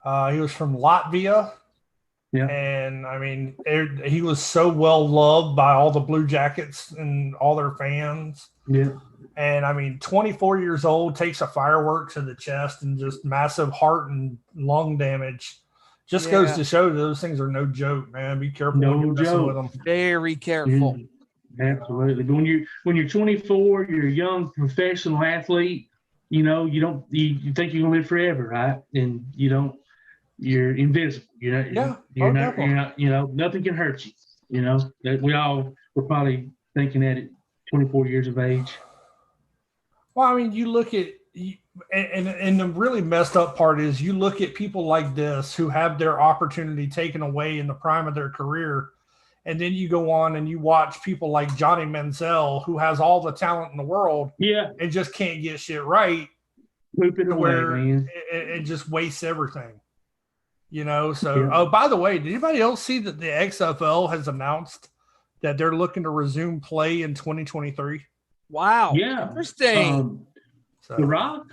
was from Latvia. Yeah. And, I mean, he was so well loved by all the Blue Jackets and all their fans. Yeah. And, I mean, 24 years old, takes a firework to the chest and just massive heart and lung damage. Just goes to show those things are no joke, man. Be careful when you're messing with them. Very careful. Absolutely. But when you're 24, you're a young professional athlete. You think you're gonna live forever, right? And you're invisible. You're not. Nothing can hurt you. That we all were probably thinking that at 24 years of age. Well, I mean, you look at. And the really messed up part is you look at people like this who have their opportunity taken away in the prime of their career. And then you go on and you watch people like Johnny Manziel, who has all the talent in the world and just can't get shit right. Poop it away, man. It just wastes everything. So, Oh, by the way, did anybody else see that the XFL has announced that they're looking to resume play in 2023? Wow. Yeah. Interesting. So. The Rock?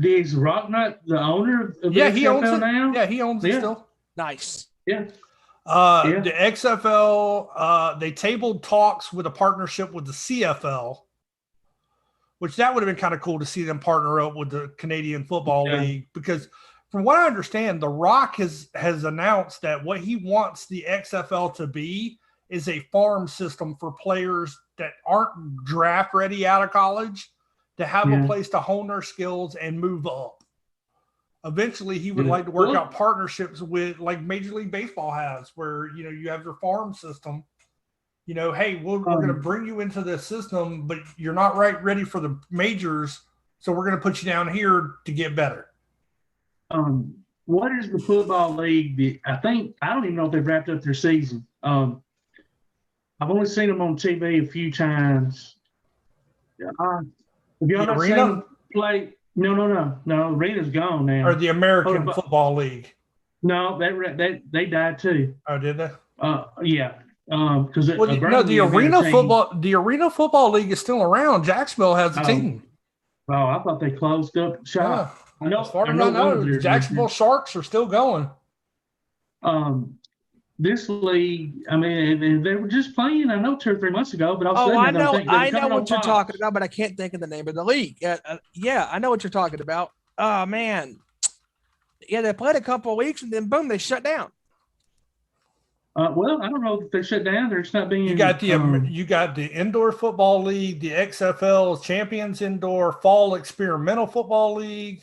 Is Rock not the owner of the XFL he owns it now? Yeah, he owns it still. Nice. Yeah. The XFL, they tabled talks with a partnership with the CFL, which that would have been kind of cool to see them partner up with the Canadian Football League, because from what I understand, The Rock has announced that what he wants the XFL to be is a farm system for players that aren't draft ready out of college to have a place to hone their skills and move up. Eventually, he would like to work out partnerships with like Major League Baseball has, where, you have your farm system. Hey, we're going to bring you into this system, but you're not ready for the majors, so we're going to put you down here to get better. What is the football league? I don't even know if they've wrapped up their season. I've only seen them on TV a few times. Have y'all not seen them play? No. Arena's gone now. Or the American Football League? No, they died too. Oh, did they? Yeah. Because the Arena Football League is still around. Jacksonville has a team. Oh, I thought they closed up shop. Yeah. As far as I know, Jacksonville Sharks are still going. This league, I mean, they were just playing, I know, 2 or 3 months ago, but I know what you're talking about, but I can't think of the name of the league. Yeah, I know what you're talking about. Oh, man. Yeah, they played a couple of weeks, and then, boom, they shut down. Well, I don't know if they shut down. They're just not being. You got the Indoor Football League, the XFL Champions Indoor, Fall Experimental Football League,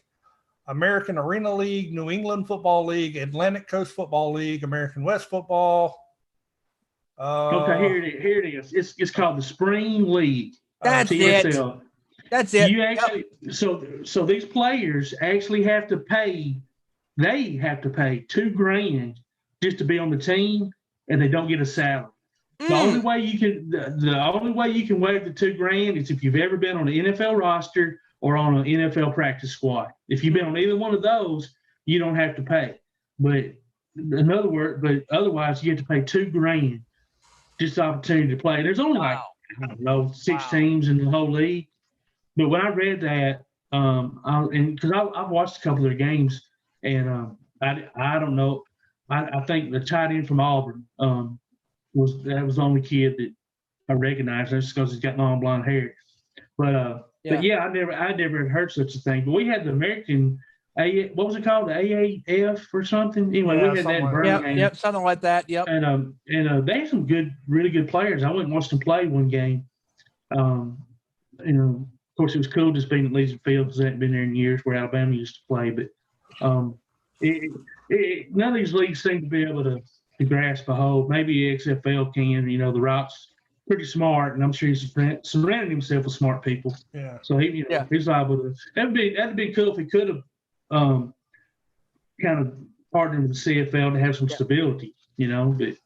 American Arena League, New England Football League, Atlantic Coast Football League, American West Football. Okay, here it is. It's called the Spring League. That's TSL. it. That's it. You actually so these players actually have to pay. They have to pay $2,000 just to be on the team, and they don't get a salary. The only way you can waive the $2,000 is if you've ever been on an NFL roster or on an NFL practice squad. If you've been on either one of those, you don't have to pay. But otherwise, you have to ppay $2,000 just the opportunity to play. There's only six teams in the whole league. But when I read that, because I've watched a couple of their games, and I don't know. I think the tight end from Auburn was the only kid that I recognized, just because he's got long blonde hair. But I never heard such a thing. But we had the American, what was it called, the AAF or something? Anyway, we had that in Birmingham. Yep, something like that. Yep. And they had some really good players. I went and watched them play one game. Of course, it was cool just being at Legion Field because I hadn't been there in years, where Alabama used to play. But none of these leagues seem to be able to grasp a hold. Maybe XFL can. The Rock's pretty smart, and I'm sure he's surrounded himself with smart people. Yeah. So he's liable to. That'd be cool if he could have kind of partnered with the CFL to have some stability. But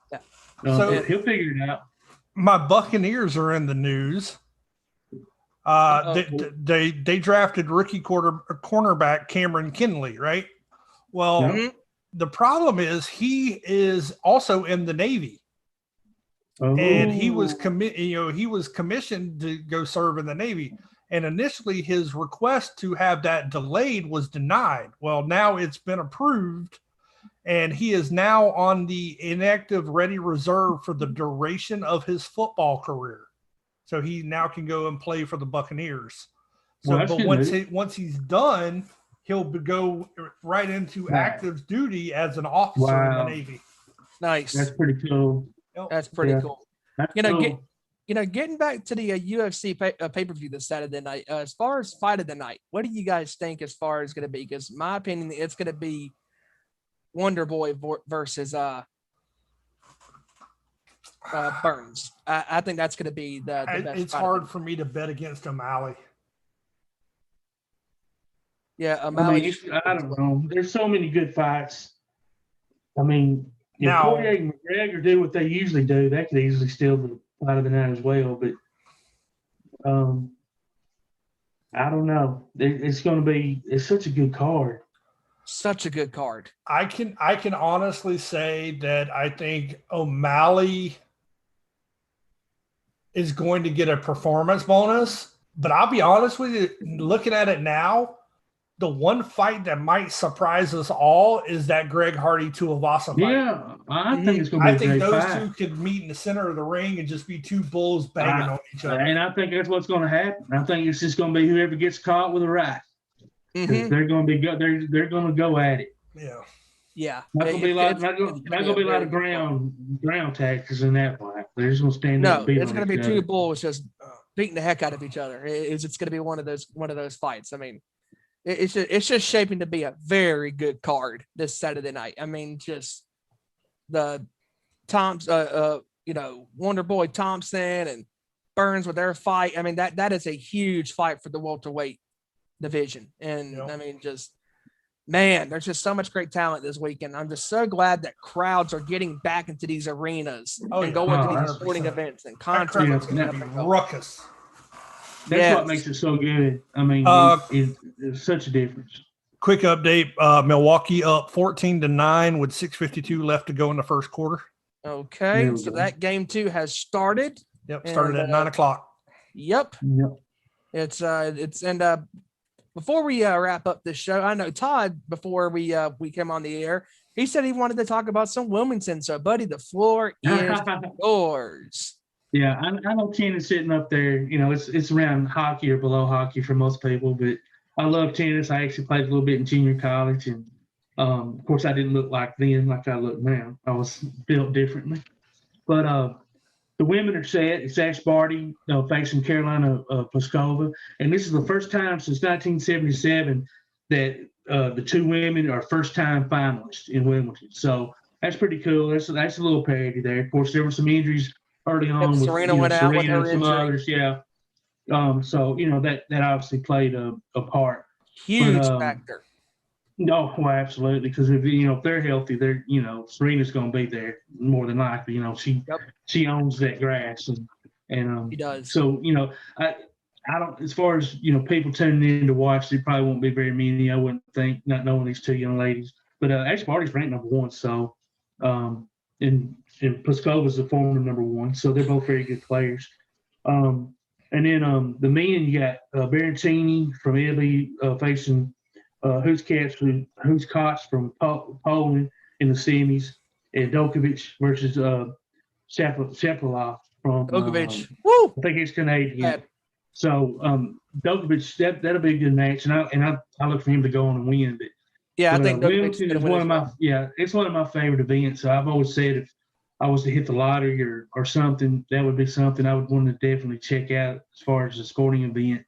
so he'll figure it out. My Buccaneers are in the news. They drafted rookie cornerback Cameron Kinley, right? Well, the problem is he is also in the Navy. And he was commissioned to go serve in the Navy. And initially his request to have that delayed was denied. Well, now it's been approved, and he is now on the inactive ready reserve for the duration of his football career. So he now can go and play for the Buccaneers. So, well, but once he's done, he'll go right into active duty as an officer in the Navy. Nice. That's pretty cool. That's pretty cool. That's cool. Getting back to the UFC pay-per-view this Saturday night, as far as fight of the night, what do you guys think as far as going to be? Because my opinion, it's going to be Wonder Boy versus Burns. I think that's going to be the best. It's hard for me to bet against O'Malley. Yeah, O'Malley. I don't know. There's so many good fights. I mean, if Poirier and McGregor do what they usually do, they could easily steal the fight of the night as well. But I don't know. It's such a good card. Such a good card. I can honestly say that I think O'Malley is going to get a performance bonus. But I'll be honest with you, looking at it now, the one fight that might surprise us all is that Greg Hardy Tuivasa fight. Yeah, I think it's going to be a great those fight. two could meet in the center of the ring and just be two bulls banging on each other. And I think that's what's going to happen. I think it's just going to be whoever gets caught with a right. Mm-hmm. They're going to be they're going to go at it. Yeah. Yeah. Not going to be a lot of ground tactics in that fight. They're just going to stand up. No, it's going to be two bulls just beating the heck out of each other. It's going to be one of those fights. I mean, it's just shaping to be a very good card this Saturday night. I mean, just the Wonder Boy Thompson and Burns with their fight. I mean, that is a huge fight for the welterweight division. And I mean, there's just so much great talent this weekend. I'm just so glad that crowds are getting back into these arenas and going to these sporting events and concerts. Ruckus. That's what makes it so good. I mean, it's such a difference. Quick update: Milwaukee up 14-9 with 6:52 left to go in the first quarter. Okay, so that game 2 has started. Yep, started at 9:00. Yep. It's before we wrap up this show, I know Todd, before we came on the air, he said he wanted to talk about some Wilmington. So, buddy, the floor is yours. Yeah, I know tennis sitting up there. You know, it's around hockey or below hockey for most people, but I love tennis. I actually played a little bit in junior college, and of course, I didn't look like I look now. I was built differently. But the women are set. It's Ash Barty facing Carolina Pliskova, and this is the first time since 1977 that the two women are first-time finalists in Wimbledon. So that's pretty cool. That's a little parity there. Of course, there were some injuries early on with Serena went out with her and some injury. others, yeah. So that obviously played a part. Huge factor. No, well, absolutely. Because if they're healthy, Serena's going to be there more than likely. She owns that grass, and she does. So I don't. As far as people tuning in to watch, there probably won't be very many. I wouldn't think, not knowing these two young ladies. But Ash Barty's ranked number 1, so and Pliskova's the former number 1, so they're both very good players. And then the men, you got Berrettini from Italy facing Ncaa from Poland in the semis, and Djokovic versus Shapovalov from Djokovic. Woo! I think he's Canadian. Yeah. So Djokovic, that'll be a good match, and I look for him to go on and win. But I think Wilmington is it's one of my favorite events. So I've always said if I was to hit the lottery or something, that would be something I would want to definitely check out as far as a sporting event.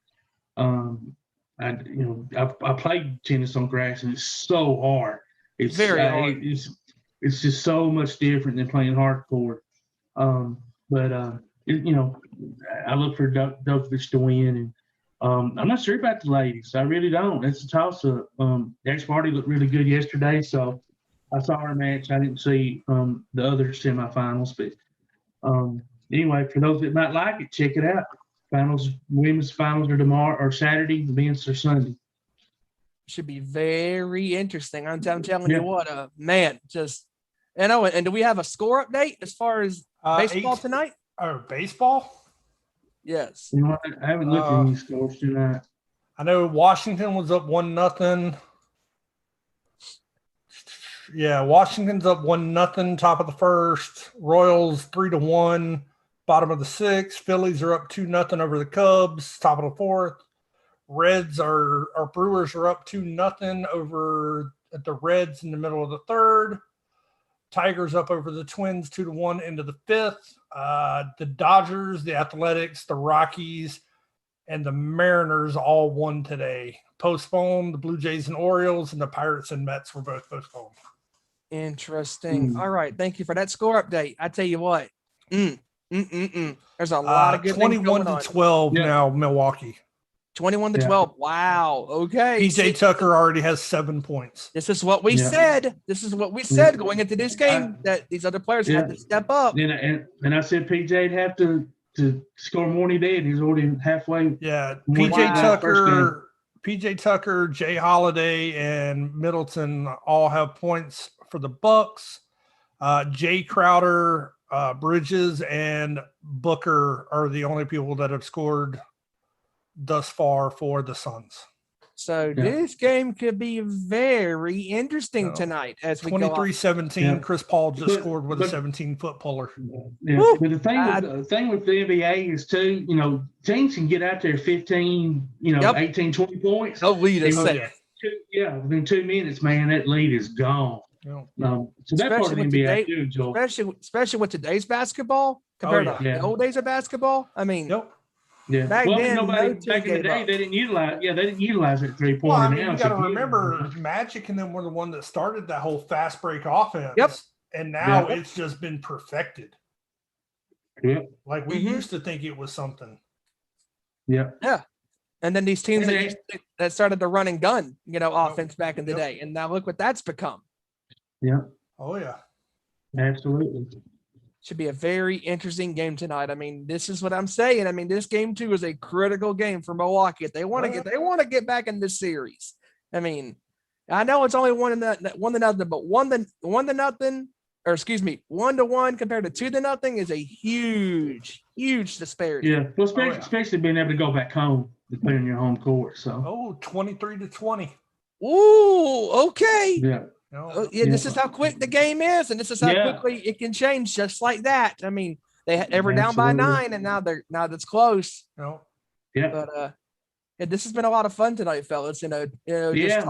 I played tennis on grass, and it's so hard. It's very hard. It's just so much different than playing hardcore. But I look for Djokovic to win, and I'm not sure about the ladies. I really don't. It's a toss-up. Ash Barty looked really good yesterday, so I saw her match. I didn't see the other semifinals, but anyway, for those that might like it, check it out. Women's finals are tomorrow or Saturday. The men's are Sunday. Should be very interesting. I'm telling you what, man, just and do we have a score update as far as baseball tonight? Oh, baseball? Yes. You know what? I haven't looked at any scores tonight. I know Washington was up 1-0. Yeah, Washington's up 1-0, top of the first. Royals 3-1, bottom of the sixth. Phillies are up 2-0 over the Cubs, top of the fourth. Brewers are up 2-0 over at the Reds in the middle of the third. Tigers up over the Twins 2-1 into the fifth. The Dodgers, the Athletics, the Rockies, and the Mariners all won today. Postponed. The Blue Jays and Orioles and the Pirates and Mets were both postponed. Interesting. All right. Thank you for that score update. I tell you what. There's a lot of good 21-12 now, Milwaukee. 21-12. Wow. Okay. PJ Tucker already has 7 points. This is what we said. This is what we said going into this game, that these other players had to step up. And I said PJ'd have to score more than he did. He's already halfway. Yeah. PJ Tucker, Jay Holiday, and Middleton all have points for the Bucks. Jay Crowder, Bridges, and Booker are the only people that have scored thus far for the Suns. So this game could be very interesting tonight as we 23-17. Chris Paul just scored with a 17-foot puller. Yeah. But the thing with the NBA is too, teams can get out there 15, 18, 20 points. No lead is set. Within 2 minutes, man, that lead is gone. So that part of the NBA too, Joel. Especially with today's basketball compared to the old days of basketball. I mean, back in the day, they didn't utilize. They didn't utilize that 3-pointer. Well, I mean, you got to remember, Magic and them were the one that started that whole fast break offense. Yep. And now it's just been perfected. Yep. Like we used to think it was something. Yeah. Yeah. And then these teams that started to run and gun, offense back in the day, and now look what that's become. Yeah. Oh yeah. Absolutely. Should be a very interesting game tonight. I mean, this is what I'm saying. I mean, this game too is a critical game for Milwaukee. If they want to get back in this series. I mean, I know it's only 1-0, but 1-1 compared to 2-0 is a huge disparity. Yeah. Well, especially being able to go back home to play on your home court. So 23-20. Ooh, okay. Yeah. This is how quick the game is, and this is how quickly it can change, just like that. I mean, they were down by 9, and now that's close. No. Yeah. But this has been a lot of fun tonight, fellas. Just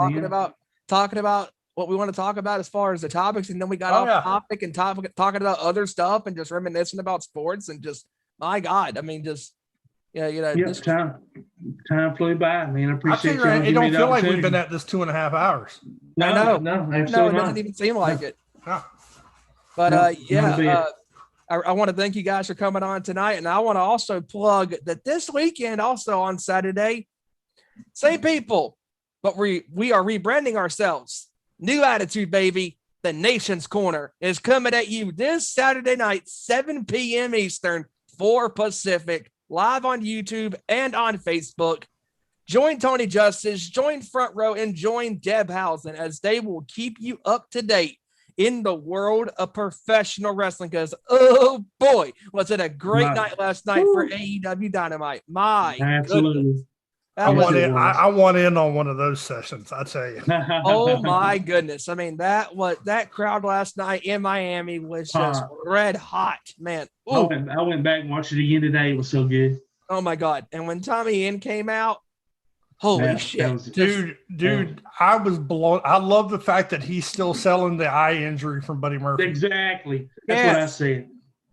talking about what we want to talk about as far as the topics, and then we got off topic and talking about other stuff and just reminiscing about sports and just my God, I mean, just time flew by. I mean, I appreciate you. It don't feel like we've been at this 2.5 hours. No, it doesn't even seem like it. No. But I want to thank you guys for coming on tonight, and I want to also plug that this weekend, also on Saturday, same people, but we are rebranding ourselves. New attitude, baby. The Nation's Corner is coming at you this Saturday night, 7 p.m. Eastern, 4 Pacific. Live on YouTube and on Facebook. Join Tony Justice, join Front Row, and join Deb Housen as they will keep you up to date in the world of professional wrestling. Because, oh boy, was it a great night last night for AEW Dynamite. Absolutely. Goodness. I want in on one of those sessions, I tell you. Oh my goodness. I mean, that crowd last night in Miami was just red hot, man. I went back and watched it again today. It was so good. Oh my God. And when Tommy Inn came out, holy shit. Dude, I was blown. I love the fact that he's still selling the eye injury from Buddy Murphy. Exactly. That's what I said.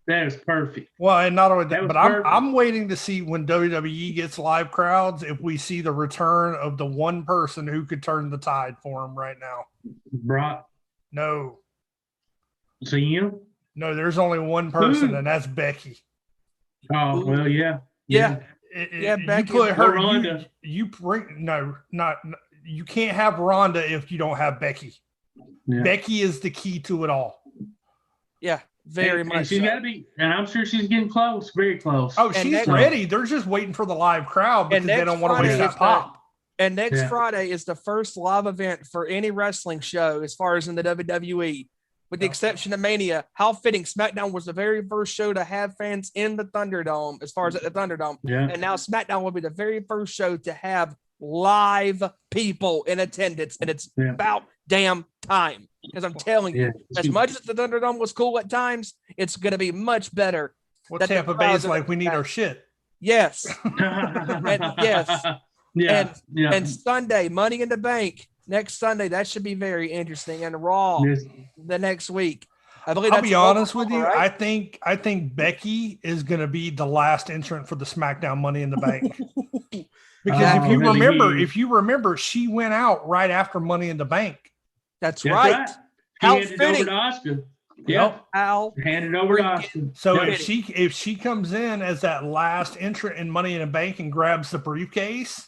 That is perfect. Well, and not only that, but I'm waiting to see when WWE gets live crowds, if we see the return of the one person who could turn the tide for him right now. Brock? No. CM? No, there's only one person, and that's Becky. Oh, well, yeah. Becky. You put her. You can't have Ronda if you don't have Becky. Yeah. Becky is the key to it all. Yeah. Very and much. she's got to be, and I'm sure she's getting close, very close. Oh, And she's ready. They're just waiting for the live crowd because they don't want to waste that pop. And next Friday is the first live event for any wrestling show as far as in the WWE, with the exception of Mania. How fitting. SmackDown was the very first show to have fans in the Thunderdome, as far as at the Thunderdome. Yeah. And now SmackDown will be the very first show to have live people in attendance. And it's about damn time. Because I'm telling you, as much as the Thunderdome was cool at times, it's going to be much better. Well, Tampa Bay is like, we need our shit. Yes. And Sunday, Money in the Bank next Sunday. That should be very interesting. And Raw the next week. I'll be honest with you. Right? I think Becky is going to be the last entrant for the SmackDown Money in the Bank. Because if you remember, she went out right after Money in the Bank. That's right. How fitting. Yeah, Al handed over to Austin. So if she comes in as that last entrant in Money in the Bank and grabs the briefcase,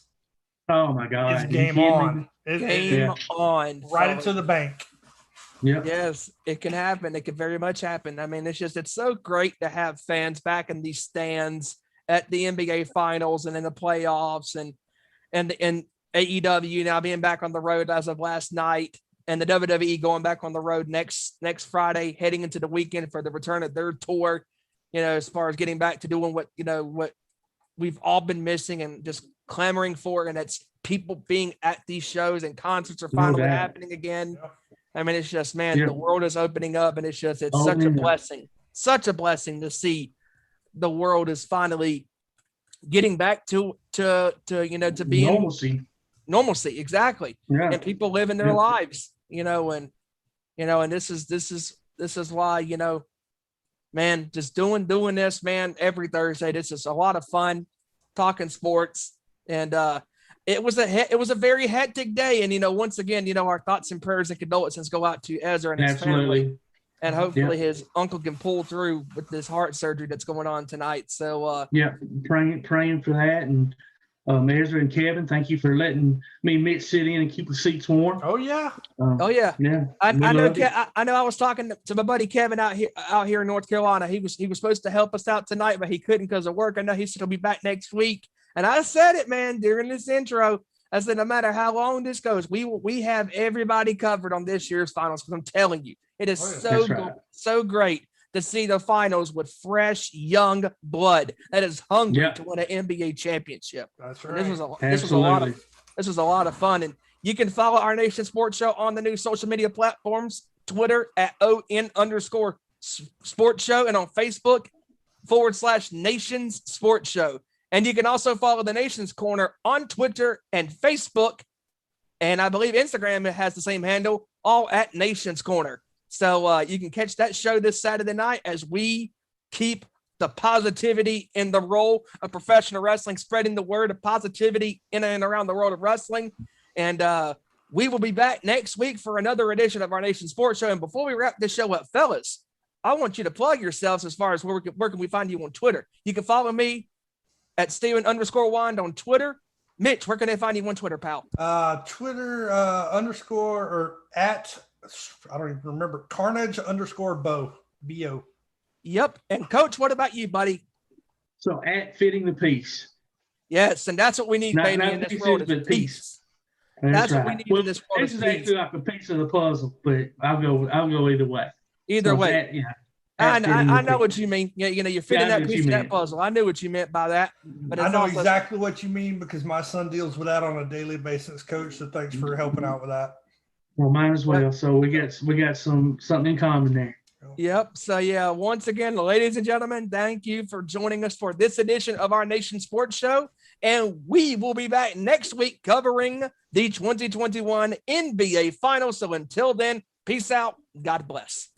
oh my God, it's game on. Game on. Right into the bank. Yeah. Yes, it can happen. It can very much happen. I mean, it's so great to have fans back in these stands at the NBA finals and in the playoffs and AEW now being back on the road as of last night. And the WWE going back on the road next Friday, heading into the weekend for the return of their tour, as far as getting back to doing what we've all been missing and just clamoring for. And that's people being at these shows, and concerts are finally happening again. I mean, it's just, the world is opening up, and it's such a blessing to see the world is finally getting back to being normalcy. Exactly. Yeah. And people living their lives. And this is why, man, just doing this, man, every Thursday. This is a lot of fun talking sports. And it was a very hectic day. And, once again, our thoughts and prayers and condolences go out to Ezra and his family. And hopefully his uncle can pull through with this heart surgery that's going on tonight. So praying for that. And Ezra and Kevin, thank you for letting me and Mitch sit in and keep the seats warm. Oh yeah. I know. I was talking to my buddy Kevin out here in North Carolina. He was supposed to help us out tonight, but he couldn't because of work. I know he said he'll be back next week. And I said it, man, during this intro. I said, no matter how long this goes, we have everybody covered on this year's finals. Because I'm telling you, it is so great to see the finals with fresh, young blood that is hungry to win an NBA championship. That's right. This was a lot of fun. And you can follow Our Nation Sports Show on the new social media platforms, Twitter at @ON_Sports Show, and on Facebook /Nations Sports Show. And you can also follow the Nation's Corner on Twitter and Facebook. And I believe Instagram has the same handle, all at Nation's Corner. So you can catch that show this Saturday night as we keep the positivity in the role of professional wrestling, spreading the word of positivity in and around the world of wrestling. And we will be back next week for another edition of Our Nation Sports Show. And before we wrap this show up, fellas, I want you to plug yourselves as far as where can we find you on Twitter. You can follow me at Steven_Wyand on Twitter. Mitch, where can they find you on Twitter, pal? Twitter underscore or at, I don't even remember, Carnage_Bo, B-O. Yep. And Coach, what about you, buddy? So at Fitting the Piece. Yes, and that's what we need, baby, in this world is peace. That's right. What we need in this world. This is actually like a piece of the puzzle, but I'll go either way. Either way. I know what you mean. Yeah, you're fitting that piece of that puzzle. I knew what you meant by that. But I know exactly what you mean because my son deals with that on a daily basis, Coach. So thanks for helping out with that. Well, mine as well. So we got something in common there. Yep. So once again, ladies and gentlemen, thank you for joining us for this edition of Our Nation Sports Show. And we will be back next week covering the 2021 NBA Finals. So until then, peace out. God bless.